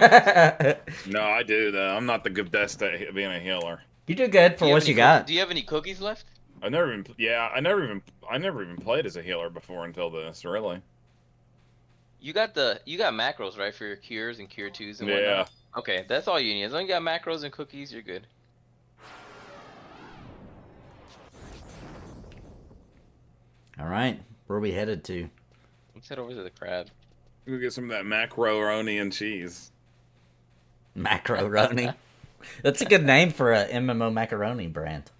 No, I do though. I'm not the best at being a healer. You do good for what you got. Do you have any cookies left? I never even played as a healer before until this. Really. You got macros, right, for your cures and cure 2s and Yeah. whatnot? Okay, that's all you need. As long as you got macros and cookies, you're good. All right, where are we headed to? Let's head over to the crab. We'll get some of that macaroni and cheese. Macaroni. That's a good name for a MMO macaroni brand.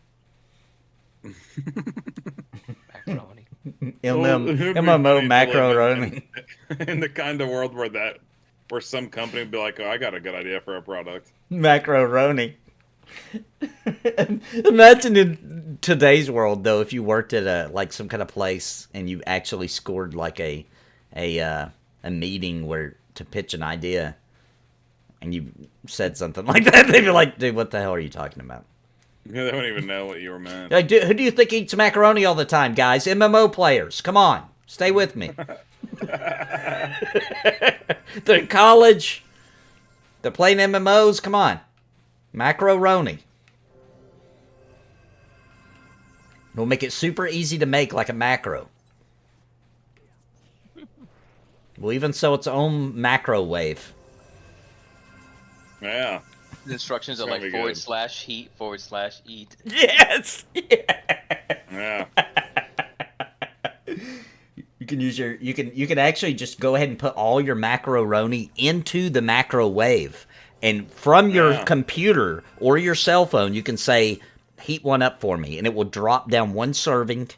Macaroni. MMO macaroni. In the kind of world where some company would be like, oh, I got a good idea for a product. Macaroni. Imagine in today's world, though, if you worked at some kind of place and you actually scored like a meeting where to pitch an idea, and you said something like that, they'd be like, "Dude, what the hell are you talking about?" Yeah, they don't even know what you were meant. Like, dude, who do you think eats macaroni all the time, guys? MMO players. Come on, stay with me. They're in college. They're playing MMOs. Come on. Macaroni. We'll make it super easy to make like a macro. We'll even sell its own macro wave. Yeah. The instructions are like /heat /eat. Yes. Yeah. You can use you can actually just go ahead and put all your macaroni into the macro wave. And from your computer or your cell phone, you can say, heat one up for me. And it will drop down one serving,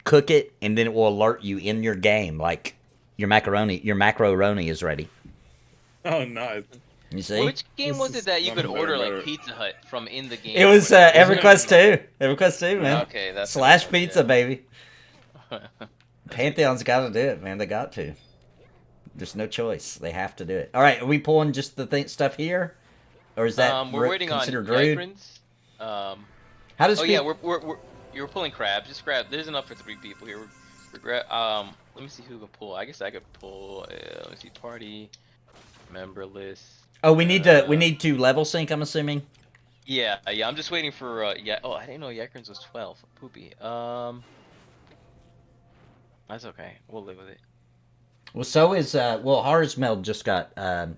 cook it, and then it will alert you in your game. Like, your macaroni is ready. Oh, nice. You see? Which game was it that you could order like Pizza Hut from in the game? It was EverQuest 2. EverQuest 2, man. Okay, that's Slash pizza, baby. Pantheon's got to do it, man. They got to. There's no choice. They have to do it. All right, are we pulling just the stuff here, or is that we're waiting on considered rude? Ygrins. How does? Yeah, you're pulling crabs. Just grab. There's enough for 3 people here. Let me see who can pull. I guess I could pull. Let me see. Party member list. Oh, we need to level sync. I'm assuming. Yeah, I'm just waiting for yeah. Oh, I didn't know Yakrins was 12. Poopy. That's okay. We'll live with it. Well, so is well, Harsmeld just got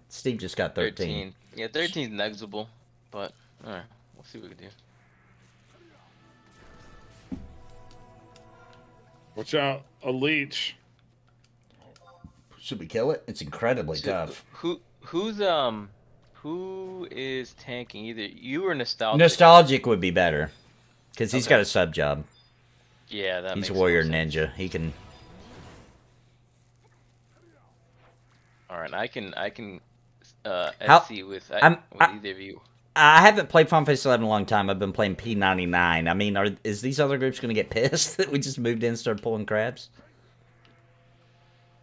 Steve just got 13. 13. Yeah, 13 is negligible, but alright, we'll see what we can do. Watch out, a leech. Should we kill it? It's incredibly tough. Who is tanking? Either you or Nostalgic? Nostalgic would be better, because he's Okay. got a sub job. Yeah, that He's makes a warrior more sense. ninja. He can. Alright, I can How- SC with I- either of you. I haven't played Final Fantasy 11 in a long time. I've been playing P99. I mean, is these other groups going to get pissed that we just moved in and started pulling crabs?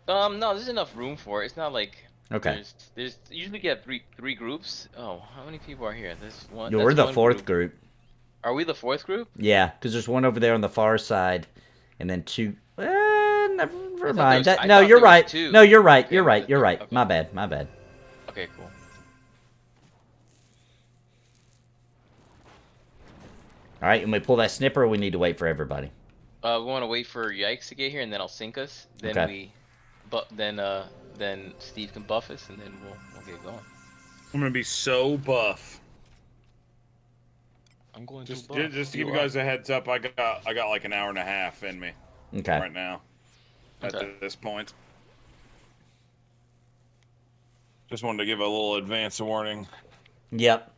No, there's enough room for it. It's not like Okay. There's usually get three groups. Oh, how many people are here? There's one. We're that's the one fourth group. Are we the fourth group? Yeah, because there's one over there on the far side, and then two. Never I mind. thought No, there you're was right. two. No, you're right. Okay, You're was right. it You're two? right. Okay. My bad. My bad. Okay, cool. All right, and we pull that snipper, or we need to wait for everybody. We want to wait for Yikes to get here, and then I'll sync us. Then Okay. then Steve can buff us, and then we'll get going. I'm gonna be so buff. I'm going Just to buff. to give you guys a heads up, I got like an hour and a half in me Okay. right now. Okay. At this point. Just wanted to give a little advance warning. Yep.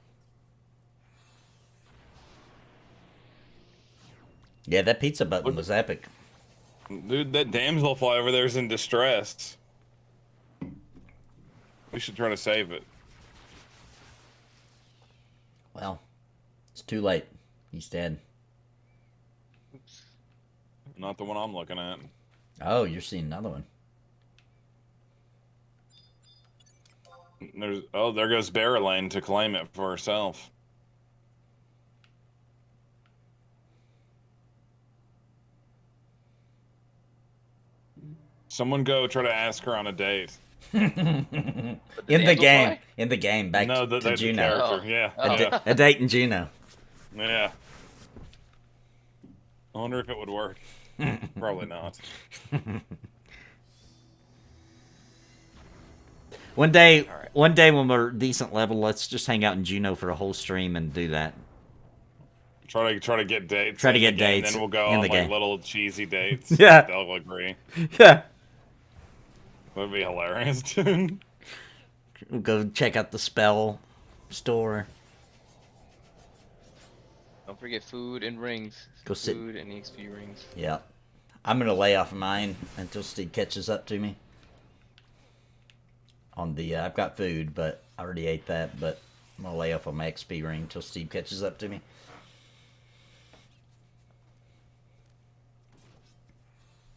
Yeah, that pizza button was epic. Dude, that damsel fly over there is in distress. We should try to save it. Well, it's too late. He's dead. Oops. Not the one I'm looking at. Oh, you're seeing another one. There goes Barrelane to claim it for herself. Someone go try to ask her on a date. In the damsel game. fly? In the game. Back No, to the Juno. character. Oh. Yeah, Oh. yeah, A date in Juno. yeah. I wonder if it would work. Probably not. One day, Alright. one day when we're decent level, let's just hang out in Juno for a whole stream and do that. Try to get dates. Try to in get the game, dates Then we'll go in on the like game. little cheesy dates. Yeah. They'll agree. Yeah. That'd be hilarious, dude. We'll go check out the spell store. Don't forget food and rings. Go sit- Food and EXP rings. Yeah. I'm gonna lay off mine until Steve catches up to me. On the, I've got food, but I already ate that, but I'm gonna lay off on my XP ring until Steve catches up to me.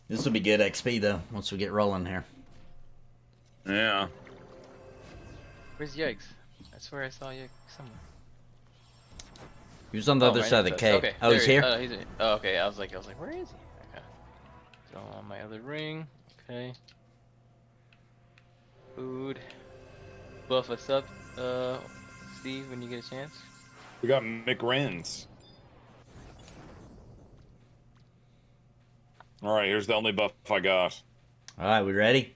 This will be good XP though, once we get rolling here. Yeah. Where's Yikes? I swear I saw Yikes somewhere. He was on the other right side of the next to cave. us. Okay, Oh, he's there here? Oh, okay. I was like, where is he? Okay. So on my other ring. Okay. Food. Buff us up, Steve, when you get a chance. We got McRins. Alright, here's the only buff I got. Alright, we ready?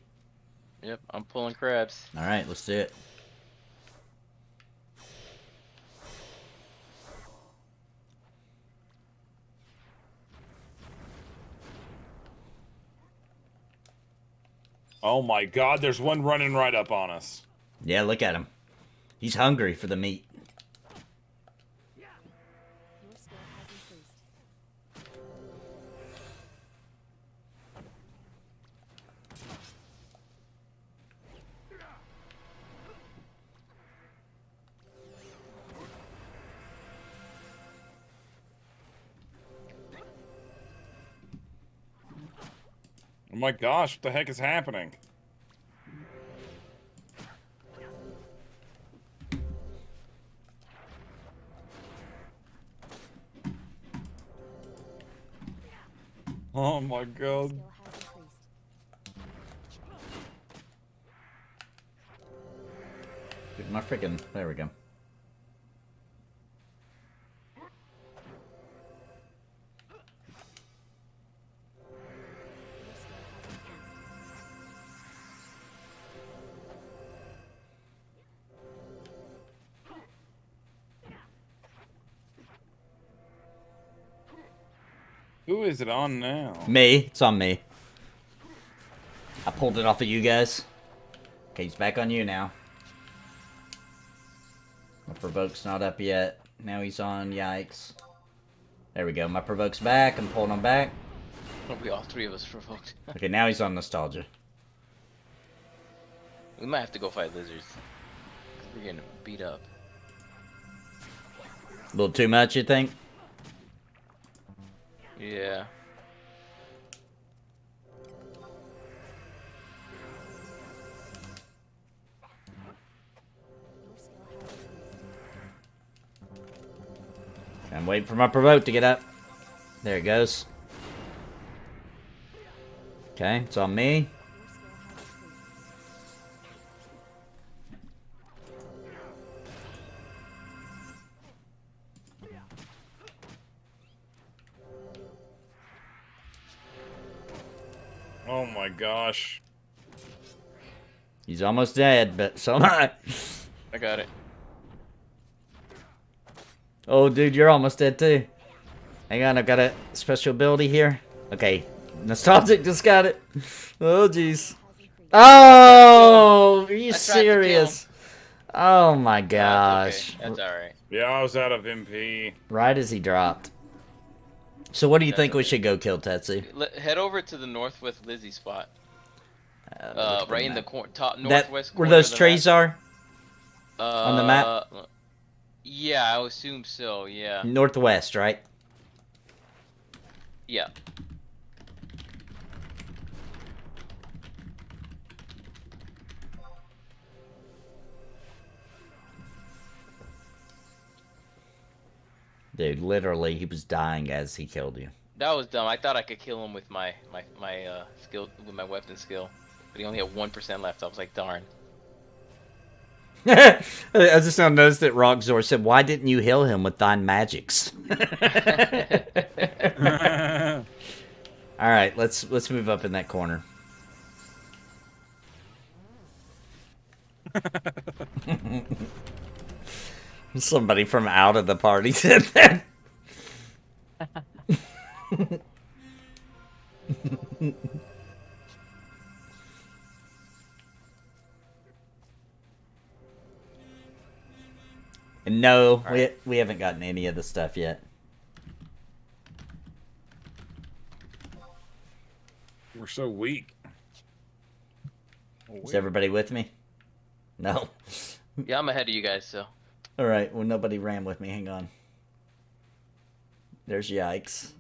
Yep, I'm pulling crabs. Alright, let's do it. Oh my god, there's one running right up on us. Yeah, look at him. He's hungry for the meat. Your score has increased. Oh my gosh, what the heck is happening? Oh my god. Skill has increased. Dude, my freaking. There we go. Who is it on now? Me. It's on me. I pulled it off of you guys. Okay, he's back on you now. My provoke's not up yet. Now he's on. Yikes. There we go. My provoke's back. I'm pulling him back. We all three of us provoked. Okay, now he's on nostalgia. We might have to go fight lizards. 'Cause we're getting beat up. A little too much, you think? Yeah. I'm waiting for my provoke to get up. There it goes. Okay, it's on me. Oh my gosh. He's almost dead, but so am I. I got it. Oh, dude, you're almost dead too. Hang on, I've got a special ability here. Okay, Nostalgic just got it. Oh, jeez. Oh, are you serious? Oh my gosh. Okay. That's alright. Yeah, I was out of MP. Right as he dropped. So what do you think we should go kill, Tetsu? Head over to the north with Lizzie's spot. Look Right at in the top that, northwest where corner those of the trees map. are? On the map? Yeah, I would assume so, yeah. Northwest, right? Yeah. Dude, literally, he was dying as he killed you. That was dumb. I thought I could kill him with my skill, with my weapon skill. But he only had 1% left. I was like, darn. I just now noticed that Rockzor said, "Why didn't you heal him with thine magics?" All right, let's move up in that corner. Somebody from out of the party said that. And no, we haven't gotten any of the stuff yet. We're so weak. Is everybody with me? No. Yeah, I'm ahead of you guys, so. All right. Well, nobody ran with me. Hang on. There's yikes.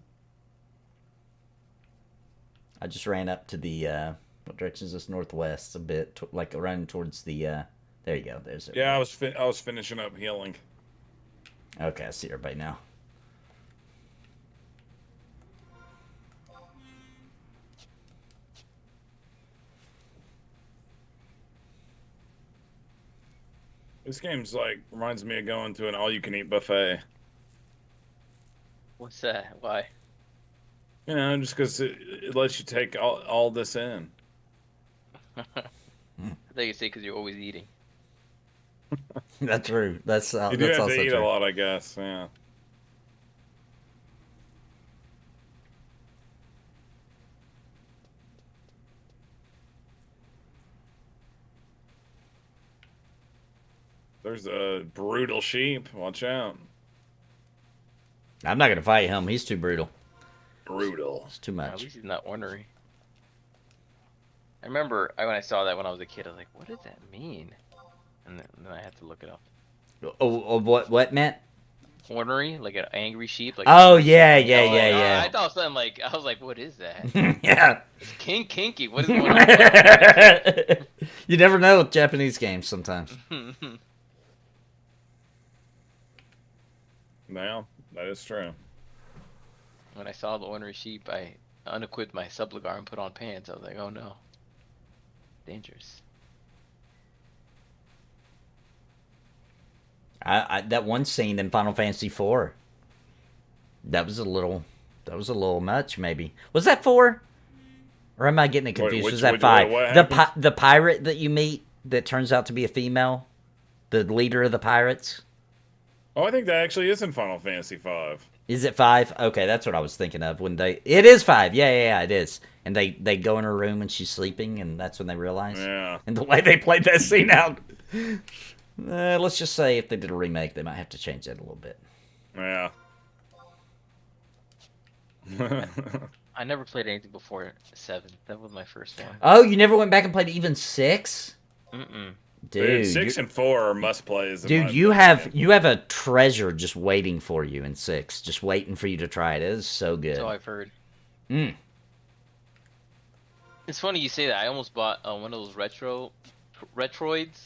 I just ran up to the what direction is this? Northwest a bit, like running towards the. There you go. There's it. Yeah, I was finishing up healing. Okay, I see everybody now. This game's like reminds me of going to an all-you-can-eat buffet. What's that? Why? You know, just because it lets you take all this in. I thought you say because you're always eating. That's true. That's You do that's have also to eat true. a lot, I guess. Yeah. There's a brutal sheep. Watch out. I'm not gonna fight him. He's too brutal. Brutal. It's too At much. least he's not ornery. I remember when I saw that when I was a kid, I was like, what does that mean? And then I had to look it up. Oh, what meant? Ornery? Like an angry sheep? Like Oh yeah. I thought something like, I was like, what is that? Yeah. It's kinky. What is going on? You never know with Japanese games sometimes. Now, that is true. When I saw the ornery sheep, I unequipped my subligar and put on pants. I was like, oh no. Dangerous. That one scene in Final Fantasy IV. That was a little much, maybe. Was that 4? Or am I getting it confused? Was that 5? The pirate that you meet that turns out to be a female? The leader of the pirates? Oh, I think that actually is in Final Fantasy V. Is it 5? Okay, that's what I was thinking of when they. It is 5. Yeah, it is. And they go in her room and she's sleeping, and that's when they realize. Yeah. And the way they played that scene out. Let's just say if they did a remake, they might have to change that a little bit. Yeah. I never played anything before 7. That was my first one. Oh, you never went back and played even 6? Mm-mm. Dude, 6 and 4 are must plays. Dude, you have a treasure just waiting for you in 6, just waiting for you to try it. It is so good. So I've heard. Mm. It's funny you say that. I almost bought one of those retroids,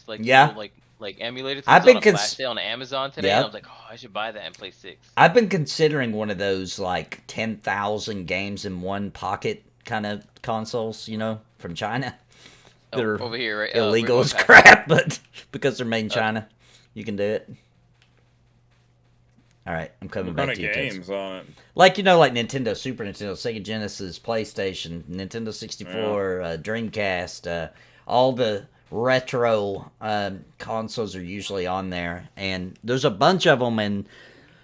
like Yeah. little, like emulators. I've been on a flash sale on Amazon today. Yep. And I was like, oh, I should buy that and play 6. I've been considering one of those like 10,000 games in one pocket kind of consoles, you know, from China. They're over here, right? illegal as crap, but because they're made in China, you can do it. All right, I'm coming back to you. Games on it? Like, you know, like Nintendo, Super Nintendo, Sega Genesis, PlayStation, Nintendo 64, Dreamcast, all the retro consoles are usually on there, and there's a bunch of them, and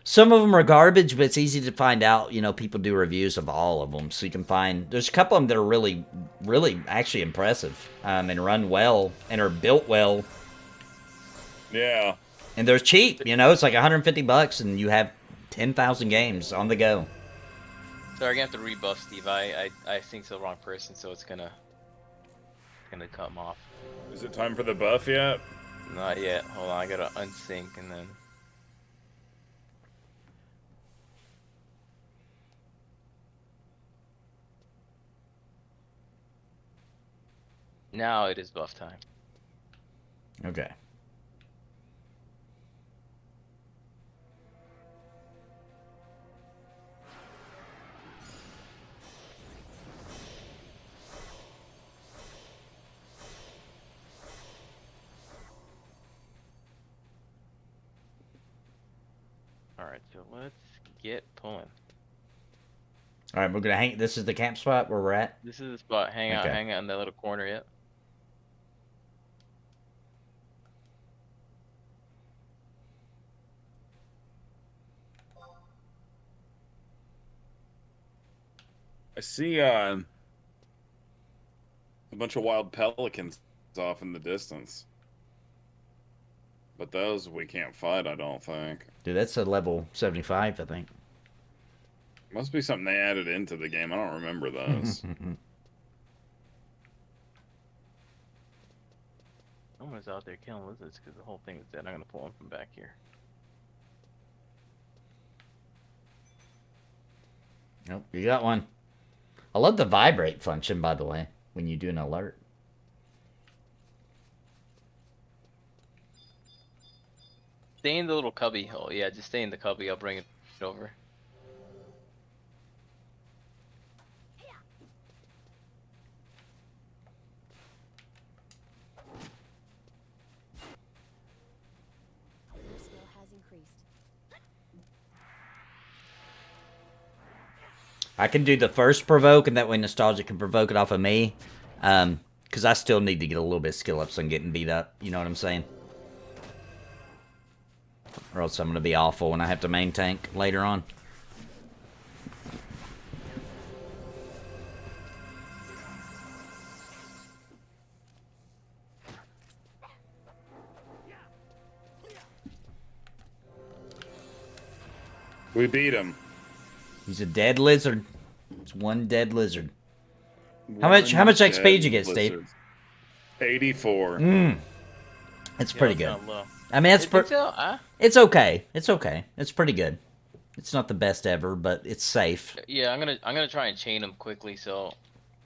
some of them are garbage, but it's easy to find out. You know, people do reviews of all of them, so you can find. There's a couple of them that are really, really actually impressive, and run well and are built well. Yeah. And they're cheap. You know, it's like $150, and you have 10,000 games on the go. Sorry, I'm gonna have to rebuff Steve. I think it's the wrong person, so it's gonna cut him off. Is it time for the buff yet? Not yet. Hold on, I gotta unsync and then. Now it is buff time. Okay. Alright, so let's get pulling. Alright, we're gonna hang. This is the camp spot where we're at. This is the spot. Hang out in that little corner, yet. I see a bunch of wild pelicans off in the distance. But those we can't fight, I don't think. Dude, that's a level 75, I think. Must be something they added into the game. I don't remember those. Someone's out there killing lizards because the whole thing is dead. I'm gonna pull them from back here. Nope, you got one. I love the vibrate function, by the way, when you do an alert. Stay in the little cubby. Oh yeah, just stay in the cubby. I'll bring it over. Your skill has increased. I can do the first provoke, and that way Nostalgia can provoke it off of me. Because I still need to get a little bit of skill up so I'm getting beat up. You know what I'm saying? Or else I'm going to be awful when I have to main tank later on. We beat him. He's a dead lizard. It's one dead lizard. How much XP did you get, Steve? 84. It's pretty good. Kinda low. I mean, it's it's okay. It's okay. It's pretty good. It's not the best ever, but it's safe. Yeah, I'm gonna try and chain them quickly, so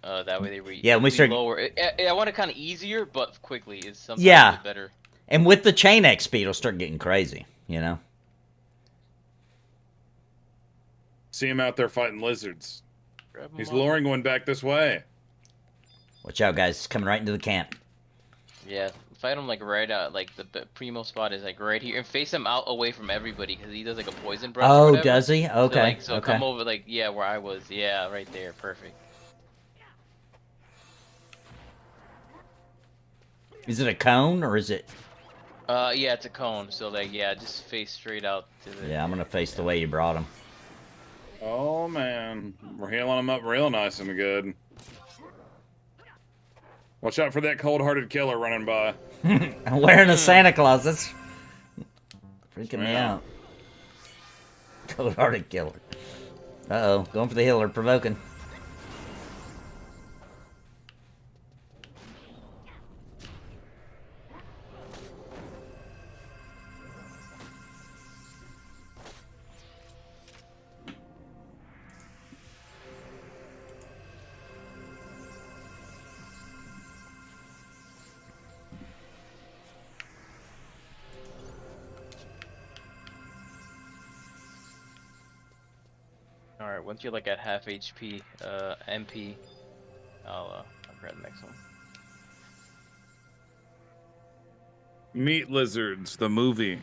that way they reach. Yeah, when we start lower. I want it kind of easier, but quickly is sometimes better. And with the chain XP, it'll start getting crazy. You know. See him out there fighting lizards. Grab 'em He's up. luring one back this way. Watch out, guys! It's coming right into the camp. Yeah, fight him like right out, like the primo spot is like right here, and face him out away from everybody because he does like a poison breath. Oh, or whatever. does he? Okay. So okay. come over like where I was. Yeah, right there, perfect. Is it a cone or is it? Yeah, it's a cone. So like just face straight out to the. Yeah, I'm gonna face the way you brought him. Oh man, we're healing them up real nice and good. Watch out for that cold-hearted killer running by. I'm wearing a Santa Claus. That's freaking me Yeah. out. Cold-hearted killer. Uh-oh, going for the healer, provoking. Alright, once you're like at half HP, MP, I'll grab the next one. Meat Lizards, the movie.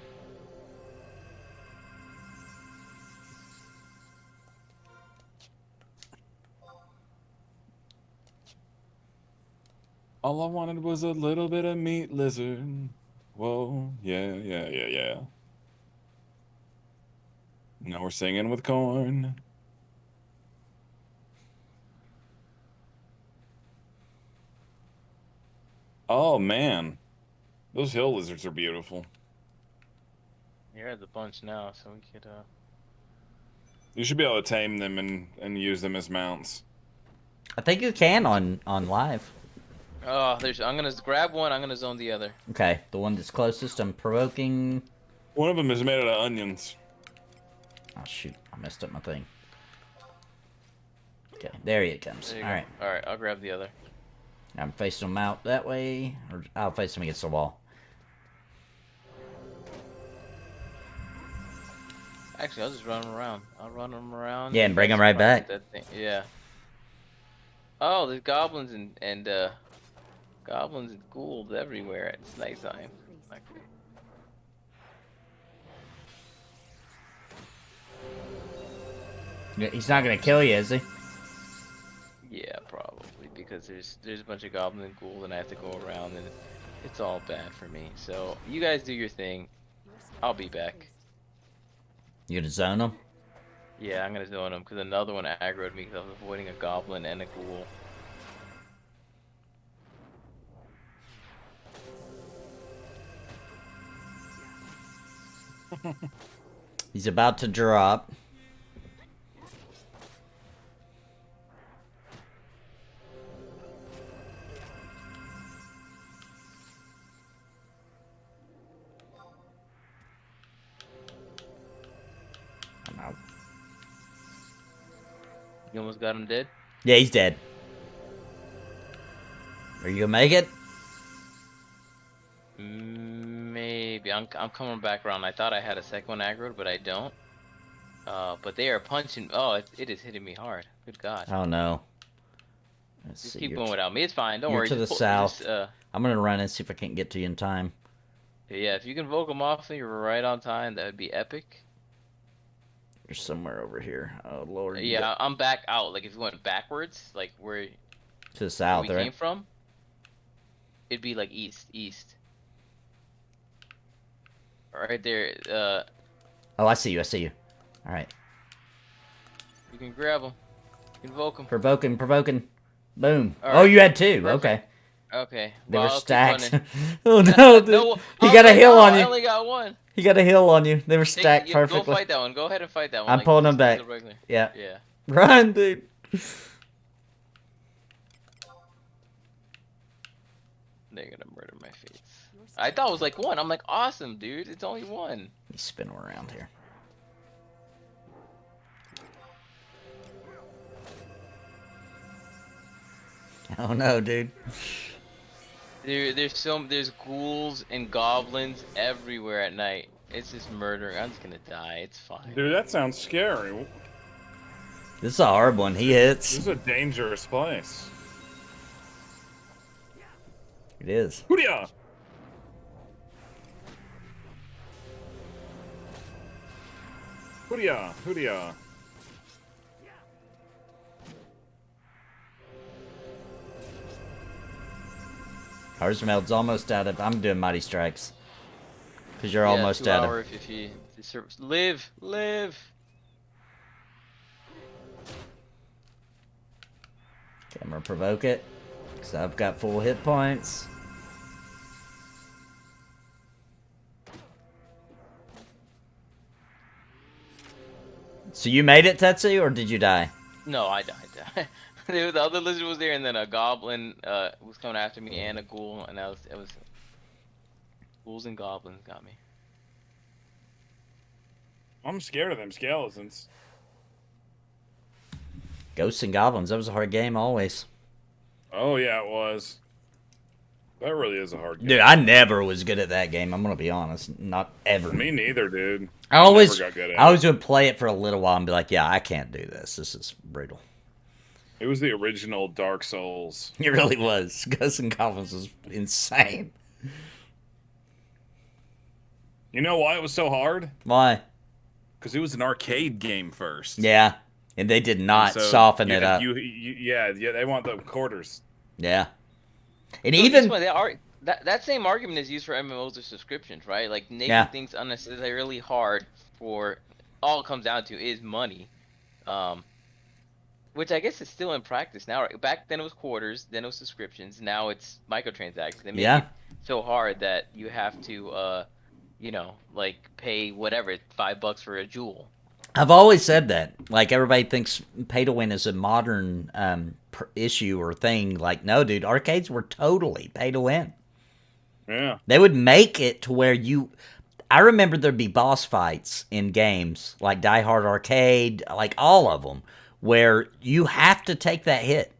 All I wanted was a little bit of meat lizard. Whoa, yeah. Now we're singing with corn. Oh man, those hill lizards are beautiful. You're at the bunch now, so we could You should be able to tame them and use them as mounts. I think you can on live. Oh, I'm gonna grab one, I'm gonna zone the other. Okay, the one that's closest, I'm provoking. One of them is made out of onions. Oh shoot, I messed up my thing. Okay, there he comes. There you Alright. go. Alright, I'll grab the other. I'm facing him out that way, or I'll face him against the wall. Actually, I'll just run him around. I'll run him around. Yeah, and bring him right back. That thing. Yeah. Oh, there's goblins and goblins and ghouls everywhere. It's nighttime. Okay. Yeah, he's not gonna kill you, is he? Yeah, probably because there's a bunch of goblins and ghouls and I have to go around and it's all bad for me. So you guys do your thing. I'll be back. You gonna zone him? Yeah, I'm gonna zone him because another one aggroed me because I was avoiding a goblin and a ghoul. He's about to drop. I'm out. You almost got him dead? Yeah, he's dead. Are you gonna make it? Maybe. I'm coming back around. I thought I had a second one aggroed, but I don't. But they are punching. Oh, it is hitting me hard. Good God. Oh no. Let's Just see. keep You're going without me. It's fine. Don't you're worry. to Just the south. Just, I'm gonna run and see if I can't get to you in time. yeah, if you can vote them off, you're right on time. That would be epic. You're somewhere over here. Oh lord. Yeah, I'm back out. Like if you went backwards, like where To the south, we right? came from, it'd be like east. Right there. Oh, I see you. I see you. All right. You can grab them. You can invoke them. Provoking. Boom. All Oh, right, you had two. perfect. Okay. Okay. They well, were I'll keep stacked. running. Oh no, dude. No, He I got was a like, heal oh, on I you. only got one. He got a heal on you. They were stacked Go perfectly. fight that one. Go ahead and fight that one. I'm like, pulling him just use back. the regular. Yeah. Yeah. Run, dude. They're gonna murder my face. I thought it was like one. I'm like, awesome, dude. It's only one. He's spinning around here. Oh no, dude. There's ghouls and goblins everywhere at night. It's just murdering. I'm just gonna die. It's fine. Dude, that sounds scary. This is a hard one. He hits. This is a dangerous place. It is. Hoodia! Hoodia! Ours Meld's almost out of. I'm doing Mighty Strikes. Because you're Yeah, almost 2 out hour of. if you live. Okay, I'm gonna provoke it. Because I've got full hit points. So you made it, Tetsu, or did you die? No, I died. The other lizard was there, and then a goblin was coming after me, and a ghoul, and it was ghouls and goblins got me. I'm scared of them skeletons. Ghosts and Goblins, that was a hard game always. Oh, yeah, it was. That really is a hard game. Dude, I never was good at that game, I'm gonna be honest. Not ever. Me neither, dude. I always never got good at I always would play it for a little while and be like, yeah, I can't do this. This is brutal. It was the original Dark Souls. It really was. Ghosts and Goblins was insane. You know why it was so hard? Why? Because it was an arcade game first. Yeah. And they did not So soften it up. Yeah, they want the quarters. Yeah. And So even this one, that same argument is used for MMOs or subscriptions, right? Like making things unnecessarily hard for all it comes down to is money. Which I guess is still in practice now. Right? Back then it was quarters, then it was subscriptions. Now it's microtransactions. They make it so hard that you have to, like pay whatever $5 for a jewel. I've always said that. Like, everybody thinks pay to win is a modern issue or thing. Like, no, dude, arcades were totally pay to win. Yeah. They would make it to where you... I remember there'd be boss fights in games, like Die Hard Arcade, like all of them, where you have to take that hit.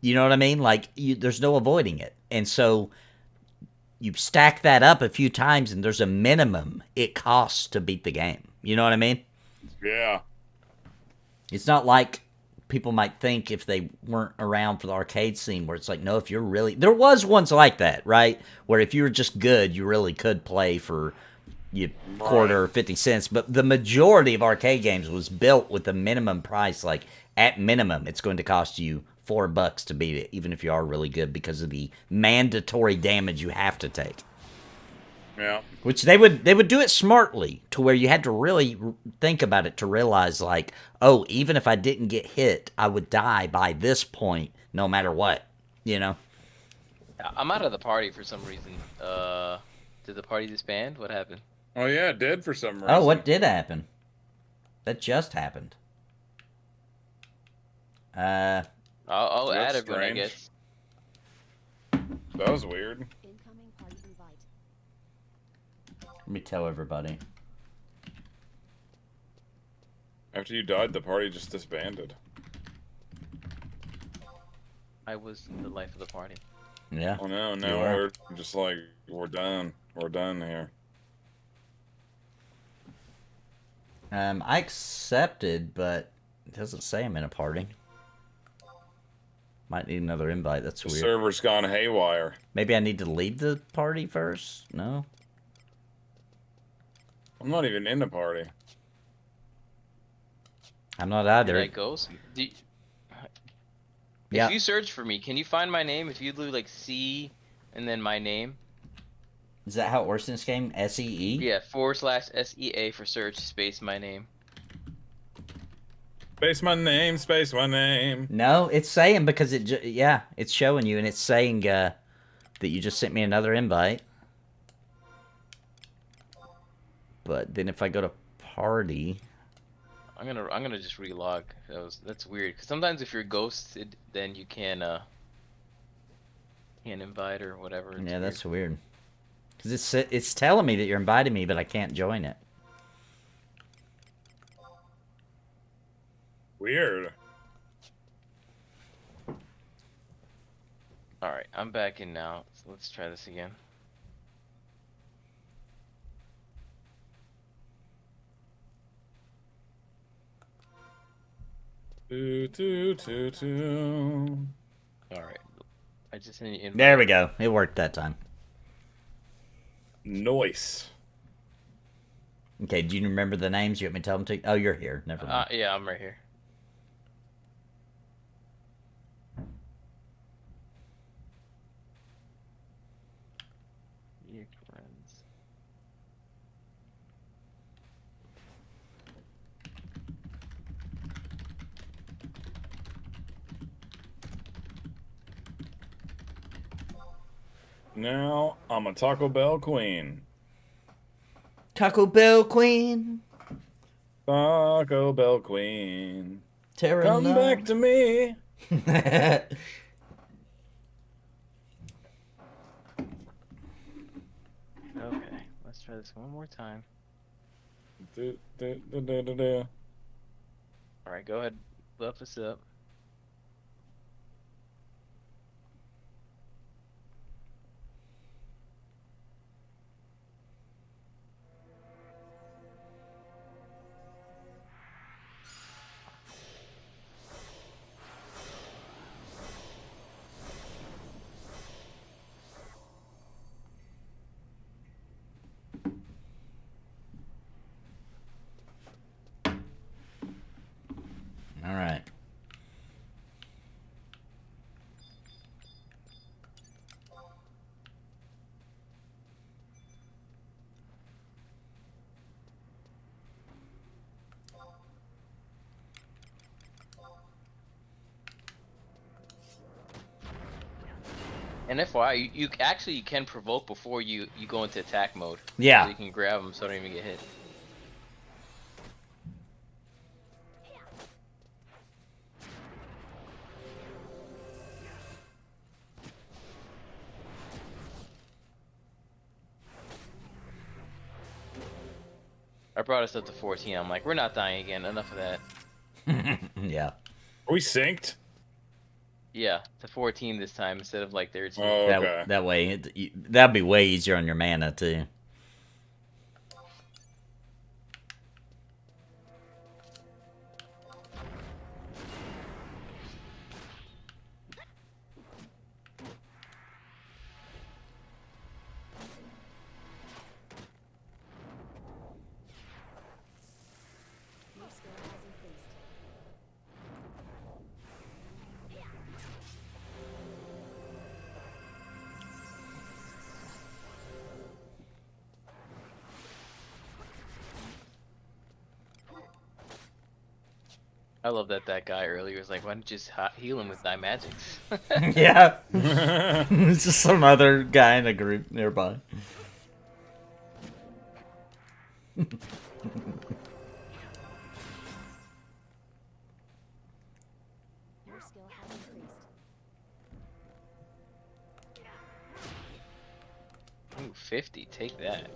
You know what I mean? Like, there's no avoiding it. And so you stack that up a few times, and there's a minimum it costs to beat the game. You know what I mean? Yeah. It's not like people might think if they weren't around for the arcade scene, where it's like, no, if you're really... There was ones like that, right? Where if you were just good, you really could play for you quarter or 50 cents. But the majority of arcade games was built with a minimum price. Like, at minimum, it's going to cost you $4 to beat it, even if you are really good, because of the mandatory damage you have to take. Yeah. Which they would do it smartly, to where you had to really think about it to realize, like, oh, even if I didn't get hit, I would die by this point, no matter what, you know? I'm out of the party for some reason. Did the party disband? What happened? Oh, yeah, it did for some reason. Oh, what did happen? That just happened. I'll add That's everyone, I strange. guess. That was weird. Incoming party invite. Let me tell everybody. After you died, the party just disbanded. I was the life of the party. Yeah. Oh, no, You no, are. we're just like, we're done. We're done here. I accepted, but it doesn't say I'm in a party. Might need another invite. That's The weird. server's gone haywire. Maybe I need to leave the party first? No? I'm not even in the party. I'm not either. Did I ghost? Yeah. If you search for me, can you find my name? If you do like C and then my name. Is that how it works in this game? S-E-E? Yeah, /SEA for search, space my name. Space my name, space my name. No, it's saying, because it's showing you, and it's saying that you just sent me another invite. But then if I go to party... I'm gonna just relog. That's weird. Cause sometimes if you're ghosted, then you can't invite or whatever. It's Yeah, that's weird. weird. Because it's telling me that you're inviting me, but I can't join it. Weird. All right, I'm back in now. So let's try this again. All All right, I just need invite. There we go. It worked that time. Noise. Okay, do you remember the names? You want me to tell them to you? Oh, you're here. Never mind. Yeah, I'm right here. Your friends. Now I'm a Taco Bell queen. Taco Bell Queen. Taco Bell queen. Terra Come no. back to me. Okay, let's try this one more time. Do, do, do, do, do, do. All right, go ahead, buff us up. All right. And FYI, you actually you can provoke before you go into attack mode. Yeah. So you can grab them so they don't even get hit. I brought us up to 14. I'm like, we're not dying again. Enough of that. Yeah. Are we synced? Yeah, to 14 this time instead of like 13. Oh, okay. That way, that'd be way easier on your mana too. Your skill has increased. I love that guy earlier was like, why don't you just heal him with thy magics? Yeah. It's just some other guy in a group nearby. Your skill has increased. Ooh, 50. Take that.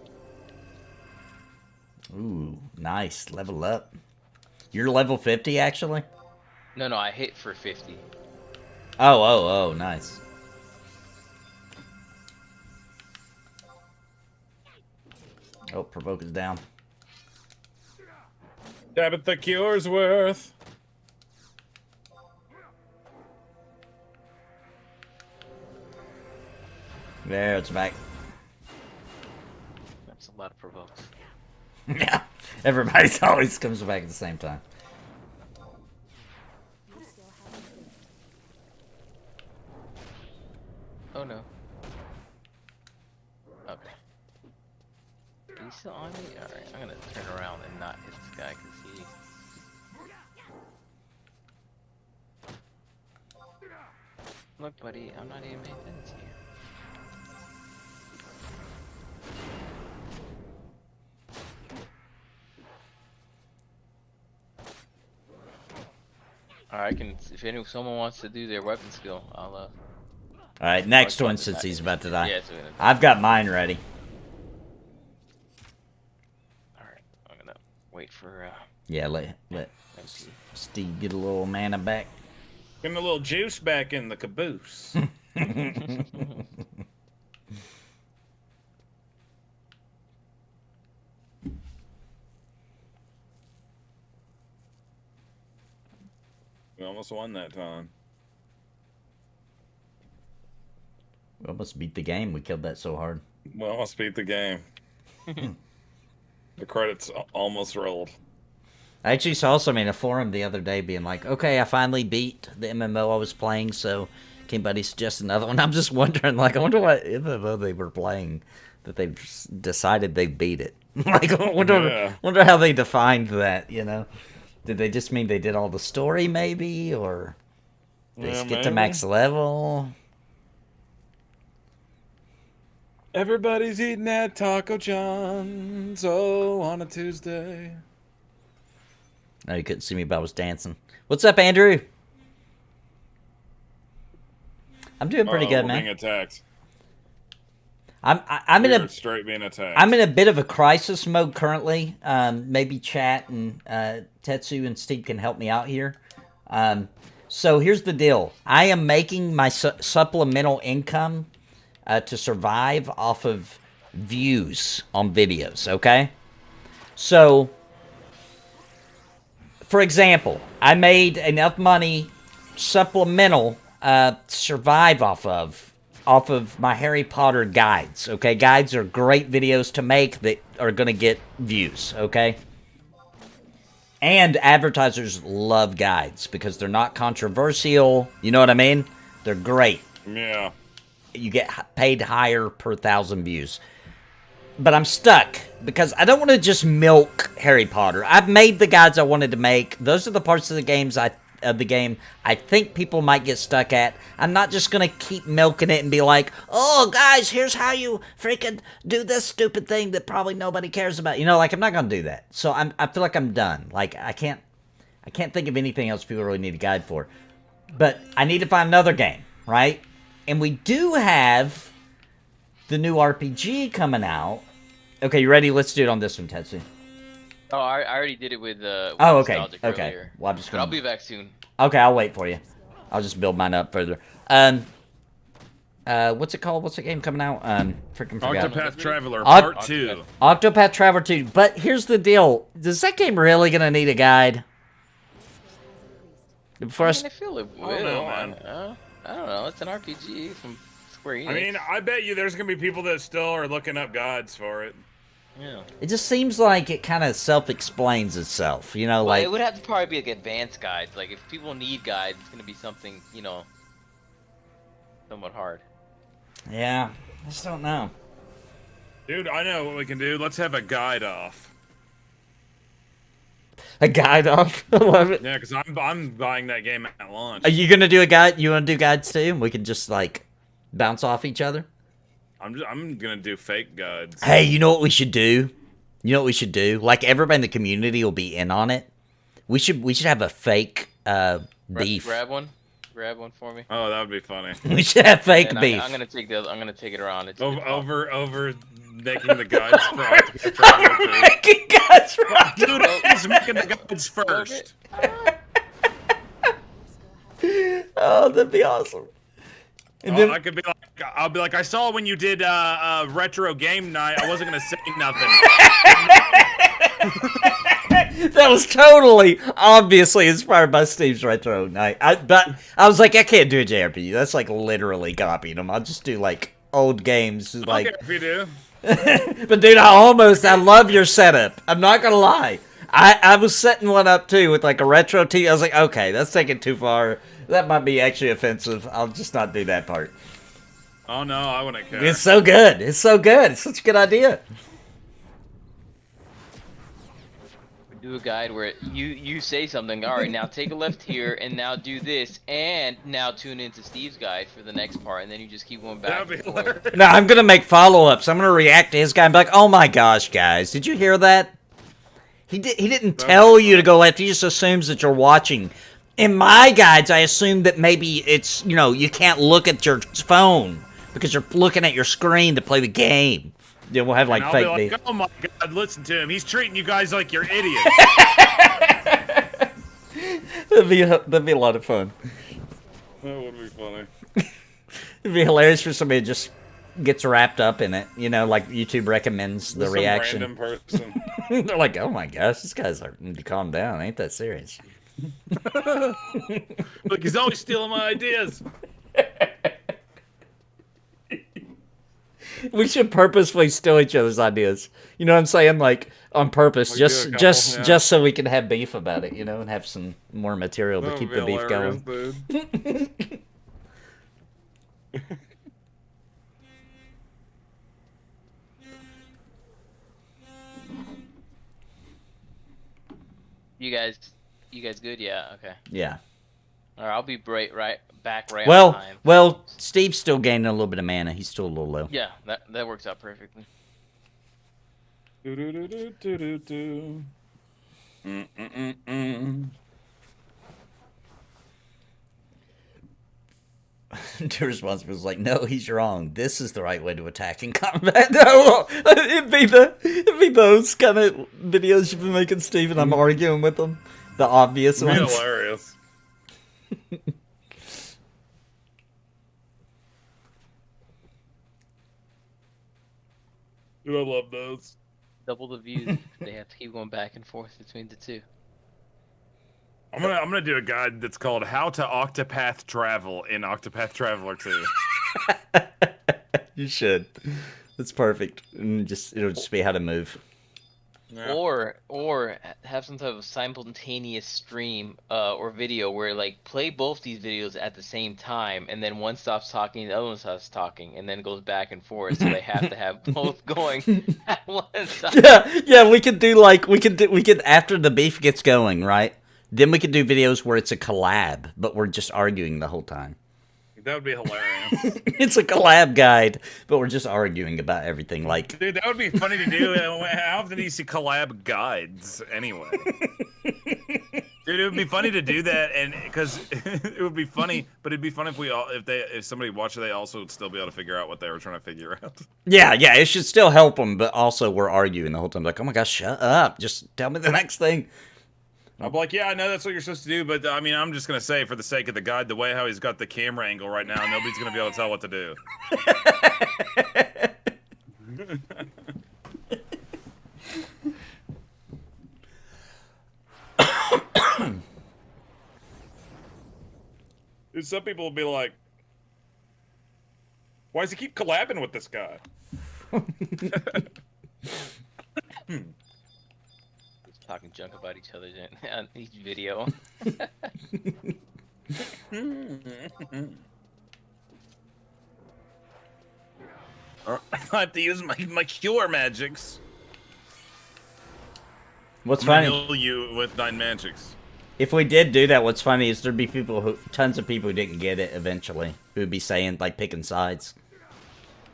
Ooh, nice. Level up. You're level 50, actually? No, I hit for 50. Oh, nice. Oh, provoke is down. Tabitha Cure's worth. There, it's back. That's a lot of provokes. Yeah, everybody's always comes back at the same time. Your skill has increased. Oh no. Okay. Are you still on me? Alright, I'm gonna turn around and not hit this guy because he... Look, buddy, I'm not even paying attention to you. Alright, if someone wants to do their weapon skill, I'll Alright, next one since he's about to die. Yeah, so we're gonna... I've got mine ready. Alright, I'm gonna wait for Yeah, let MP. Steve get a little mana back. Getting a little juice back in the caboose. We almost won that time. We almost beat the game. We killed that so hard. We almost beat the game. The credits almost rolled. I actually saw somebody in a forum the other day being like, okay, I finally beat the MMO I was playing, so can anybody suggest another one? I'm just wondering, like, I wonder what MMO they were playing that they decided they beat it. Like, I wonder how they defined that, you know? Did they just mean they did all the story, maybe? Or they just get to max level? Everybody's eating at Taco John's, oh, on a Tuesday. Oh, you couldn't see me, but I was dancing. What's up, Andrew? I'm doing pretty good, We're man. being attacked. I'm in We're a straight being attacked. I'm in a bit of a crisis mode currently. Maybe Chat and Tetsu and Steve can help me out here. So here's the deal. I am making my supplemental income to survive off of views on videos, okay? So, for example, I made enough money supplemental to survive off of my Harry Potter guides, okay? Guides are great videos to make that are going to get views, okay? And advertisers love guides because they're not controversial. You know what I mean? They're great. Yeah. You get paid higher per 1,000 views. But I'm stuck because I don't want to just milk Harry Potter. I've made the guides I wanted to make. Those are the parts of the game I think people might get stuck at. I'm not just going to keep milking it and be like, oh, guys, here's how you freaking do this stupid thing that probably nobody cares about. You know, like, I'm not going to do that. So I feel like I'm done. Like, I can't think of anything else people really need a guide for. But I need to find another game, right? And we do have the new RPG coming out. Okay, you ready? Let's do it on this one, Tetsu. Oh, I already did it with Oh, okay. Nostalgic Okay. earlier. Well, I'm just But I'll gonna... be back soon. Okay, I'll wait for you. I'll just build mine up further. What's it called? What's the game coming out? Freaking forgot. Octopath Traveler Part 2. Octopath Traveler 2. But here's the deal. Is that game really gonna need a guide? Before I feel it will. I don't know, man. I don't know. It's an RPG from Square Enix. I mean, I bet you there's going to be people that still are looking up guides for it. yeah. It just seems like it kind of self-explains itself. You know, Well, like... it would have to probably be like advanced guides. Like if people need guides, it's gonna be something, somewhat hard. Yeah, I just don't know. Dude, I know what we can do. Let's have a guide off. A guide off? I love it. Yeah, because I'm buying that game at launch. Are you gonna do a guide? You wanna do guides too? We can just, like, bounce off each other? I'm gonna do fake guides. Hey, you know what we should do? You know what we should do? Like, everybody in the community will be in on it. We should have a fake beef. Grab one for me. Oh, that would be funny. We should have fake And beef. I'm gonna take it around. Over making the guides for Octopath Traveler 2. Making guides right. Dude, he's making the guides first. Oh, that'd be awesome. And then, I could be like, I'll be like, I saw when you did retro game night. I wasn't gonna say nothing. that was totally, obviously inspired by Steve's retro night. But I was like, I can't do a JRPG. That's like literally copying them. I'll just do like old games. Like, Okay, if you do. but dude, I love your setup. I'm not gonna lie. I was setting one up too with like a retro TV. I was like, okay, that's taking too far. That might be actually offensive. I'll just not do that part. Oh no, I wouldn't care. It's so good. It's so good. It's such a good idea. Do a guide where you say something. All right, now take a left here, and now do this, and now tune into Steve's guide for the next part, and then you just keep going back. That'd be and forth. hilarious. No, I'm gonna make follow-ups. I'm gonna react to his guy and be like, "Oh my gosh, guys, did you hear that? He didn't tell you to go left. He just assumes that you're watching." In my guides, I assume that maybe it's, you can't look at your phone because you're looking at your screen to play the game. Yeah, we'll have like And I'll fake be beef. like, oh my god, listen to him. He's treating you guys like you're idiots. That'd be a lot of fun. That would be funny. It'd be hilarious for somebody who just gets wrapped up in it. Like YouTube recommends the Some reaction. random person. They're like, oh my gosh, this guy's like, need to calm down. Ain't that serious? Look, he's always stealing my ideas. We should purposefully steal each other's ideas. You know what I'm saying? Like on purpose, Like do a just couple, just yeah. just so we can have beef about it, and have some more material to That keep would the be beef hilarious, going. dude. You guys good? Yeah. Okay. Yeah. All right, I'll be back right on Well, time. well, Steve's still gaining a little bit of mana. He's still a little low. Yeah, that works out perfectly. Do do do do do do do. Mm-mm-mm-mm. The response was like, "No, he's wrong. This is the right way to attack in combat." No, it'd be those kind of videos you've been making, Steve, and I'm arguing with them. The obvious It'd be ones. hilarious. Dude, I love those. Double the views. They have to keep going back and forth between the two. I'm gonna do a guide that's called "How to Octopath Travel" in Octopath Traveler 2. You should. That's perfect. And it'll just be how to move. Yeah. Or have some type of simultaneous stream or video where like play both these videos at the same time, and then one stops talking, the other one stops talking, and then goes back and forth. So they have to have both going at one time. Yeah. We could do after the beef gets going, right? Then we could do videos where it's a collab, but we're just arguing the whole time. That would be hilarious. It's a collab guide, but we're just arguing about everything. Like, Dude, that would be funny to do. How often do you see collab guides anyway? Dude, it would be funny to do that, and because it would be funny, but it'd be funny if somebody watched it, they also would still be able to figure out what they were trying to figure out. yeah, it should still help them, but also we're arguing the whole time. Like, oh my gosh, shut up! Just tell me the next thing. I'm like, yeah, I know that's what you're supposed to do, but I mean, I'm just gonna say, for the sake of the guide, the way how he's got the camera angle right now, nobody's gonna be able to tell what to do. Dude, some people will be like, why does he keep collabing with this guy? Talking junk about each other on each video. I have to use my cure magics. What's I'm gonna funny? heal you with 9 magics. If we did do that, what's funny is there'd be tons of people who didn't get it eventually, who'd be saying, like, picking sides.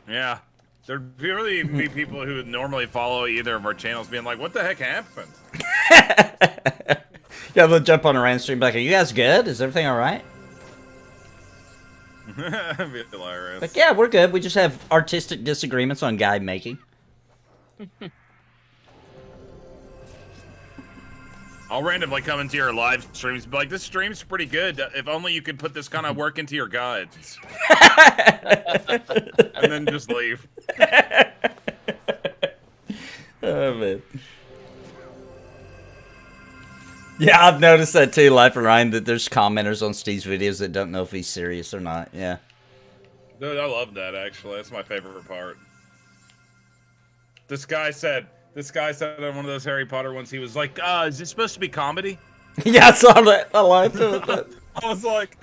Yeah. There'd really be people who would normally follow either of our channels being like, what the heck happened? Yeah, they'll jump on a random stream like, are you guys good? Is everything alright? That'd be hilarious. Like, yeah, we're good. We just have artistic disagreements on guide making. I'll randomly come into your live streams and be like, this stream's pretty good. If only you could put this kind of work into your guides. And then just leave. Oh, man. Yeah, I've noticed that too, Life of Ryan, that there's commenters on Steve's videos that don't know if he's serious or not. Yeah. Dude, I love that, actually. That's my favorite part. This guy said on one of those Harry Potter ones, he was like, is this supposed to be comedy? Yeah, I saw that. I liked it. I was like,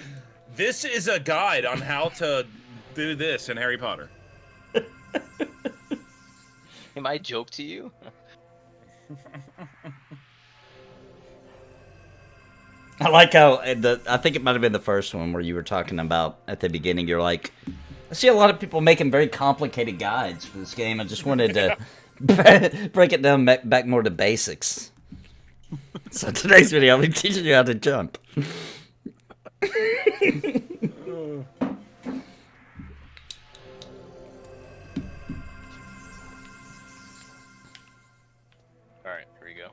this is a guide on how to do this in Harry Potter. Am I a joke to you? I like how I think it might have been the first one where you were talking about at the beginning. You're like, I see a lot of people making very complicated guides for this game. I just wanted to break it down back more to basics. So today's video, I'll be teaching you how to jump. All right, here we go.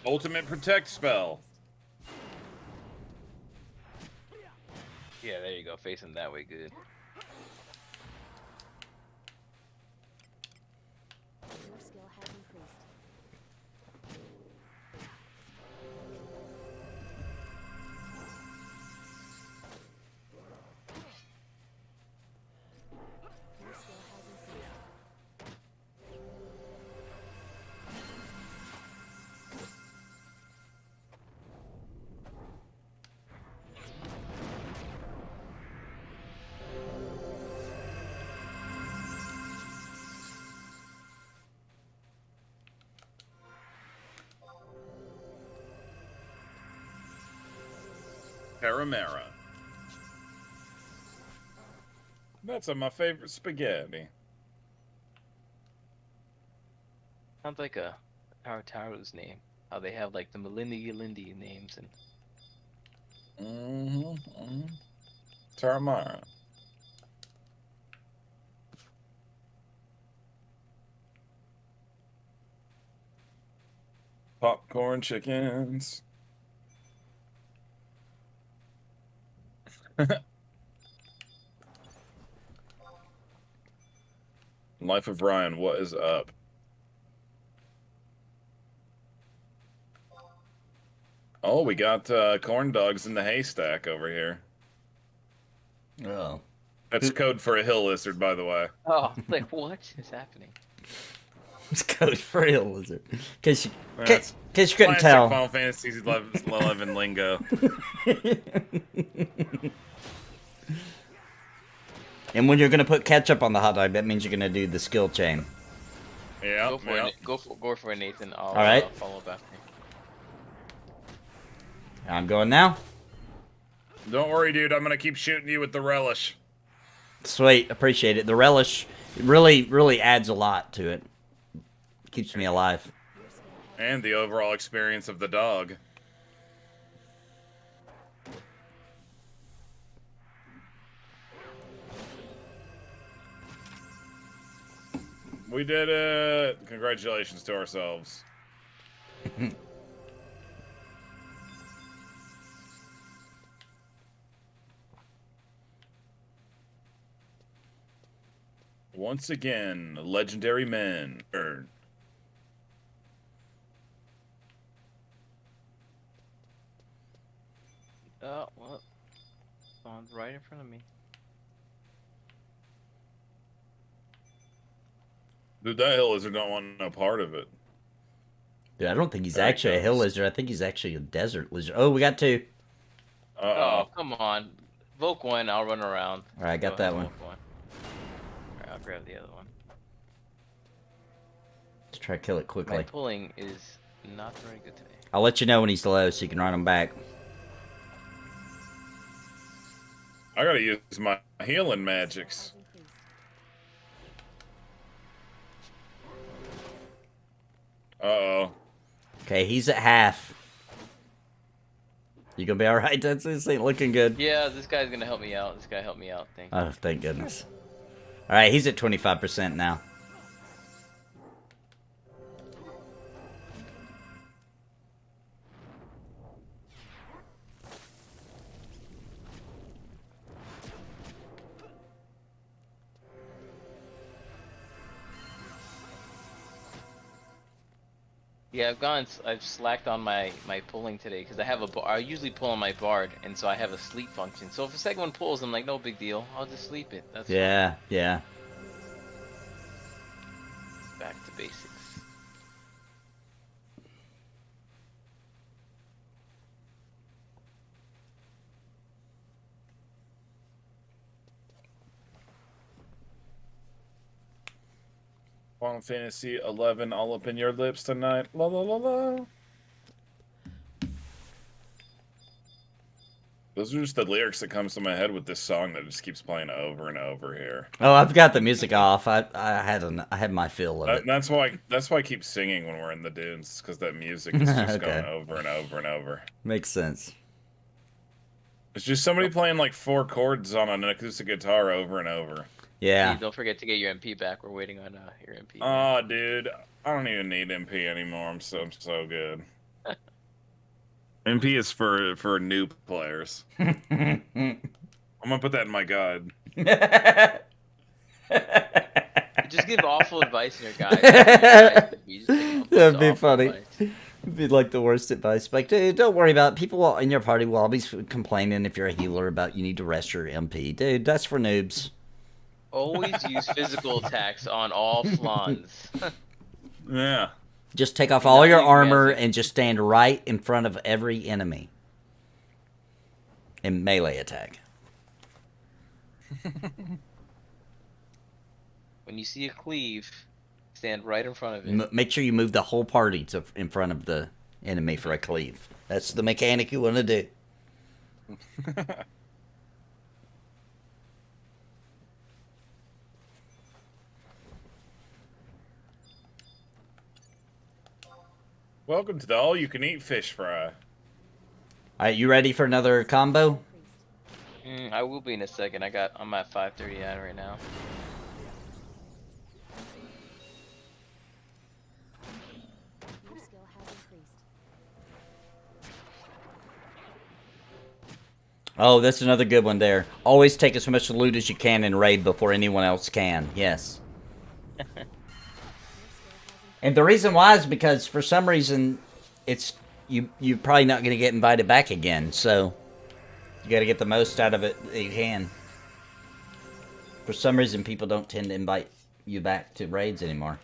Ultimate Protect spell. Yeah, there you go. Facing that way, good. Your skill has increased. Your skill has increased. Paramera. That's my favorite spaghetti. Sounds like a Taro's name. How they have like the Melindy names and. Taramara. Popcorn chickens. Life of Ryan, what is up? Oh, we got corn dogs in the haystack over here. Oh. That's code for a hill lizard, by the way. Oh, like what is happening? It's code for a lizard. Cause you That's couldn't classic tell. Final Fantasy 11 lingo. And when you're gonna put ketchup on the hot dog, that means you're gonna do the skill chain. Yeah. Go for it. Go for it, Nathan. I'll Alright. Follow up after. I'm going now. Don't worry, dude. I'm gonna keep shooting you with the relish. Sweet, appreciate it. The relish really adds a lot to it. Keeps me alive. And the overall experience of the dog. We did it! Congratulations to ourselves. Once again, legendary men earn. Oh, well. Spawned right in front of me. Dude, that hill lizard don't want no part of it. Dude, I don't think he's There he actually a hill goes. lizard. I think he's actually a desert lizard. Oh, we got two. Uh-oh. Oh, come on. Voke one, I'll run around. Alright, I got Go that ahead, one. voke Alright, I'll grab the other one. Let's try to kill it My quickly. pulling is not very good today. I'll let you know when he's low so you can run him back. I gotta use my healing magics. Uh-oh. Okay, he's at half. You gonna be alright? This ain't looking good. Yeah, this guy's gonna help me out. This guy helped me out. Thank you. Oh, thank goodness. Alright, he's at 25% now. Yeah, I've slacked on my pulling today because I have I usually pull on my bard, and so I have a sleep function. So if a second one pulls, I'm like, no big deal. I'll just sleep it. That's Yeah, yeah. fine. Back to basics. Final Fantasy 11 all up in your lips tonight. La la la la. Those are just the lyrics that comes to my head with this song that just keeps playing over and over here. Oh, I've got the music off. I had my fill of it. That's why I keep singing when we're in the dunes, because that music is just Okay. going over and over and over. Makes sense. It's just somebody playing like 4 chords on an acoustic guitar over and over. Yeah. Hey, don't forget to get your MP back. We're waiting on your MP. Oh, dude, I don't even need MP anymore. I'm so good. MP is for new players. I'm gonna put that in my guide. Just give awful advice in your guide. That'd be funny. It'd be like the worst advice. Like, dude, don't worry about it. People in your party will always complaining if you're a healer about you need to rest your MP. Dude, that's for noobs. Always use physical attacks on all flans. Yeah. Just take off all your Nothing armor magic. and just stand right in front of every enemy. In melee attack. When you see a cleave, stand right in front of it. Make sure you move the whole party in front of the enemy for a cleave. That's the mechanic you want to do. Welcome to the all-you-can-eat fish fry. All right, you ready for another combo? I will be in a second. I'm at 539 right now. Your skill has increased. Oh, that's another good one there. Always take as much loot as you can in raid before anyone else can. Yes. And the reason why is because for some reason it's you're probably not going to get invited back again. So you got to get the most out of it that you can. For some reason people don't tend to invite you back to raids anymore.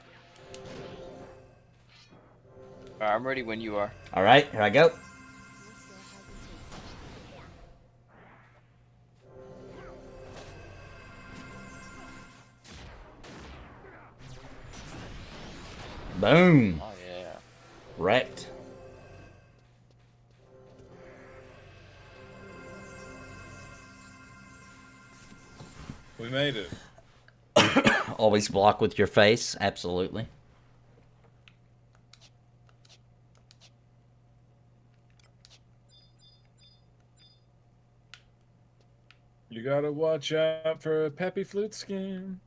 Alright, I'm ready when you are. All right, here I go. Your skill has Boom. Oh yeah. Wrecked. We made it. Always block with your face. Absolutely. You gotta watch out for a peppy flute skin.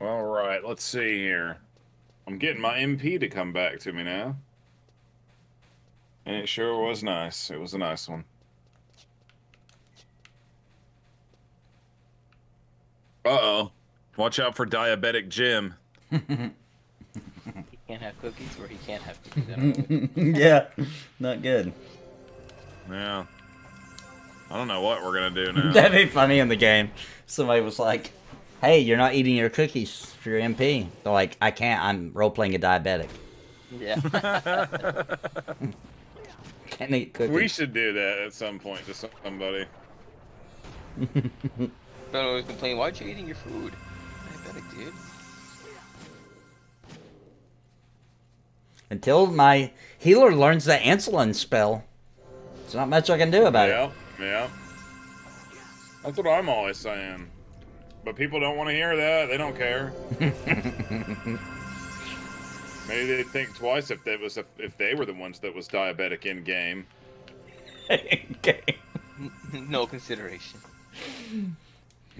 All right, let's see here. I'm getting my MP to come back to me now. And it sure was nice. It was a nice one. Uh-oh. Watch out for diabetic Jim. He can't have cookies, or he can't have cookies. I don't know. Yeah, not good. Yeah. I don't know what we're gonna do now. That'd be funny in the game. Somebody was like, hey, you're not eating your cookies for your MP. They're like, I can't. I'm role-playing a diabetic. Yeah. Can't eat cookies. We should do that at some point to somebody. Don't always complain. Why'd you eating your food? Diabetic, dude. Until my healer learns the insulin spell, there's not much I can do about it. Yeah. That's what I'm always saying. But people don't want to hear that. They don't care. Maybe they'd think twice if they were the ones that was diabetic in game. Okay. No consideration.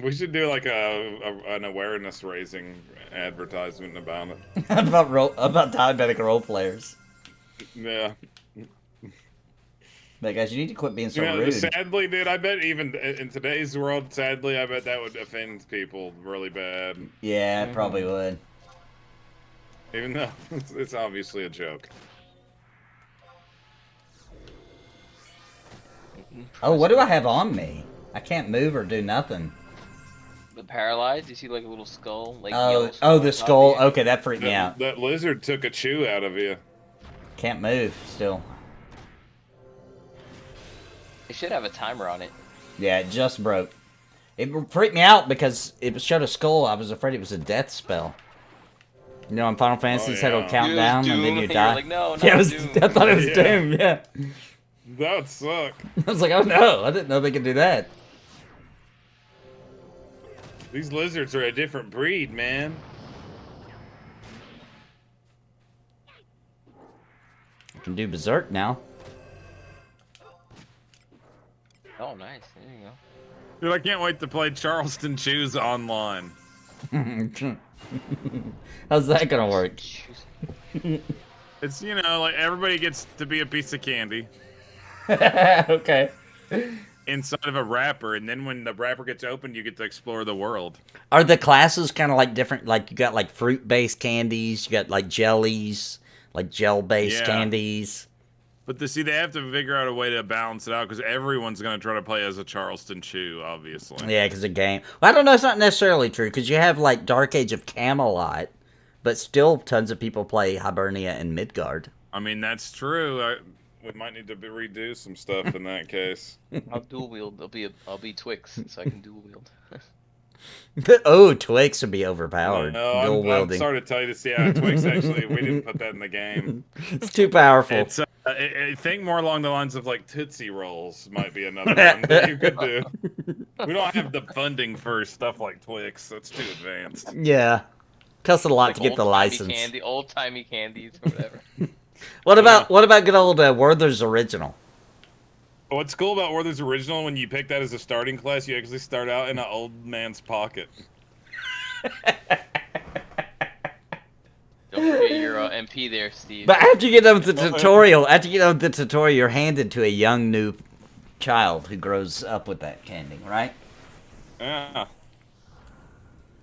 We should do like an awareness raising advertisement about it. about diabetic role players. Yeah. Like, guys, you need to quit being so You know, rude. sadly, dude, I bet even in today's world, sadly, I bet that would offend people really bad. Yeah, it probably would. Even though it's obviously a joke. Oh, what do I have on me? I can't move or do nothing. The paralyzed. You see like a little skull, like Oh, yellow oh, on the top of skull. you? Okay, that freaked me out. That lizard took a chew out of you. Can't move still. It should have a timer on it. Yeah, it just broke. It freaked me out because it showed a skull. I was afraid it was a death spell. You know, in Final Fantasy, it said it'll yeah. count It was down and then Doom, you and die. you're like, no, Yeah, not it was, Doom. I thought it was Yeah. Doom. Yeah, That would suck. I was like, oh no, I didn't know they could do that. These lizards are a different breed, man. I can do berserk now. Oh, nice. There you go. Dude, I can't wait to play Charleston Chews online. How's that gonna work? It's, you know, like everybody gets to be a piece of candy Okay. inside of a wrapper, and then when the wrapper gets opened, you get to explore the world. Are the classes kind of like different? Like you got like fruit-based candies, you got like jellies, like gel-based Yeah. candies. But see, they have to figure out a way to balance it out because everyone's going to try to play as a Charleston Chew, obviously. Yeah, because the game. Well, I don't know. It's not necessarily true because you have like Dark Age of Camelot, but still tons of people play Hibernia and Midgard. I mean, that's true. We might need to redo some stuff in that case. I'll dual wield. I'll be Twix, so I can dual wield. Oh, Twix would be overpowered. No, Dual I'm wielding. sorry to tell you this. Yeah, Twix actually, we didn't put that in the game. It's too powerful. It's I think more along the lines of like Tootsie Rolls might be another one that you could do. We don't have the funding for stuff like Twix. That's too advanced. Yeah. Costs a lot Like to get the old-timey license. Candy, old-timey candies or whatever. What about good old Werther's Original? What's cool about Werther's Original, when you pick that as a starting class, you actually start out in an old man's pocket. Don't forget your MP there, Steve. But after you get done with the tutorial, you're handed to a young new child who grows up with that candy, right? Yeah.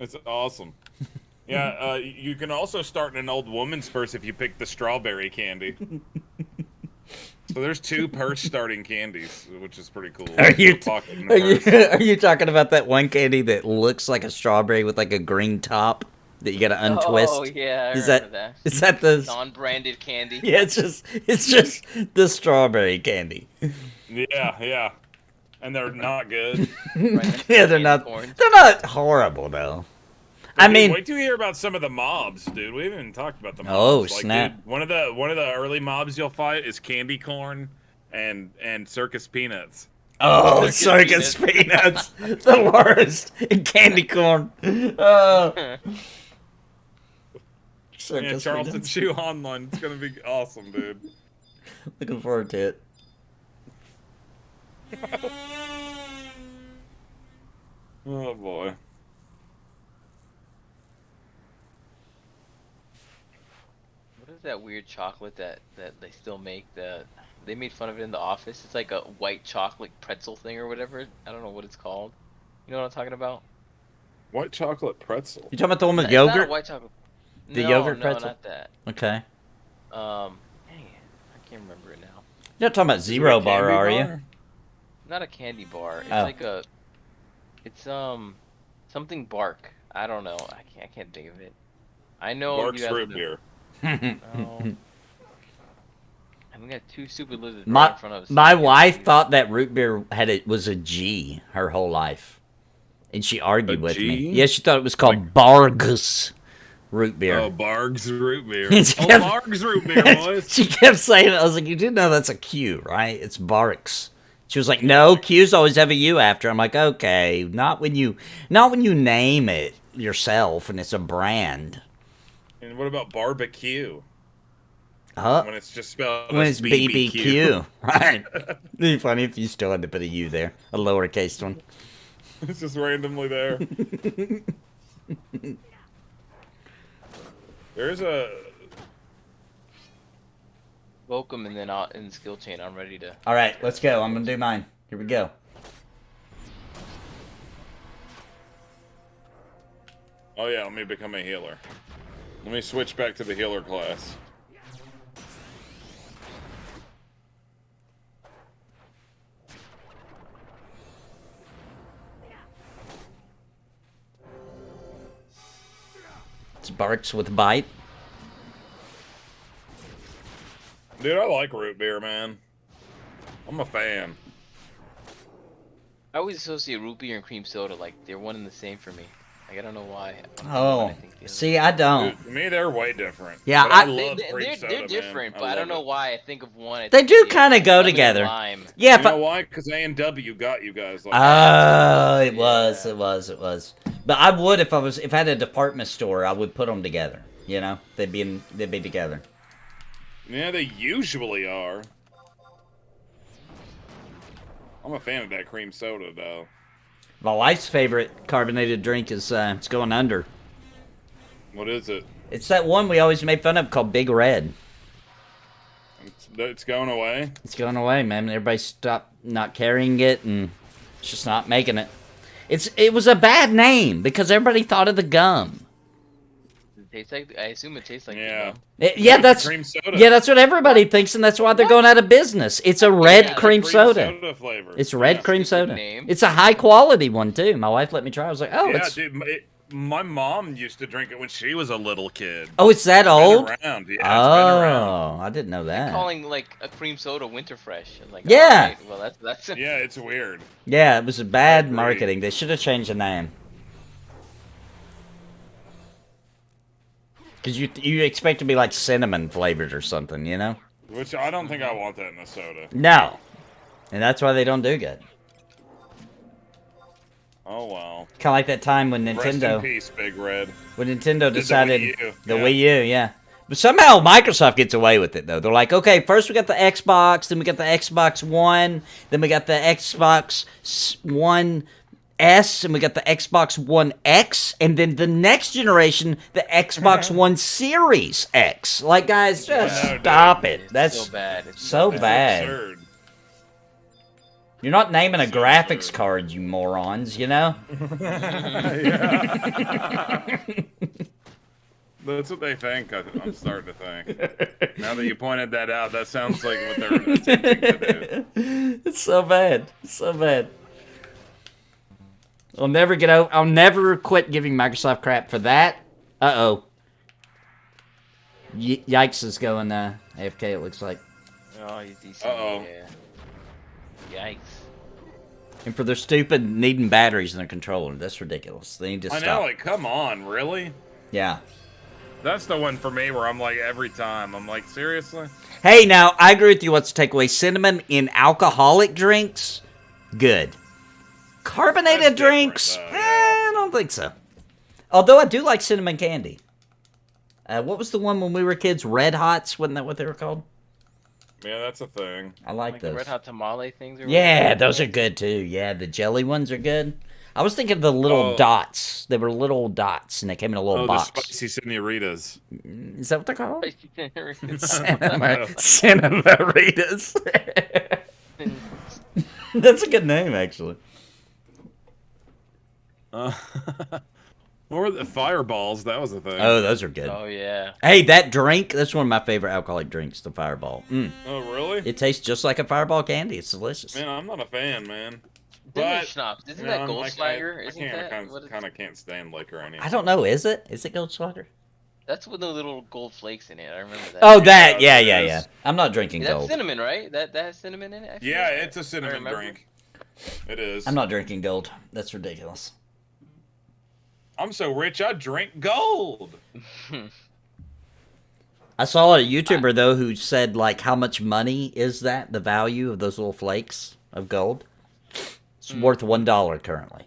It's awesome. Yeah, you can also start in an old woman's purse if you pick the strawberry candy. So there's 2 purse starting candies, which is pretty cool. Are you talking about that one candy that looks like a strawberry with like a green top that you gotta untwist? Oh yeah, I Is remember that that. is that the Non-branded candy. Yeah, it's just the strawberry candy. Yeah. And they're not good. Yeah, they're not horrible though. I mean, wait till you hear about some of the mobs, dude. We haven't even talked about the mobs. Oh, like, snap. Dude, one of the early mobs you'll fight is candy corn and circus peanuts. oh, circus peanuts, the worst, and candy corn. Yeah, Circus Charlton peanuts. Chew Online. It's gonna be awesome, dude. Looking forward to it. Oh boy. What is that weird chocolate that they still make? They made fun of it in The Office. It's like a white chocolate pretzel thing or whatever. I don't know what it's called. You know what I'm talking about? White chocolate pretzel. You talking about the one with It's not yogurt? white chocolate. The no, yogurt no, pretzel? not that. Okay. Dang it, I can't remember it now. You're not talking about Zero Bar, are you? Not a candy bar. It's Oh. like a. It's something bark. I don't know. I can't think of it. I know Barks you have root to- beer. No. I got 2 stupid lizards right My in front of us. my wife thought that root beer was a G her whole life, and she argued A with me. G? Yeah, she thought it was called Bargus root beer. Oh, Bargs root beer. She Oh, kept- Bargs root beer, boys. She kept saying it. I was like, you do know that's a Q, right? It's Barks. She was like, no, Q's always have a U after. I'm like, okay, not when you name it yourself and it's a brand. And what about barbecue? Huh? When it's just spelled When as it's BBQ, right? It'd be funny if you still had to put a U there, a lowercase one. It's just randomly there. There's a... Welcome, and then in the skill chain, I'm ready to. All right, let's go. I'm gonna do mine. Here we go. Oh yeah, let me become a healer. Let me switch back to the healer class. It's Barks with bite. Dude, I like root beer, man. I'm a fan. I always associate root beer and cream soda like they're one and the same for me. Like I don't know why. Oh, see, I don't. Dude, to me, they're way different. Yeah, But I love cream they're soda, different, man. but I don't love know why I think of one. I They think do of the kind of other. go Lemon and together. lime. Yeah, You know why? Because A&W got you guys. Like it was. But I would if I had a department store, I would put them together. You know, they'd be together. yeah, they usually are. I'm a fan of that cream soda, though. My wife's favorite carbonated drink is it's going under. What is it? It's that one we always made fun of called Big Red. It's going away? It's going away, man. Everybody stopped not carrying it, and it's just not making it. It was a bad name because everybody thought of the gum. Does it taste like? I assume it tastes like. Yeah. Yeah, that's cream soda. yeah, that's what everybody thinks, and that's why they're going out of business. It's a red Yeah, cream soda. Flavor. It's red Yeah. cream Stupid soda. name. It's a high quality one too. My wife let me try. I was like, oh, Yeah, it's dude. My mom used to drink it when she was a little kid. oh, it's that old. Been around. Yeah, it's been Oh, around. I didn't know that. Calling like a cream soda winter fresh. And like, Yeah. alright, well, that's. Yeah, it's weird. Yeah, it was a bad agree. marketing. They should have changed the name. Because you expect to be like cinnamon flavored or something, you know? Which I don't think I want that in a soda. No. And that's why they don't do good. Oh, well. Kind of like that time when Rest Nintendo... in peace, Big Red. When Nintendo decided... The Wii U. Wii U, yeah. But somehow Microsoft gets away with it, though. They're like, okay, first we got the Xbox, then we got the Xbox One, then we got the Xbox One S, and we got the Xbox One X, and then the next generation, the Xbox One Series X. Like, guys, just stop it. That's so bad. It's so bad. Absurd. You're not naming a graphics card, you morons, you know? That's what they think. I'm starting to think. Now that you pointed that out, that sounds like what they're attempting to do. It's so bad. It's so bad. I'll never quit giving Microsoft crap for that. Uh-oh. Yikes is going AFK, it looks like. Oh, he's DC. Uh-oh. Yeah. Yikes. And for their stupid needing batteries in their controller. That's ridiculous. They need to stop. I know, like, come on, really? Yeah. That's the one for me where I'm like, every time, I'm like, seriously? Hey, now, I agree with you. What's the takeaway? Cinnamon in alcoholic drinks? Good. Carbonated drinks? Though, yeah. I don't think so. Although I do like cinnamon candy. What was the one when we were kids? Red Hots? Wasn't that what they were called? Yeah, that's a thing. I like Like those. the Red Hot Tamale things? Or Yeah, whatever? those are good too. Yeah, the jelly ones are good. I was thinking of the little dots. They were little dots, and they came in a little box. The spicy Cinnamoritas. Is that what they're called? know. Cinnamoritas. That's a good name, actually. Or the Fireballs, that was a thing. Oh, those are good. Oh, yeah. Hey, that drink, that's one of my favorite alcoholic drinks, the Fireball. Oh, really? It tastes just like a Fireball candy. It's delicious. Man, I'm not a fan, man. But, But schnapps. Isn't you that know, Goldschlager? I Isn't that? What is kind of can't stand liquor anymore. I don't know, is it? Is it Goldschlager? That's with the little gold flakes in it. I remember that. Oh, that. Yeah, Yeah, yeah, it yeah. is. I'm not drinking That's gold. cinnamon, right? That has cinnamon in it? I feel Yeah, like. it's a cinnamon remember. drink. It is. I'm not drinking gold. That's ridiculous. I'm so rich, I drink gold. I saw a YouTuber, though, who said, like, how much money is that, the value of those little flakes of gold? It's worth $1 currently.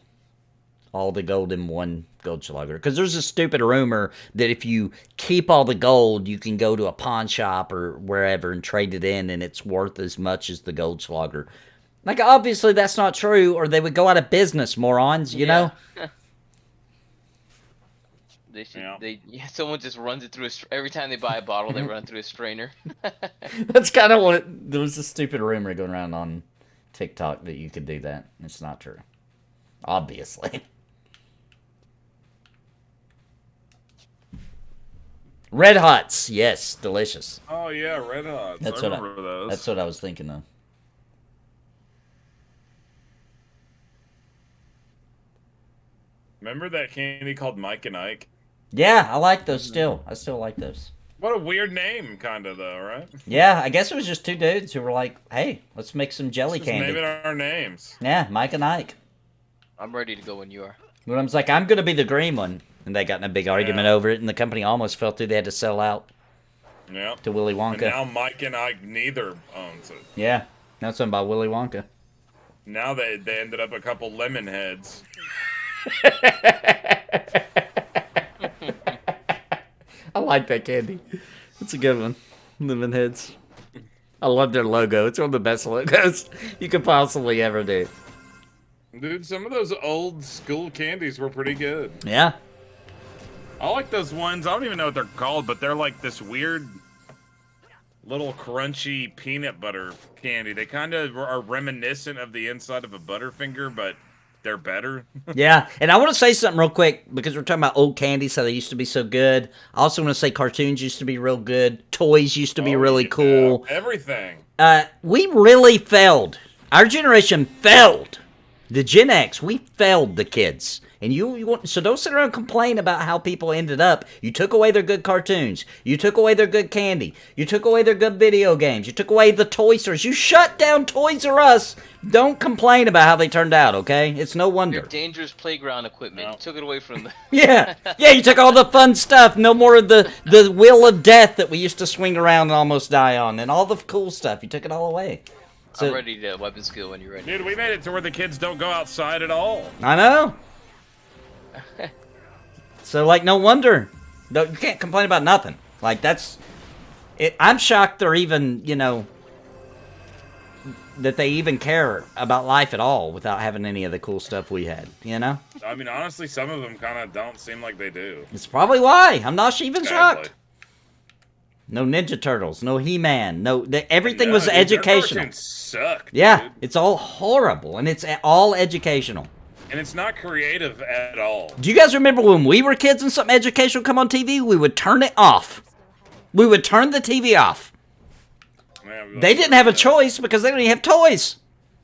All the gold in one Goldschlager. Because there's a stupid rumor that if you keep all the gold, you can go to a pawn shop or wherever and trade it in, and it's worth as much as the Goldschlager. Like, obviously that's not true, or they would go out of business, morons, you know? They should. Yeah. Someone just runs it through every time they buy a bottle, they run it through a strainer. That's kind of what... There was a stupid rumor going around on TikTok that you could do that. It's not true. Obviously. Red Hots. Yes, delicious. Oh yeah, Red Hots. That's I what remember those. That's what I was thinking of. Remember that candy called Mike and Ike? Yeah, I like those still. I still like those. What a weird name, kind of though, right? Yeah, I guess it was just two dudes who were like, "Hey, let's make some jelly Just candy." naming our names. Yeah, Mike and Ike. I'm ready to go when you are. When I was like, "I'm gonna be the green one," and they got in a big argument over it, and the company almost fell through. They had to sell out Yeah. to Willy And Wonka. now Mike and Ike neither owns it. Yeah, that's something about Willy Wonka. Now they ended up a couple lemon heads. I like that candy. It's a good one. Lemon heads. I love their logo. It's one of the best logos you could possibly ever do. Dude, some of those old school candies were pretty good. Yeah. I like those ones. I don't even know what they're called, but they're like this weird little crunchy peanut butter candy. They kind of are reminiscent of the inside of a Butterfinger, but they're better. Yeah, and I want to say something real quick because we're talking about old candies, how they used to be so good. I also want to say cartoons used to be real good. Toys used to be really cool. Everything. We really failed. Our generation failed. The Gen X, we failed the kids. And you want, so don't sit around and complain about how people ended up. You took away their good cartoons. You took away their good candy. You took away their good video games. You took away the toy stores. You shut down Toys R Us. Don't complain about how they turned out, okay? It's no wonder. Your dangerous playground equipment. You took it away from them. Yeah, you took all the fun stuff. No more of the wheel of death that we used to swing around and almost die on, and all the cool stuff. You took it all away. So, I'm ready to weapon skill when you're ready. Dude, we made it to where the kids don't go outside at all. I know. So, like, no wonder. No, you can't complain about nothing. Like, that's... I'm shocked they're even, you know... that they even care about life at all without having any of the cool stuff we had, you know? I mean, honestly, some of them kind of don't seem like they do. It's probably why. I'm not even Exactly. shocked. No Ninja Turtles, no He-Man, everything was dude, their educational. cartoons suck, Yeah, dude. it's all horrible, and it's all educational. And it's not creative at all. Do you guys remember when we were kids and something educational come on TV, we would turn it off. We would turn the TV off. Man, They didn't have a choice because they don't even have toys.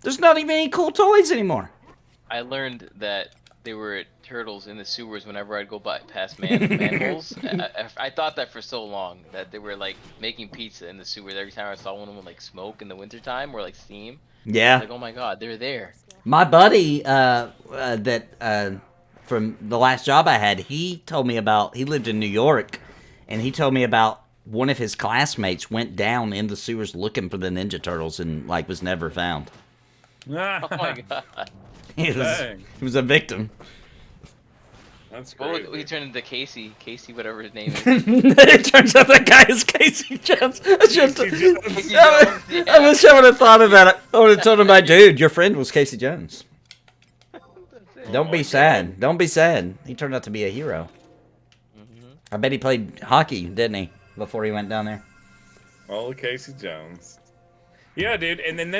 There's not even any cool toys anymore. I learned that there were turtles in the sewers whenever I'd go past manholes. I thought that for so long, that they were like making pizza in the sewers. Every time I saw one of them like smoke in the wintertime or like steam. Yeah. Like, oh my god, they're there. My buddy, from the last job I had, he told me about, he lived in New York, and he told me about one of his classmates went down in the sewers looking for the Ninja Turtles and, like, was never found. Oh my god. Dang. He was a victim. That's What crazy. would we turn into Casey, whatever his name is. It turns out that guy is Casey Jones. I Casey Jones. I wish I would have thought of that. I would have told him, like, dude, your friend was Casey Jones. Don't be sad. Don't be sad. He turned out to be a hero. I bet he played hockey, didn't he, before he went down there? Oh, Casey Jones. Yeah, dude. And then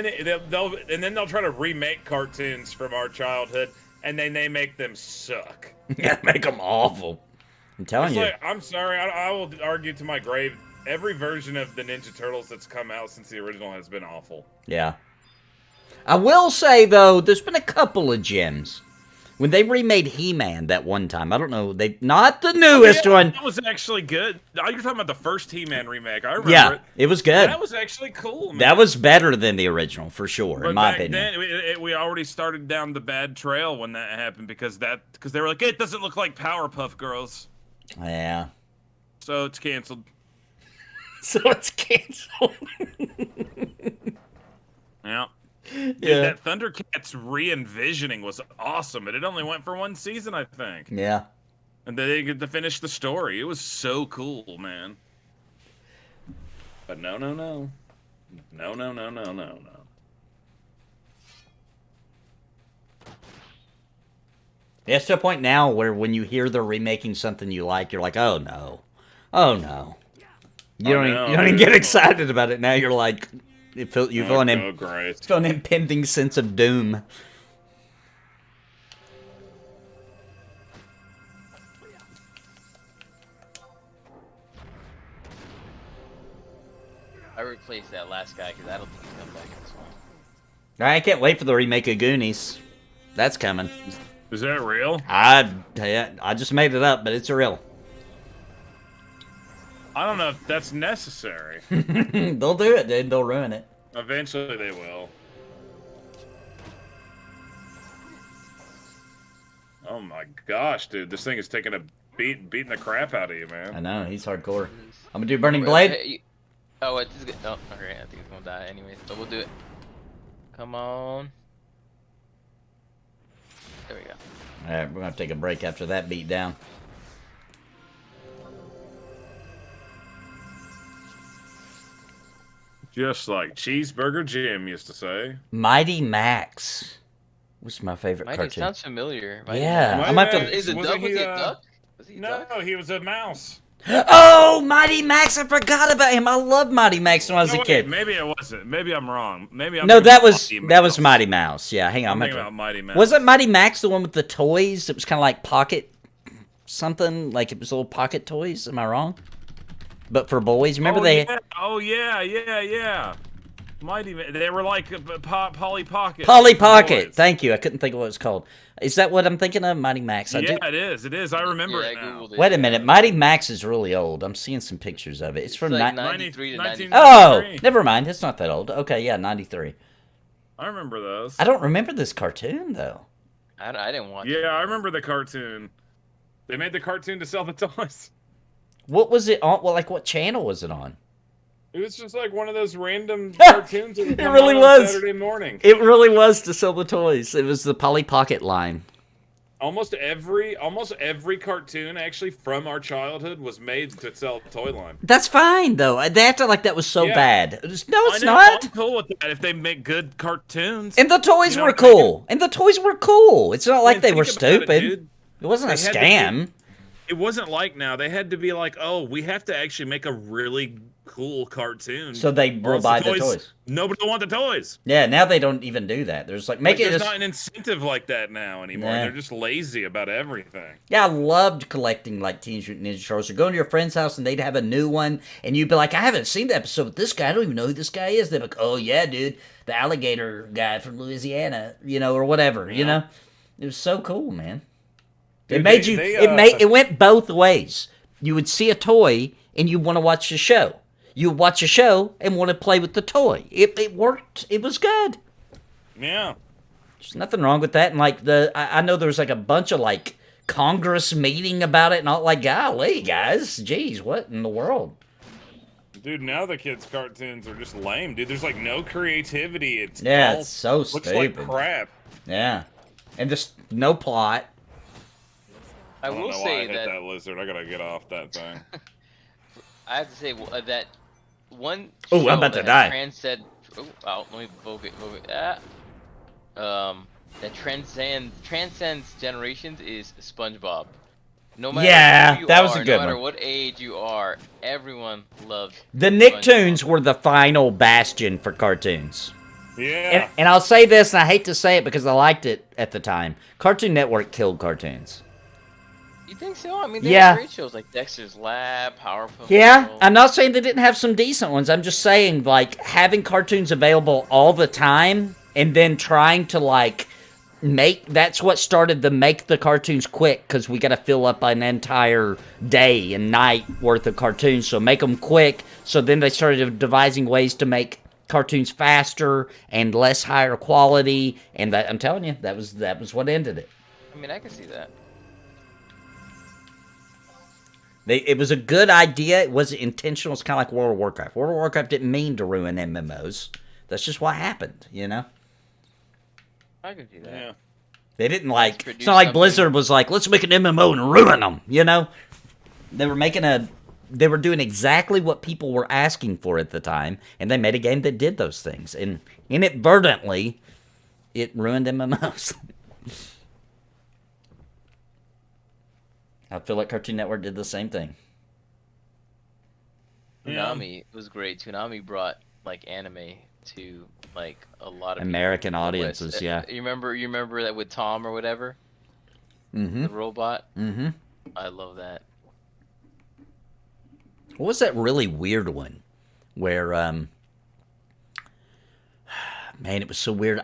they'll try to remake cartoons from our childhood, and then they make them suck. Yeah, make them awful. I'm telling It's you. like, I'm sorry, I will argue to my grave. Every version of the Ninja Turtles that's come out since the original has been awful. Yeah. I will say, though, there's been a couple of gems. When they remade He-Man that one time, I don't know, not the newest one. That was actually good. You're talking about the first He-Man remake. I remember Yeah, it. it was good. That was actually cool, man. That was better than the original, for sure, But in my back opinion. then, we already started down the bad trail when that happened because they were like, it doesn't look like Powerpuff Girls, Yeah. so it's canceled. So it's canceled. Yeah. Dude, Yeah. that Thundercats re-envisioning was awesome, but it only went for one season, I think. Yeah. And they didn't get to finish the story. It was so cool, man. But no. No. Yeah, it's to a point now where when you hear they're remaking something you like, you're like, oh no. Oh no. You don't even get excited about it now. You're like, you feel Oh, great. an impending sense of doom. I replaced that last guy because I don't think he's coming back in this one. I can't wait for the remake of Goonies. That's coming. Is that real? I just made it up, but it's real. I don't know if that's necessary. They'll do it, dude. They'll ruin it. Eventually they will. Oh my gosh, dude. This thing is taking a beating the crap out of you, man. I know, he's hardcore. I'm gonna do Burning Blade. Oh, this is good. No, okay, I think it's gonna die anyways, but we'll do it. Come on. There we go. Alright, we're gonna have to take a break after that beat down. Just like Cheeseburger Jim used to say. Mighty Max was my favorite Mighty cartoon. sounds familiar. Yeah, Mighty I'm gonna have Max. to. Is it Wasn't duck? Was he, he a duck? Was he a duck? No, he was a mouse. Oh, Mighty Max! I forgot about him. I loved Mighty Max when I was No, a wait, kid. maybe it wasn't. Maybe I'm wrong. Maybe I'm No, thinking that about was Mighty Mouse. Yeah, hang on. I'm I'm thinking gonna- about Mighty Mouse. Wasn't Mighty Max the one with the toys? It was kind of like pocket something, like it was little pocket toys. Am I wrong? But for boys, remember Oh, they? Yeah. Oh yeah. They were like Polly Pocket. Polly Pocket. Thank you. I couldn't think of what it's called. Is that what I'm thinking of? Mighty Max. Yeah, it is. It is. I remember it now. Wait a minute. Mighty Max is really old. I'm seeing some pictures of it. It's from like 93 to 93. 94. Oh, never mind. It's not that old. Okay, yeah, 93. I remember those. I don't remember this cartoon though. I didn't watch it. Yeah, I remember the cartoon. They made the cartoon to sell the toys. What was it on? Well, like what channel was it on? It was just like one of those random cartoons. That would come really on was. Saturday morning. It really was to sell the toys. It was the Polly Pocket line. Almost every cartoon actually from our childhood was made to sell a toy line. That's fine though. They acted like that was so bad. No, it's I know, not. I'm cool with that if they make good cartoons. And the toys were cool. And the toys were cool. It's not like they were stupid. It wasn't a scam. It wasn't like now. They had to be like, oh, we have to actually make a really cool cartoon. So they will buy the toys. Nobody will want the toys. Yeah, now they don't even do that. There's like, there's not an incentive like that now anymore. Yeah. They're just lazy about everything. Yeah, I loved collecting like Teenage Mutant Ninja Turtles. Or going to your friend's house and they'd have a new one. And you'd be like, I haven't seen the episode with this guy. I don't even know who this guy is. They'd be like, oh yeah, dude. The alligator guy from Louisiana, or whatever, you know? It was so cool, man. Dude, it went both ways. You would see a toy and you want to watch the show. You would watch a show and want to play with the toy. It worked. It was good. Yeah. There's nothing wrong with that. And like I know there was like a bunch of like Congress meeting about it and all, like, golly, guys, geez, what in the world? Dude, now the kids' cartoons are just lame, dude. There's like no creativity. It's so stupid. Looks like crap. Yeah, and just no plot. I will say I hit that lizard. I gotta get off that thing. I have to say that one. Oh, I'm about to die. Let me vote it. That transcends generations is SpongeBob. No matter who you that was are, a good no matter one. what age you are, everyone loves the Nicktoons were the final bastion for cartoons. Yeah. And I'll say this, and I hate to say it because I liked it at the time. Cartoon Network killed cartoons. You think so? I mean, they had great shows like Dexter's Lab, Powerpuff Girls. I'm not saying they didn't have some decent ones. I'm just saying, like, having cartoons available all the time and then trying to, like, that's what started the make the cartoons quick, because we got to fill up an entire day and night worth of cartoons, so make them quick. So then they started devising ways to make cartoons faster and less higher quality, and I'm telling you, that was what ended it. I mean, I can see that. It was a good idea. It wasn't intentional. It's kind of like World of Warcraft. World of Warcraft didn't mean to ruin MMOs. That's just what happened, I can see that. Yeah. They didn't like... It's not like Blizzard was like, let's make an MMO and ruin them, They were doing exactly what people were asking for at the time, and they made a game that did those things. And inadvertently, it ruined MMOs. I feel like Cartoon Network did the same thing. Toonami was great. Toonami brought like anime to like a lot of American audiences. Yeah. You remember that with Tom or whatever? Mm-hmm. The robot. Mm-hmm. I love that. What was that really weird one where man, it was so weird.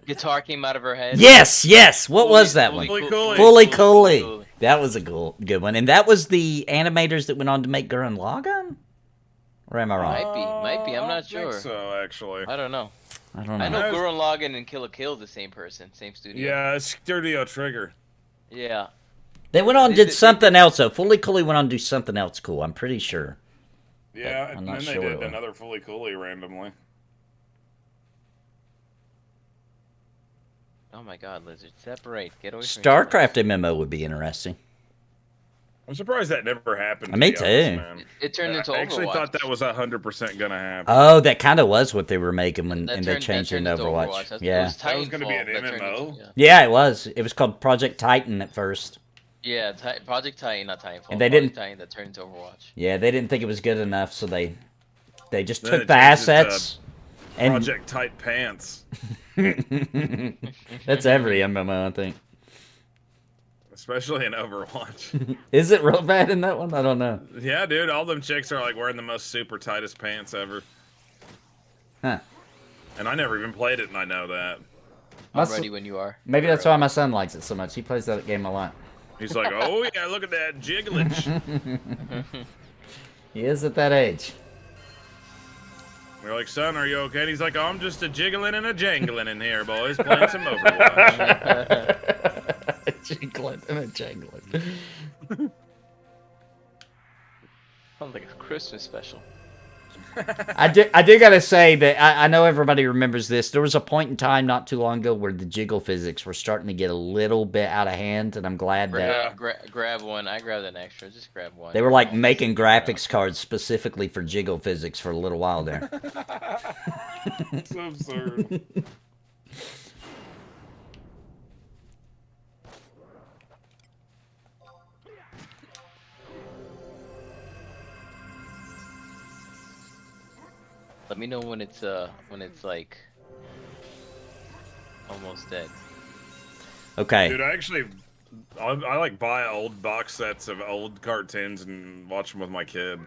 Guitar came out of her head. Yes. What was that one? Fully Cooley. That was a good one. And that was the animators that went on to make Gurren Lagann? Or am I wrong? Might be. I'm not sure. I think so, actually. I don't know. I don't know. I know Gurren Lagann and Kill la Kill the same person, same studio. Yeah, Studio Trigger. Yeah. They went on and did something else, though. Fully Cooley went on to do something else cool, I'm pretty sure. Yeah, and then they did another Fully Cooley randomly. Oh my god, Lizard. Separate. Get away from StarCraft MMO would be interesting. I'm surprised that never happened. Me too. It turned into Overwatch. I actually thought that was 100% going to happen. Oh, that kind of was what they were making and they changed it into Overwatch. Yeah. That was going to be an MMO? Yeah, it was. It was called Project Titan at first. Yeah, Project Titan, not Titanfall. And they didn't. Titan that turned into Overwatch. Yeah, they didn't think it was good enough, so they just took the assets and Project Tight Pants. That's every MMO, I think. Especially in Overwatch. Is it real bad in that one? I don't know. Yeah, dude. All them chicks are like wearing the most super tightest pants ever. Huh. And I never even played it, and I know that. I'm ready when you are. Maybe that's why my son likes it so much. He plays that game a lot. He's like, oh yeah, look at that jigglage. He is at that age. We're like, son, are you okay? And he's like, oh, I'm just a jiggling and a jangling in here, boys, playing some Overwatch. Jiggling and a jangling. Sounds like a Christmas special. I do gotta say that I know everybody remembers this. There was a point in time not too long ago where the jiggle physics were starting to get a little bit out of hand, and I'm glad that grab one. I grabbed an extra. Just grab one. they were like making graphics cards specifically for jiggle physics for a little while there. It's so absurd. Let me know when it's like almost dead. Okay. Dude, I like buy old box sets of old cartoons and watch them with my kid.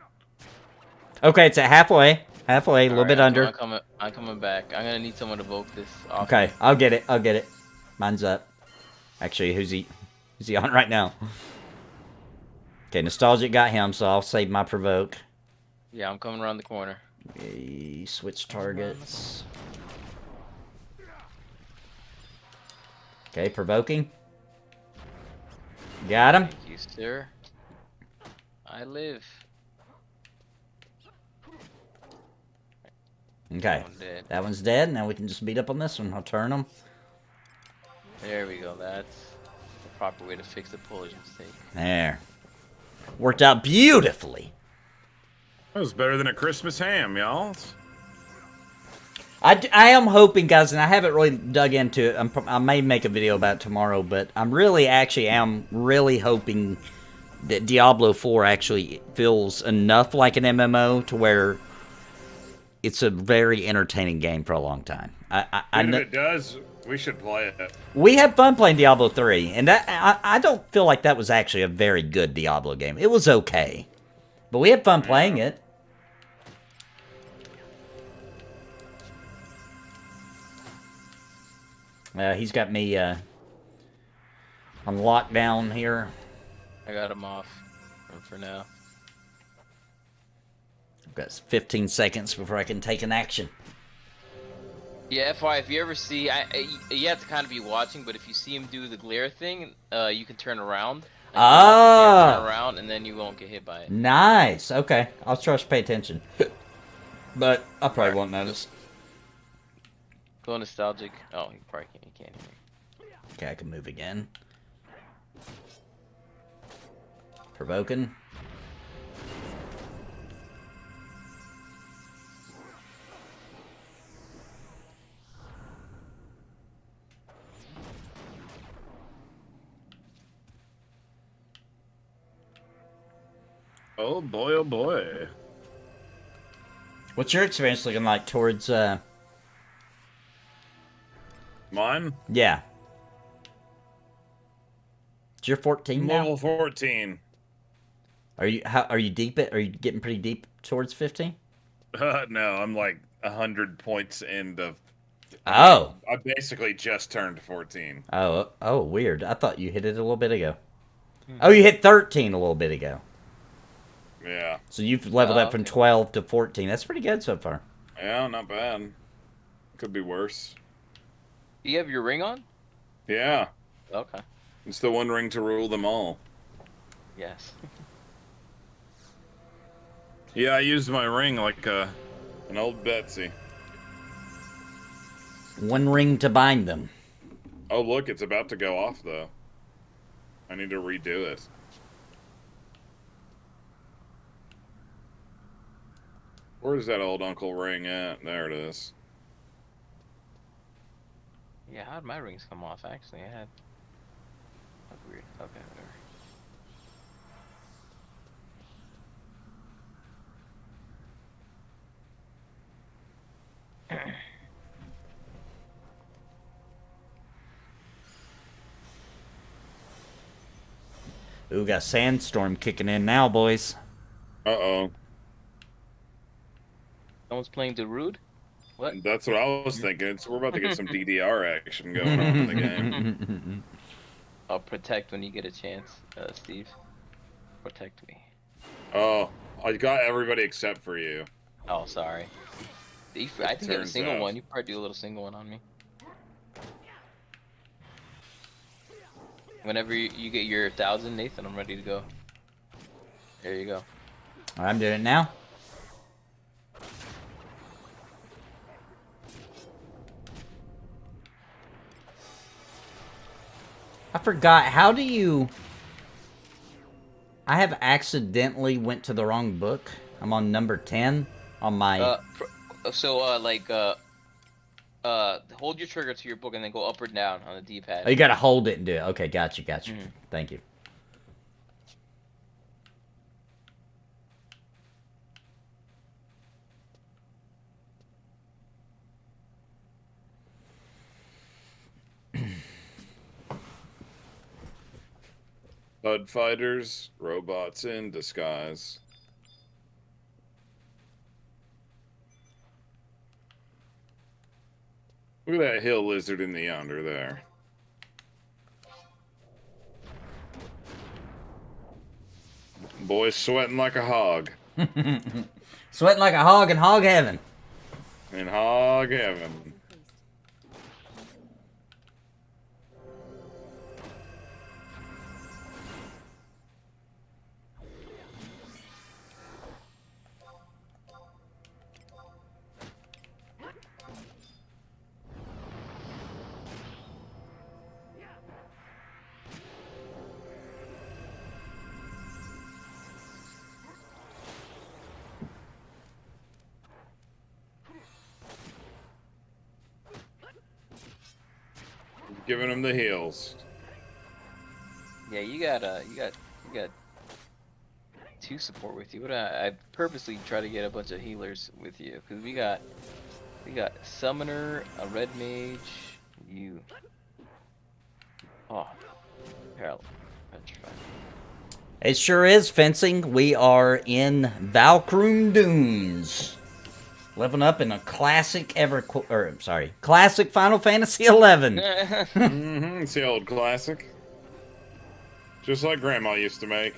Okay, it's at halfway. Halfway, a little bit under. I'm coming back. I'm gonna need someone to vote this off. Okay, I'll get it. I'll get it. Mine's up. Actually, who's he on right now? Okay, Nostalgic got him, so I'll save my provoke. Yeah, I'm coming around the corner. Okay, switch targets. Okay, provoking. Got him. Thank you, sir. I live. Okay, that one's dead. Now we can just beat up on this one. I'll turn them. There we go. That's the proper way to fix the Polish mistake. There. Worked out beautifully. That was better than a Christmas ham, y'all. I am hoping, guys, and I haven't really dug into it. I may make a video about it tomorrow, but I'm really hoping that Diablo 4 actually feels enough like an MMO to where it's a very entertaining game for a long time. I know if it does, we should play it. we had fun playing Diablo 3, and I don't feel like that was actually a very good Diablo game. It was okay, but we had fun playing it. He's got me on lockdown here. I got him off for now. I've got 15 seconds before I can take an action. Yeah, FY, if you ever see, you have to kind of be watching, but if you see him do the glare thing, you can turn around. Turn around, and then you won't get hit by it. Nice. Okay, I'll try to pay attention. But I probably won't notice. Go nostalgic. Oh, you probably can't hear me. Okay, I can move again. Provoking. Oh boy, oh boy. What's your experience looking like towards, Mine? Yeah. You're 14 now? Level 14. Are you deep are you getting pretty deep towards 15? No, I'm like 100 points into... Oh. I basically just turned 14. Oh, weird. I thought you hit it a little bit ago. Oh, you hit 13 a little bit ago. Yeah. So you've leveled up from 12 to 14. That's pretty good so far. Yeah, not bad. Could be worse. Do you have your ring on? Yeah. Okay. It's the one ring to rule them all. Yes. Yeah, I used my ring like an old Betsy. One ring to bind them. Oh, look, it's about to go off, though. I need to redo it. Where's that old Uncle Ring at? There it is. Yeah, how did my rings come off, actually? I had... That's weird. Okay, whatever. Ooh, got sandstorm kicking in now, boys. Uh-oh. Someone's playing the Rude? What? That's what I was thinking. We're about to get some DDR action going on in the game. I'll protect when you get a chance, Steve. Protect me. Oh, I got everybody except for you. Oh, sorry. I think you have a single one. You probably do a little single one on me. Whenever you get your 1,000, Nathan, I'm ready to go. There you go. I'm doing it now. I forgot. How do you... I have accidentally went to the wrong book. I'm on number 10 on my... hold your trigger to your book and then go up or down on the D-pad. Oh, you gotta hold it and do it. Okay, gotcha. Thank you. HUD fighters, robots in disguise. Look at that hill lizard in the yonder there. Boy's sweating like a hog. Sweating like a hog in hog heaven. In hog heaven. Giving him the heals. Yeah, you got 2 support with you. But I purposely try to get a bunch of healers with you because we got summoner, a red mage, you. Oh, parallel. It sure is fencing. We are in Valkyrie Dunes. Leveling up in a classic classic Final Fantasy 11. It's the old classic. Just like Grandma used to make.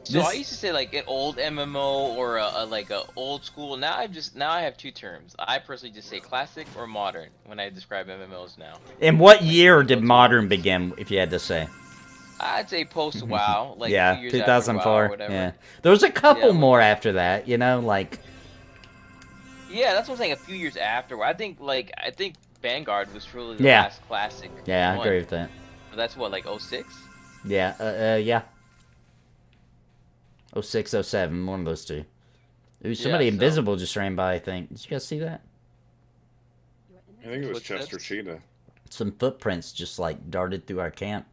So I used to say like an old MMO or a old school. Now I have 2 terms. I personally just say classic or modern when I describe MMOs now. In what year did modern begin, if you had to say? I'd say post WoW, like yeah, a few years 2004. after WoW or whatever. Yeah, there was a couple more after that. You know, like. Yeah, that's what I'm saying. A few years after, I think Vanguard was truly the last classic. Yeah, one. I agree with that. But that's what, like 06? Yeah, yeah. 06, 07, one of those two. Ooh, somebody invisible just ran by, I think. Did you guys see that? I think it was Chester Cheetah. Some footprints just, like, darted through our camp.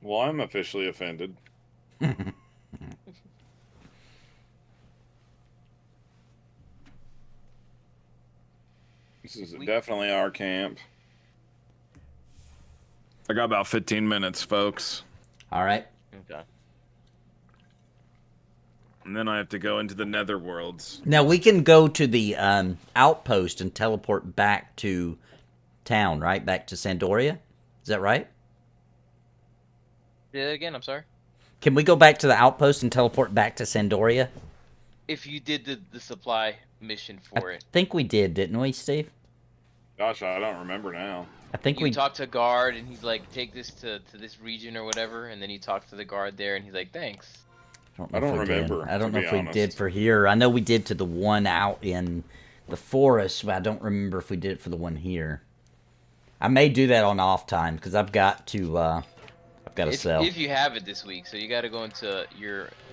Well, I'm officially offended. This is definitely our camp. I got about 15 minutes, folks. All right. Okay. And then I have to go into the netherworlds. Now, we can go to the outpost and teleport back to town, right? Back to Sandoria? Is that right? Say that again, I'm sorry. Can we go back to the outpost and teleport back to Sandoria? If you did the supply mission for it. I think we did, didn't we, Steve? Gosh, I don't remember now. I think we talked to a guard and he's like, take this to this region or whatever, and then you talk to the guard there and he's like, thanks. I don't remember. I don't know if we did for here. I know we did to the one out in the forest, but I don't remember if we did it for the one here. I may do that on off time because I've got to sell. If you have it this week, so you got to go into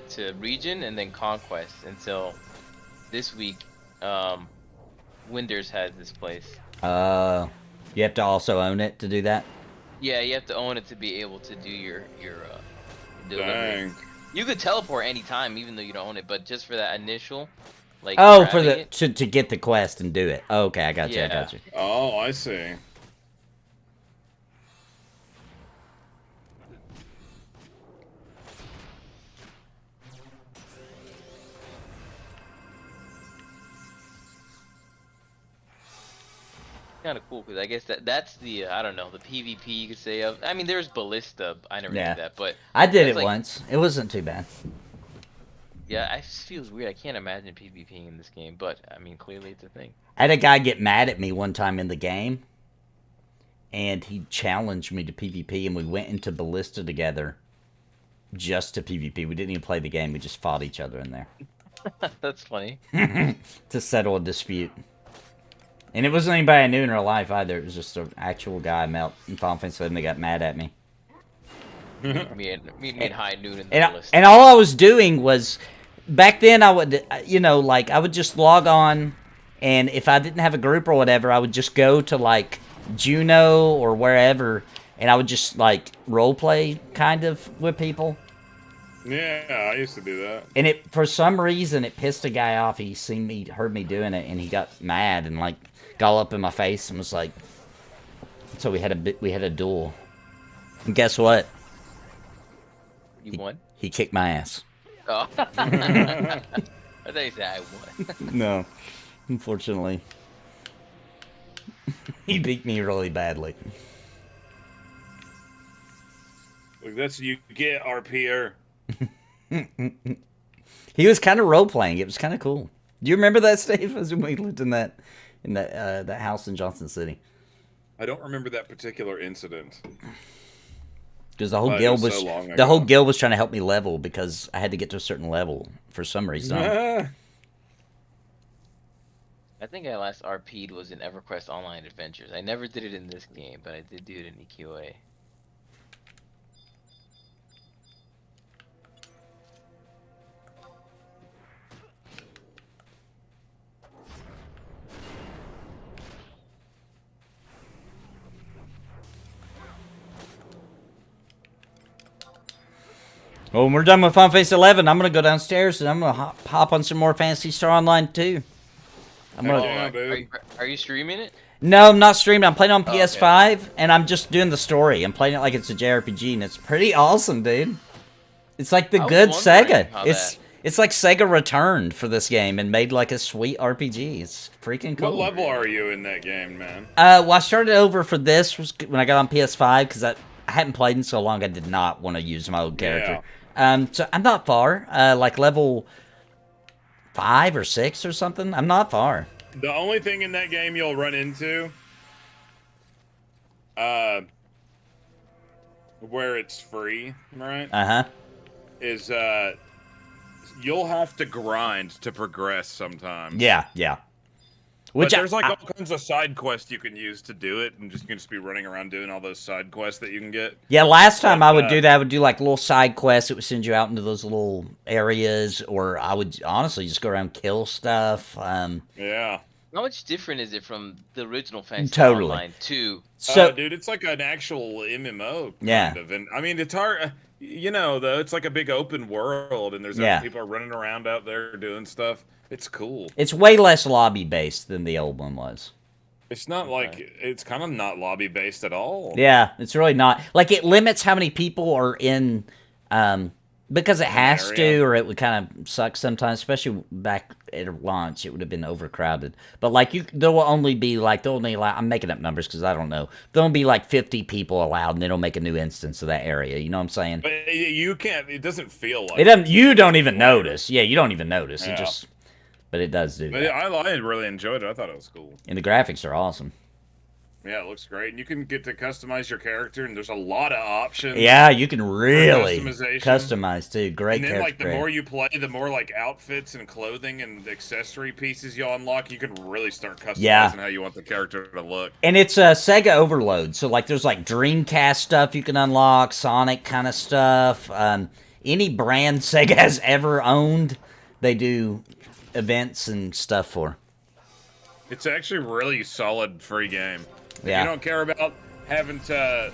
to region and then conquest until this week. Winders has this place. You have to also own it to do that? Yeah, you have to own it to be able to do your delivery. Dang. You could teleport anytime even though you don't own it, but just for that initial like for the to get the quest and do it. Okay, I got you. Yeah. I got you. Oh, I see. kind of cool because I guess that's the I don't know, the PvP you could say of. I mean, there's Ballista. I never did that, but I did it like, once. It wasn't too bad. Yeah, it just feels weird. I can't imagine PvPing in this game, but I mean, clearly it's a thing. I had a guy get mad at me one time in the game, and he challenged me to PvP, and we went into Ballista together just to PvP. We didn't even play the game. We just fought each other in there. That's funny. To settle a dispute. And it wasn't anybody I knew in real life either. It was just an actual guy I met in Final Fantasy and they got mad at me. me at high noon in the Ballista. And all I was doing was, back then I would, you know, like, I would just log on, and if I didn't have a group or whatever, I would just go to, like, Juno or wherever, and I would just, like, roleplay, kind of, with people. Yeah, I used to do that. And it, for some reason, it pissed a guy off. He seen me, heard me doing it, and he got mad and, like, got all up in my face and was like, so we had a duel. And guess what? You won? He kicked my ass. Oh. I thought you said I won. No, unfortunately. He beat me really badly. Like, that's what you get, RPer. He was kind of role playing. It was kind of cool. Do you remember that, Steve? As when we lived in that house in Johnson City. I don't remember that particular incident. Because the whole guild was trying to help me level because I had to get to a certain level for some reason. I think I last RP'd was in EverQuest Online Adventures. I never did it in this game, but I did do it in EQA. Well, when we're done with Final Fantasy 11, I'm going to go downstairs and I'm going to hop on some more Phantasy Star Online too. Are you streaming it? No, I'm not streaming. I'm playing on PS5 and I'm just doing the story. I'm playing it like it's a JRPG and it's pretty awesome, dude. It's like the good Sega. It's like Sega returned for this game and made like a sweet RPG. It's freaking cool. What level are you in that game, man? Well, I started over for this when I got on PS5 because I hadn't played in so long. I did not want to use my old character. Yeah. So I'm not far. Like level 5 or 6 or something. I'm not far. The only thing in that game you'll run into, where it's free, right? Is you'll have to grind to progress sometimes. Yeah. But there's like all kinds of side quests you can use to do it, and you can just be running around doing all those side quests that you can get. Yeah, last time I would do that, I would do like little side quests. It would send you out into those little areas, or I would honestly just go around and kill stuff. Yeah. How much different is it from the original Fantasy Online 2? So, dude, it's like an actual MMO kind of. And I mean, it's hard, you know, though, it's like a big open world, and there's people are running around out there doing stuff. It's cool. It's way less lobby-based than the old one was. It's not like, it's kind of not lobby-based at all. Yeah, it's really not. Like, it limits how many people are in, because it has to, or it would kind of suck sometimes, especially back at launch, it would have been overcrowded. But, like, there will only be, like, I'm making up numbers because I don't know. There'll be, like, 50 people allowed, and it'll make a new instance of that area. You know what I'm saying? But you can't, it doesn't feel like it. Doesn't, you don't even notice. Yeah, you don't even notice. Yeah. It just... But it does do that. But I really enjoyed it. I thought it was cool. And the graphics are awesome. Yeah, it looks great. And you can get to customize your character, and there's a lot of options. Yeah, you can really customize, too. Great character. And then, like, the more you play, the more, like, outfits and clothing and accessory pieces you unlock, you can really start customizing how you want the character to look. And it's a Sega overload. So, like, there's, like, Dreamcast stuff you can unlock, Sonic kind of stuff. Any brand Sega has ever owned, they do events and stuff for. It's actually really solid free game. If Yeah. you don't care about having to,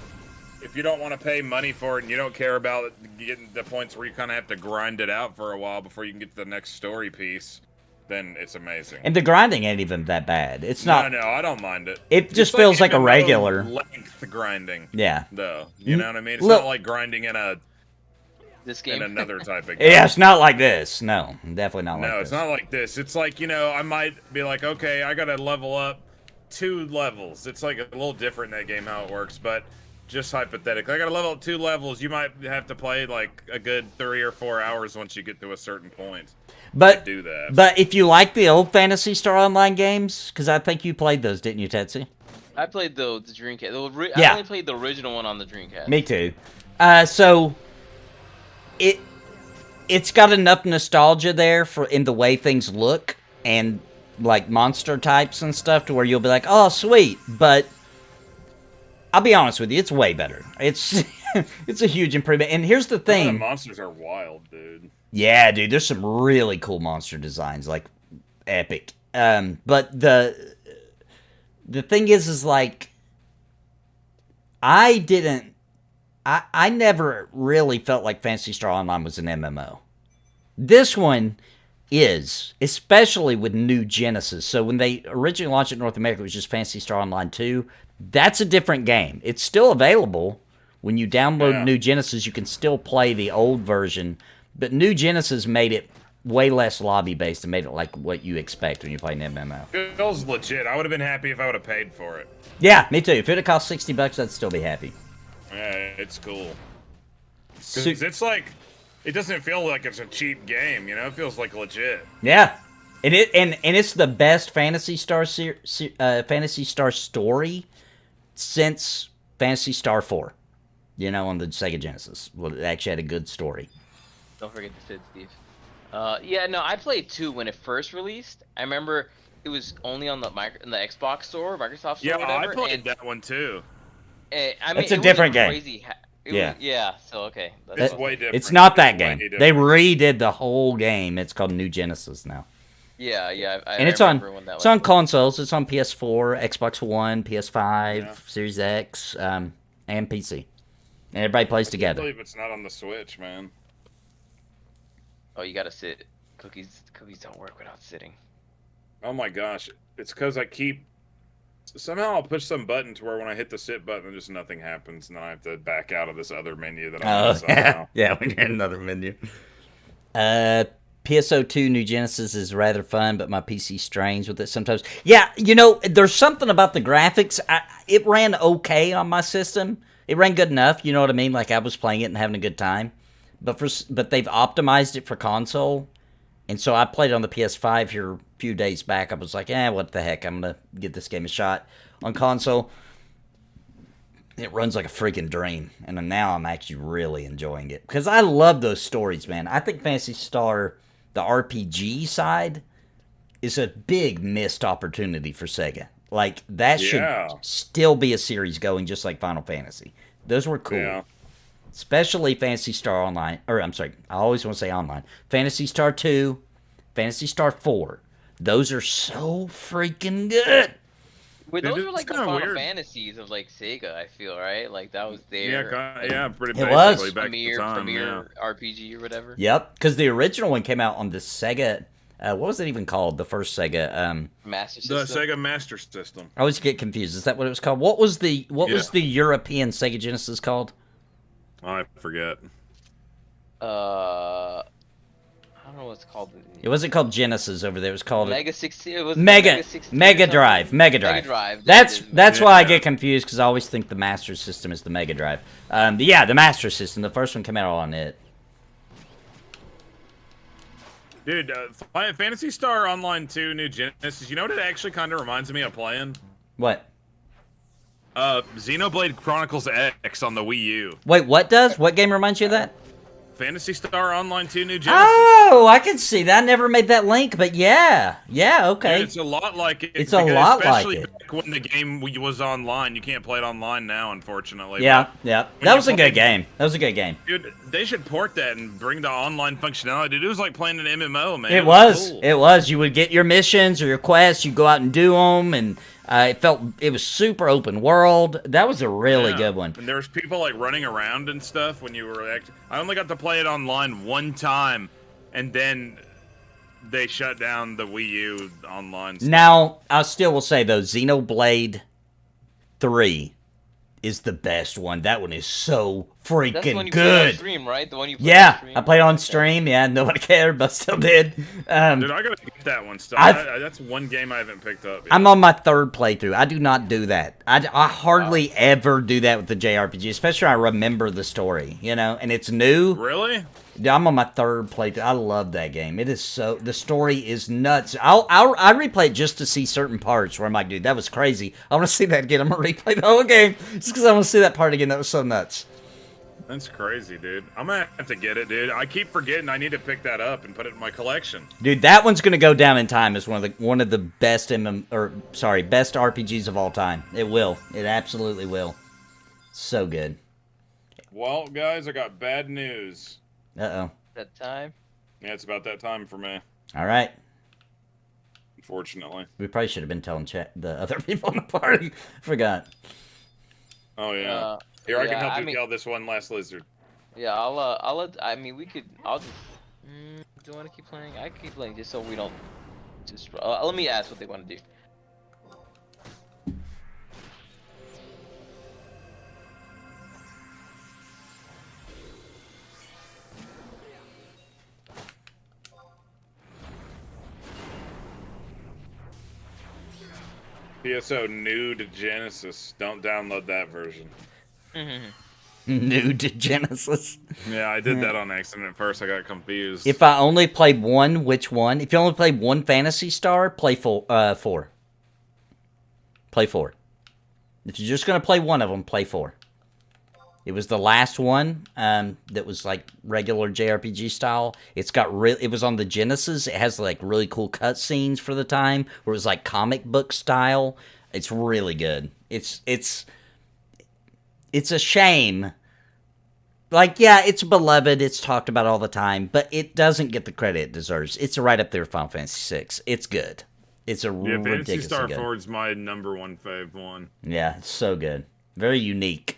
if you don't want to pay money for it and you don't care about getting the points where you kind of have to grind it out for a while before you can get to the next story piece, then it's amazing. And the grinding ain't even that bad. It's not. No, I don't mind it. It just feels like a regular length grinding. Yeah. Though, you know what I mean? It's not like grinding in this game. in another type of game. Yeah, it's not like this. No, definitely not like this. No, it's not like this. It's like, you know, I might be like, okay, I gotta level up 2 levels. It's like a little different in that game how it works, but just hypothetically, I got to level up 2 levels. You might have to play like a good 3 or 4 hours once you get to a certain point. But to do that. But if you like the old Phantasy Star Online games, because I think you played those, didn't you, Tetsu? I played the Dreamcast. Yeah. I only played the original one on the Dreamcast. Me too. So it's got enough nostalgia there for in the way things look and like monster types and stuff to where you'll be like, oh, sweet. But I'll be honest with you, it's way better. It's it's a huge improvement. And here's the thing: the monsters are wild, dude. Yeah, dude, there's some really cool monster designs, like epic. But the thing is like I never really felt like Phantasy Star Online was an MMO. This one is, especially with New Genesis. So when they originally launched it in North America, it was just Phantasy Star Online 2. That's a different game. It's still available. When you download New Genesis, you can still play the old version. But New Genesis made it way less lobby-based and made it like what you expect when you play an MMO. It feels legit. I would have been happy if I would have paid for it. Yeah, me too. If it had cost $60, I'd still be happy. Yeah, it's cool. Because it's like, it doesn't feel like it's a cheap game, you know? It feels like legit. Yeah. And it's the best Phantasy Star Phantasy Star story since Phantasy Star 4. You know, on the Sega Genesis. Well, it actually had a good story. Don't forget the Sid, Steve. Yeah, no, I played 2 when it first released. I remember it was only on the Xbox store, Microsoft store. Yeah, whatever, I played that one too. I mean, it's a different game. Crazy Yeah. So okay, it's way different. It's not that game. They redid the whole game. It's called New Genesis now. Yeah. And it's on consoles. It's on PS4, Xbox One, PS5, Series X, and PC. And everybody plays together. I can't believe it's not on the Switch, man. Oh, you gotta sit. Cookies don't work without sitting. Oh my gosh. It's because I keep... Somehow I'll push some button to where when I hit the sit button, just nothing happens, and then I have to back out of this other menu that I'm on somehow. Yeah, we need another menu. PSO2 New Genesis is rather fun, but my PC strains with it sometimes. Yeah, you know, there's something about the graphics. It ran okay on my system. It ran good enough, you know what I mean? Like I was playing it and having a good time. But they've optimized it for console. And so I played on the PS5 here a few days back. I was like, what the heck? I'm going to give this game a shot. On console, it runs like a freaking dream. And now I'm actually really enjoying it. Because I love those stories, man. I think Phantasy Star, the RPG side, is a big missed opportunity for Sega. Like, that should still be a series going just like Final Fantasy. Those were cool. Yeah. Especially Phantasy Star Online. Or, I'm sorry, I always want to say online. Phantasy Star 2, Phantasy Star 4. Those are so freaking good. Wait, those were like the Final Fantasies of like Sega, I feel, right? Like that was their pretty it was premier RPG or whatever. Yep, because the original one came out on the Sega. What was it even called? The first Sega Master System. The Sega Master System. I always get confused. Is that what it was called? What was the European Sega Genesis called? I forget. I don't know what it's called. It wasn't called Genesis over there. It was called Mega 60. It was Mega Drive. Mega Drive. That's why I get confused because I always think the Master System is the Mega Drive. The Master System. The first one came out on it. Dude, Phantasy Star Online 2 New Genesis. You know what it actually kind of reminds me of playing? What? Xenoblade Chronicles X on the Wii U. Wait, what does? What game reminds you of that? Phantasy Star Online 2 New Genesis. Oh, I can see that. I never made that link, but yeah, okay. Dude, it's a lot like it. It's a lot like it. Especially back when the game was online. You can't play it online now, unfortunately. Yeah. That was a good game. Dude, they should port that and bring the online functionality. Dude, it was like playing an MMO, man. It was. Cool. It was. You would get your missions or your quests. You go out and do them, and it was super open world. That was a really good one. And there was people like running around and stuff when you were I only got to play it online one time, and then they shut down the Wii U online stuff. Now, I still will say though, Xenoblade 3 is the best one. That one is so That's the one freaking you played on good. stream, right? The one you played on Yeah, stream? I played on Okay. stream. Yeah, nobody cared, but still did. Dude, I gotta get that one still. That's one game I haven't picked up yet. I'm on my 3rd playthrough. I do not do that. I hardly ever do that with the JRPG, especially when I remember the story, you know, and it's new. Really? Yeah, I'm on my 3rd playthrough. I love that game. It is so, the story is nuts. I replay it just to see certain parts where I'm like, dude, that was crazy. I want to see that again. I'm gonna replay the whole game just because I want to see that part again. That was so nuts. That's crazy, dude. I'm gonna have to get it, dude. I keep forgetting I need to pick that up and put it in my collection. Dude, that one's gonna go down in time as one of the best best RPGs of all time. It will. It absolutely will. So good. Well, guys, I got bad news. Uh-oh. That time. Yeah, it's about that time for me, All right. unfortunately. We probably should have been telling the other people in the party. Forgot. Oh, yeah. Here, I can help you kill this one last lizard. Yeah, I mean, we could. I'll just. Do you want to keep playing? I can keep playing just so we don't. Just. Let me ask what they want to do. PSO new to Genesis. Don't download that version. New to Genesis. Yeah, I did that on accident at first. I got confused. If I only played one, which one? If you only played one Phantasy Star, play 4. Play 4. If you're just gonna play one of them, play 4. It was the last one that was like regular JRPG style. It was on the Genesis. It has like really cool cutscenes for the time, where it was like comic book style. It's really good. It's a shame. Like, yeah, it's beloved. It's talked about all the time, but it doesn't get the credit it deserves. It's right up there with Final Fantasy VI. It's good. It's Fantasy ridiculously Star good. Forward's my number one fave one. Yeah, it's so good. Very unique.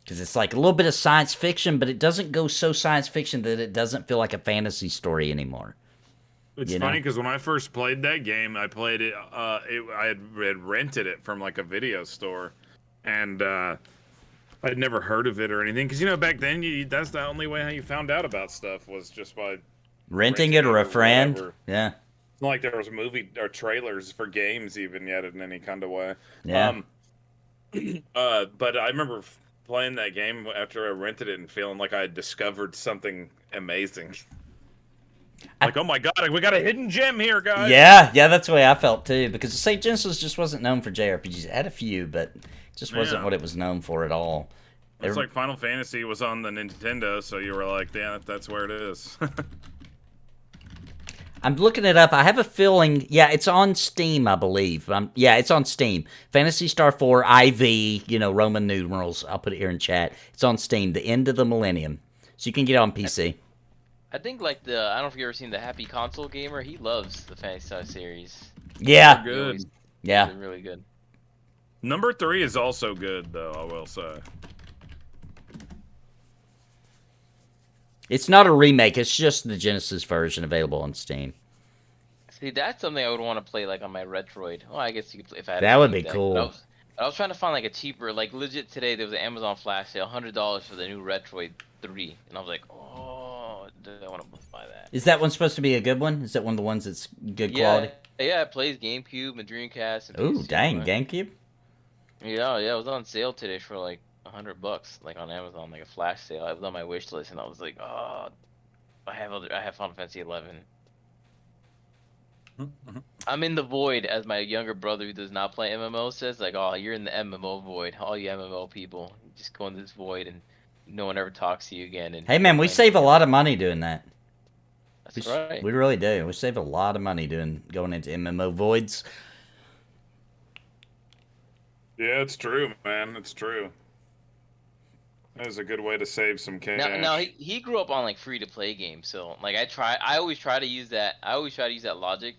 Because it's like a little bit of science fiction, but it doesn't go so science fiction that it doesn't feel like a fantasy story anymore. It's funny because when I first played that game, I played it. I had rented it from like a video store, and I'd never heard of it or anything. Because back then, that's the only way how you found out about stuff was just by Renting it or a friend. whatever. Yeah. It's not like there was movie or trailers for games even yet in any kind of way. Yeah. But I remember playing that game after I rented it and feeling like I had discovered something amazing. Like, oh my god, we got a hidden gem here, guys! Yeah, that's the way I felt too. Because St. Genesis just wasn't known for JRPGs. It had a few, but it just wasn't what it was known for at all. It's like Final Fantasy was on the Nintendo, so you were like, damn, that's where it is. I'm looking it up. I have a feeling, it's on Steam, I believe. It's on Steam. Phantasy Star 4 IV, Roman numerals. I'll put it here in chat. It's on Steam, The End of the Millennium. So you can get it on PC. I think like I don't know if you've ever seen the Happy Console Gamer. He loves the Phantasy Star series. Yeah. Good. Yeah. They're really good. Number 3 is also good, though, I will say. It's not a remake. It's just the Genesis version available on Steam. See, that's something I would want to play like on my Retroid. Well, I guess you could play if I had. That would be Deck. cool. I was trying to find like a cheaper, like legit today. There was an Amazon flash sale, $100 for the new Retroid 3, and I was like, oh, do I want to buy that? Is that one supposed to be a good one? Is that one of the ones that's good quality? Yeah, it plays GameCube and Dreamcast. And Ooh, PC, dang, GameCube. Yeah, it was on sale today for like $100, like on Amazon, like a flash sale. I was on my wish list, and I was like, oh, I have Final Fantasy 11. I'm in the void, as my younger brother who does not play MMO says. Like, oh, you're in the MMO void. All you MMO people, you just go in this void and no one ever talks to you again. And hey, man, we save a lot of money doing that. That's right. We really do. We save a lot of money going into MMO voids. Yeah, it's true, man. It's true. That is a good way to save some cash. Now he grew up on like free to play games, so like I always try to use that. I always try to use that logic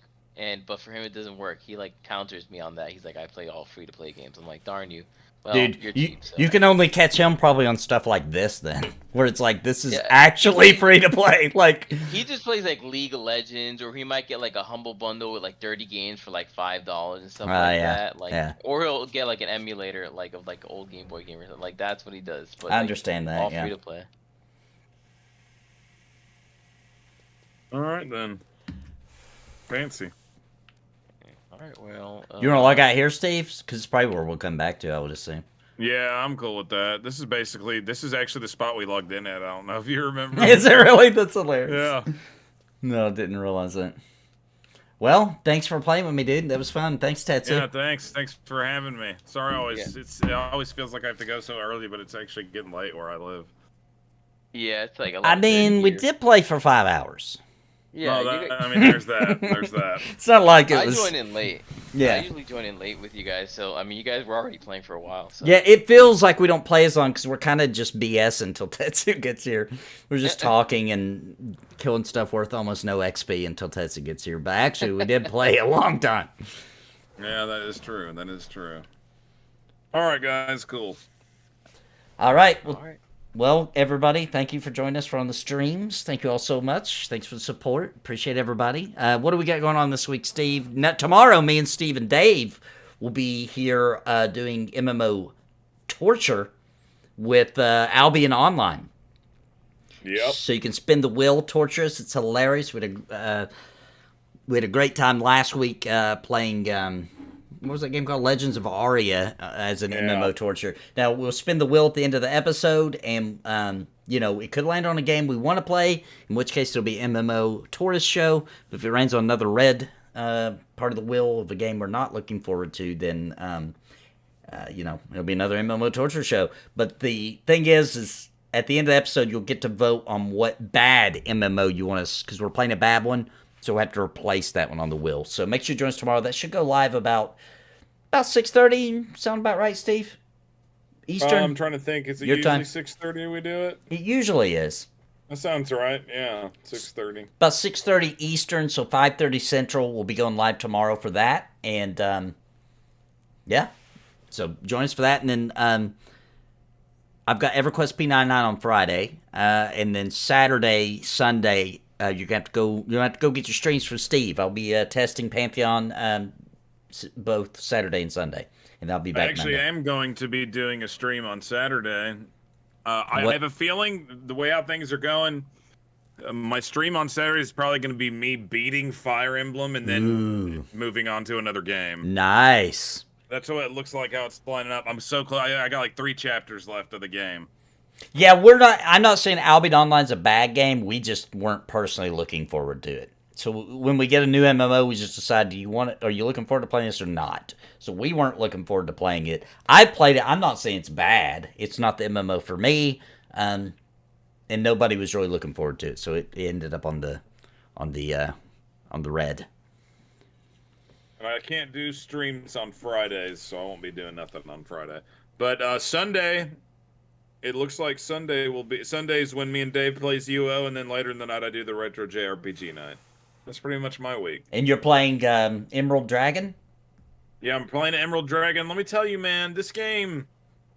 but for him it doesn't work. He like counters me on that. He's like, I play all free to play games. I'm like, darn you. Well, Dude, you're you, cheap, so. you can only catch him probably on stuff like this then, where it's like, this is actually free to play. Like, he just plays like League of Legends, or he might get like a humble bundle with like 30 games for like $5 and stuff like that. Like, or he'll get like an emulator like of like old Game Boy game or something. Like that's what he does. But I understand that. All free to play. All right then. Fancy. Alright, well... you want to log out here, Steve? Because it's probably where we'll come back to, I would assume. Yeah, I'm cool with that. This is actually the spot we logged in at. I don't know if you remember. Is it really? That's hilarious. Yeah. No, didn't realize that. Well, thanks for playing with me, dude. That was fun. Thanks, Tetsu. Yeah, thanks. Thanks for having me. Sorry, it always feels like I have to go so early, but it's actually getting late where I live. Yeah, it's like I mean, we did play for 5 hours. Yeah, I mean, there's that. There's that. It's not like it was... I joined in late. Yeah. I usually join in late with you guys, so, I mean, you guys were already playing for a while, so... Yeah, it feels like we don't play as long because we're kind of just BS until Tetsu gets here. We're just talking and killing stuff worth almost no XP until Tetsu gets here. But actually, we did play a long time. Yeah, that is true. That is true. All right, guys. Cool. All right. Well, All right. Well, everybody, thank you for joining us for on the streams. Thank you all so much. Thanks for the support. Appreciate everybody. What do we got going on this week, Steve? Tomorrow, me and Steve and Dave will be here doing MMO Torture with Albion Online. Yep. So you can spin the wheel, torture us. It's hilarious. We had a great time last week playing... what was that game called? Legends of Aria as an MMO torture. Now, we'll spin the wheel at the end of the episode, and, it could land on a game we want to play, in which case it'll be MMO Tourist Show. But if it lands on another red part of the wheel of a game we're not looking forward to, then, it'll be another MMO Torture Show. But the thing is at the end of the episode, you'll get to vote on what bad MMO you want us, because we're playing a bad one. So we'll have to replace that one on the wheel. So make sure you join us tomorrow. That should go live about 6:30. Sound about right, Steve? Eastern? I'm trying to think. Is it Your usually time? 6:30 we do it? It usually is. That sounds right. Yeah, 6:30. About 6:30 Eastern, so 5:30 Central. We'll be going live tomorrow for that. And, so join us for that. And then I've got EverQuest P99 on Friday. And then Saturday, Sunday... you're gonna have to go get your streams from Steve. I'll be testing Pantheon both Saturday and Sunday, and I'll be back. Actually, Monday. I am going to be doing a stream on Saturday. I have a feeling the way how things are going, my stream on Saturday is probably going to be me beating Fire Emblem and then moving on to another game. Nice. That's what it looks like. How it's lining up. I'm so close. I got like 3 chapters left of the game. Yeah, I'm not saying Albion Online's a bad game. We just weren't personally looking forward to it. So when we get a new MMO, we just decide, do you want it? Are you looking forward to playing this or not? So we weren't looking forward to playing it. I played it. I'm not saying it's bad. It's not the MMO for me. And nobody was really looking forward to it. So it ended up on the red. And I can't do streams on Fridays, so I won't be doing nothing on Friday. But Sunday. It looks like Sunday's when me and Dave plays UO, and then later in the night I do the Retro JRPG night. That's pretty much my week. And you're playing Emerald Dragon? Yeah, I'm playing Emerald Dragon. Let me tell you, man, this game...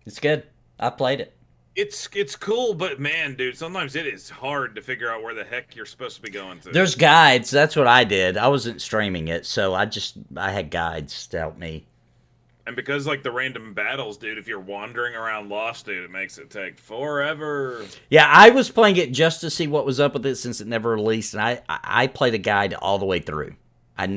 It's good. I played it. It's cool, but man, dude, sometimes it is hard to figure out where the heck you're supposed to be going to. There's guides. That's what I did. I wasn't streaming it, so I had guides to help me. And because, like, the random battles, dude, if you're wandering around Lost, dude, it makes it take forever. Yeah, I was playing it just to see what was up with it since it never released, and I played a guide all the way through. I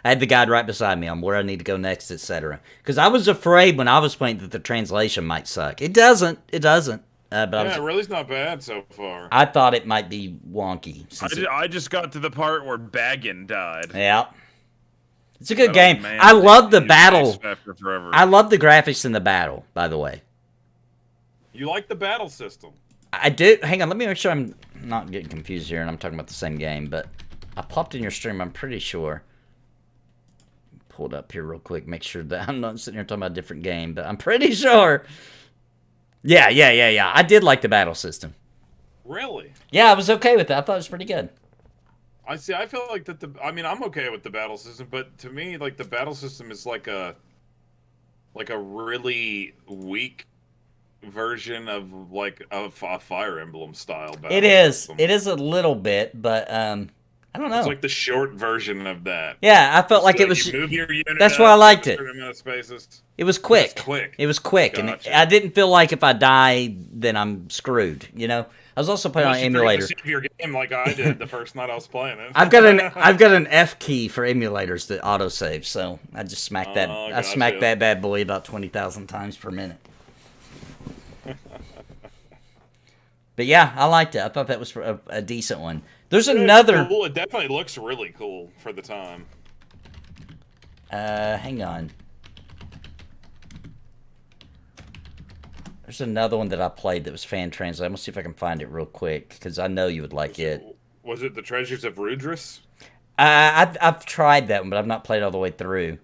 had the guide right beside me on where I need to go next, etc. Because I was afraid when I was playing that the translation might suck. It doesn't. But it really's not bad so far. I thought it might be wonky. I just got to the part where Baggin died. Yeah. It's a good game. Man, I love the battle. I love the graphics in the battle, by the way. You like the battle system? I do. Hang on, let me make sure I'm not getting confused here and I'm talking about the same game, but I popped in your stream, I'm pretty sure. Pull it up here real quick, make sure that I'm not sitting here talking about a different game, but I'm pretty sure. Yeah. I did like the battle system. Really? Yeah, I was okay with that. I thought it was pretty good. I see. I feel like that I mean, I'm okay with the battle system, but to me, like the battle system is like a really weak version of a Fire Emblem style battle It is. system. It is a little bit, but I don't know. It's like the short version of that. Yeah, I felt like it You was. move your unit That's up why I in liked a it. certain amount of spaces. It was quick. It's quick. It was quick, Gotcha. and I didn't feel like if I die, then I'm screwed. You know, I was also playing on Unless you emulator. forget to save your game like I did the first night I was playing it. I've got an F key for emulators that autosave, so I just smacked that. Oh, I smacked gotcha. that bad boy about 20,000 times per minute. But yeah, I liked it. I thought that was a decent one. There's another. Cool. It definitely looks really cool for the time. Hang on. There's another one that I played that was fan translated. I'm gonna see if I can find it real quick because I know you would like it. Was it the Treasures of Rudris? I've tried that one, but I've not played all the way through.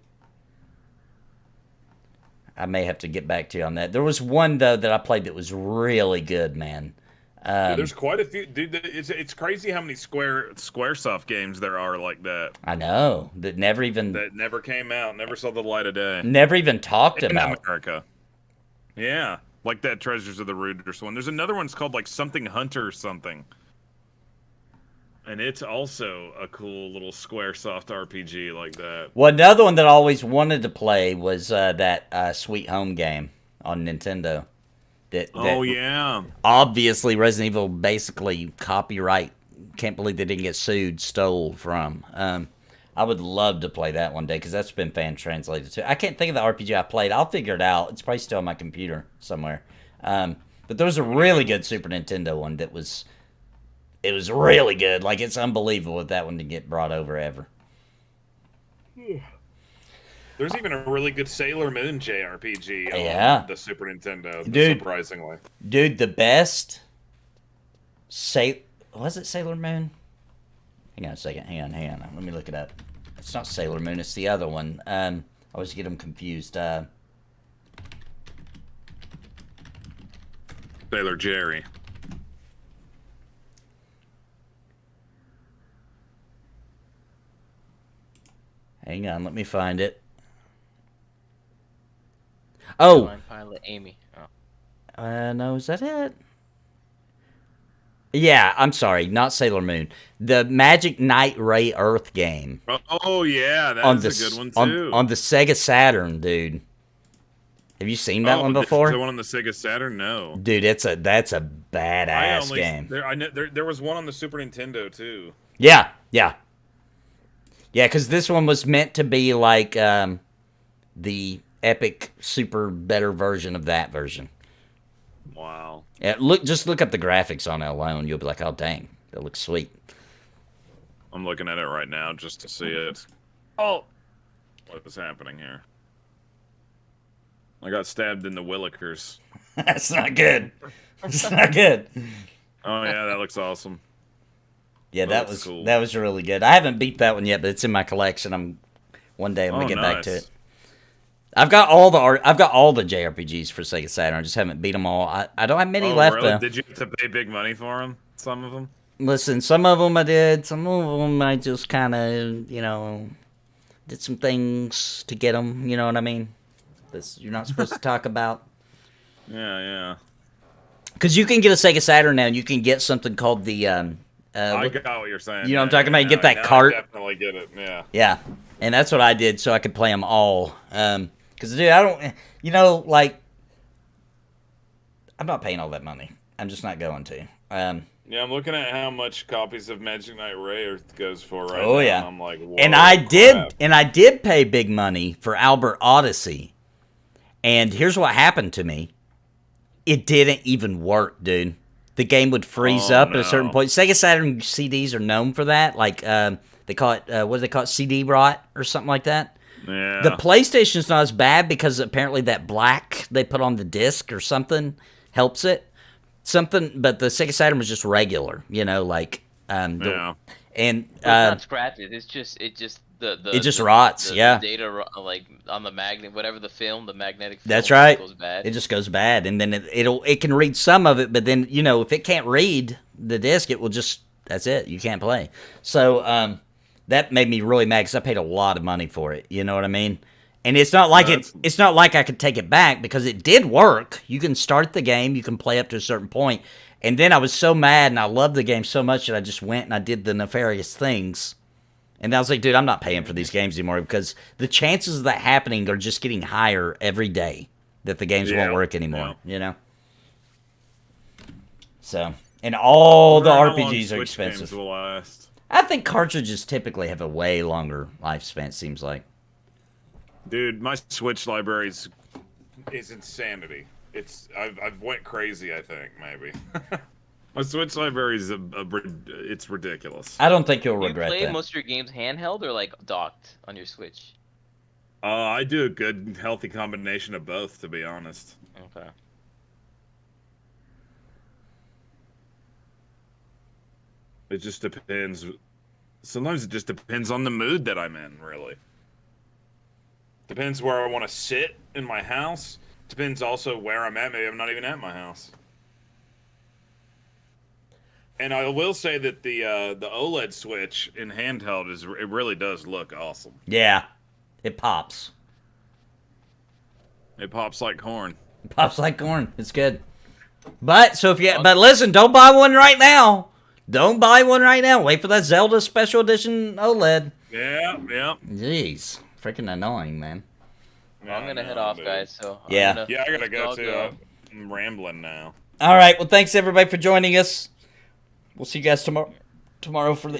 I may have to get back to you on that. There was one though that I played that was really good, man. Dude, there's quite a few. Dude, it's crazy how many SquareSoft games there are like that. I know that never came out, never saw the light of day. never even talked In about. America. Yeah, like that Treasures of the Rudris one. There's another one's called like something Hunter or something. And it's also a cool little SquareSoft RPG like that. Well, another one that I always wanted to play was that Sweet Home game on Nintendo. Oh, yeah. Obviously, Resident Evil basically copyright. Can't believe they didn't get sued, stole from. I would love to play that one day because that's been fan translated too. I can't think of the RPG I played. I'll figure it out. It's probably still on my computer somewhere. But there was a really good Super Nintendo one that was. It was really good. Like, it's unbelievable that one didn't get brought over ever. There's even a really good Sailor Moon JRPG on the Super Nintendo, Dude. surprisingly. Dude, the best... Was it Sailor Moon? Hang on a second. Hang on. Let me look it up. It's not Sailor Moon. It's the other one. I always get them confused. Sailor Jerry. Hang on. Let me find it. Oh! Pilot Amy. Oh. No, is that it? Yeah, I'm sorry, not Sailor Moon. The Magic Knight Ray Earth game. Oh yeah, that's a good one too. On the Sega Saturn, dude. Have you seen that one before? The one on the Sega Saturn, no. Dude, that's a badass game. There was one on the Super Nintendo too. Yeah, because this one was meant to be like the epic, super better version of that version. Wow. Yeah, just look up the graphics on it alone. You'll be like, oh, dang, that looks sweet. I'm looking at it right now just to see it. Oh, what is happening here? I got stabbed in the willikers. That's not good. That's not good. Oh yeah, that looks awesome. Yeah, that was cool. That was really good. I haven't beat that one yet, but it's in my collection. One day I'm gonna get back to it. I've got all the JRPGs for Sega Saturn. I just haven't beat them all. I don't have many left really? though. Did you have to pay big money for them? Some of them. Listen, some of them I did. Some of them I just kind of, did some things to get them. You know what I mean? This you're not supposed to talk about. Yeah. Because you can get a Sega Saturn now, and you can get something called the. I got what you're saying. You know what I'm talking about? You get that cart. I definitely get it. Yeah. Yeah, and that's what I did, so I could play them all. Because, dude, I don't, I'm not paying all that money. I'm just not going to. Yeah, I'm looking at how much copies of Magic Knight Ray Earth goes for right now. Oh yeah. And I'm like, whoa, and I did pay big money for Albert Odyssey. And here's what happened to me. It didn't even work, dude. The game would freeze up at a certain point. Sega Saturn CDs are known for that. Like, they call it, what do they call it? CD rot or something like that. Yeah. The PlayStation's not as bad because apparently that black they put on the disc or something helps it. But the Sega Saturn was just regular, yeah. And it's not scratched. It just rots. The data like on the magnet, whatever the magnetic film. That's right. Goes bad. It just goes bad, and then it can read some of it, but then if it can't read the disc, it will just that's it. You can't play. So that made me really mad because I paid a lot of money for it. You know what I mean? And it's not like it's not like I could take it back because it did work. You can start the game, you can play up to a certain point, and then I was so mad and I loved the game so much that I just went and I did the nefarious things. And I was like, dude, I'm not paying for these games anymore because the chances of that happening are just getting higher every day that the games won't work anymore. You know. So, and all the RPGs are expensive. Games will last. I think cartridges typically have a way longer lifespan. It seems like. Dude, my Switch library is insanity. I've went crazy. I think maybe my Switch library is it's ridiculous. I don't think you'll regret that. You play that. most of your games handheld or like docked on your Switch? I do a good, healthy combination of both, to be honest. Okay. It just depends. Sometimes it just depends on the mood that I'm in, really. Depends where I want to sit in my house. Depends also where I'm at. Maybe I'm not even at my house. And I will say that the OLED Switch in handheld it really does look awesome. Yeah, it pops. It pops like corn. It pops like corn. It's good. But but listen, don't buy one right now. Don't buy one right now. Wait for that Zelda Special Edition OLED. Yeah. Jeez. Freaking annoying, man. Well, I'm gonna head off, guys. So I gotta go too. I'm rambling now. All right. Well, thanks everybody for joining us. We'll see you guys tomorrow for the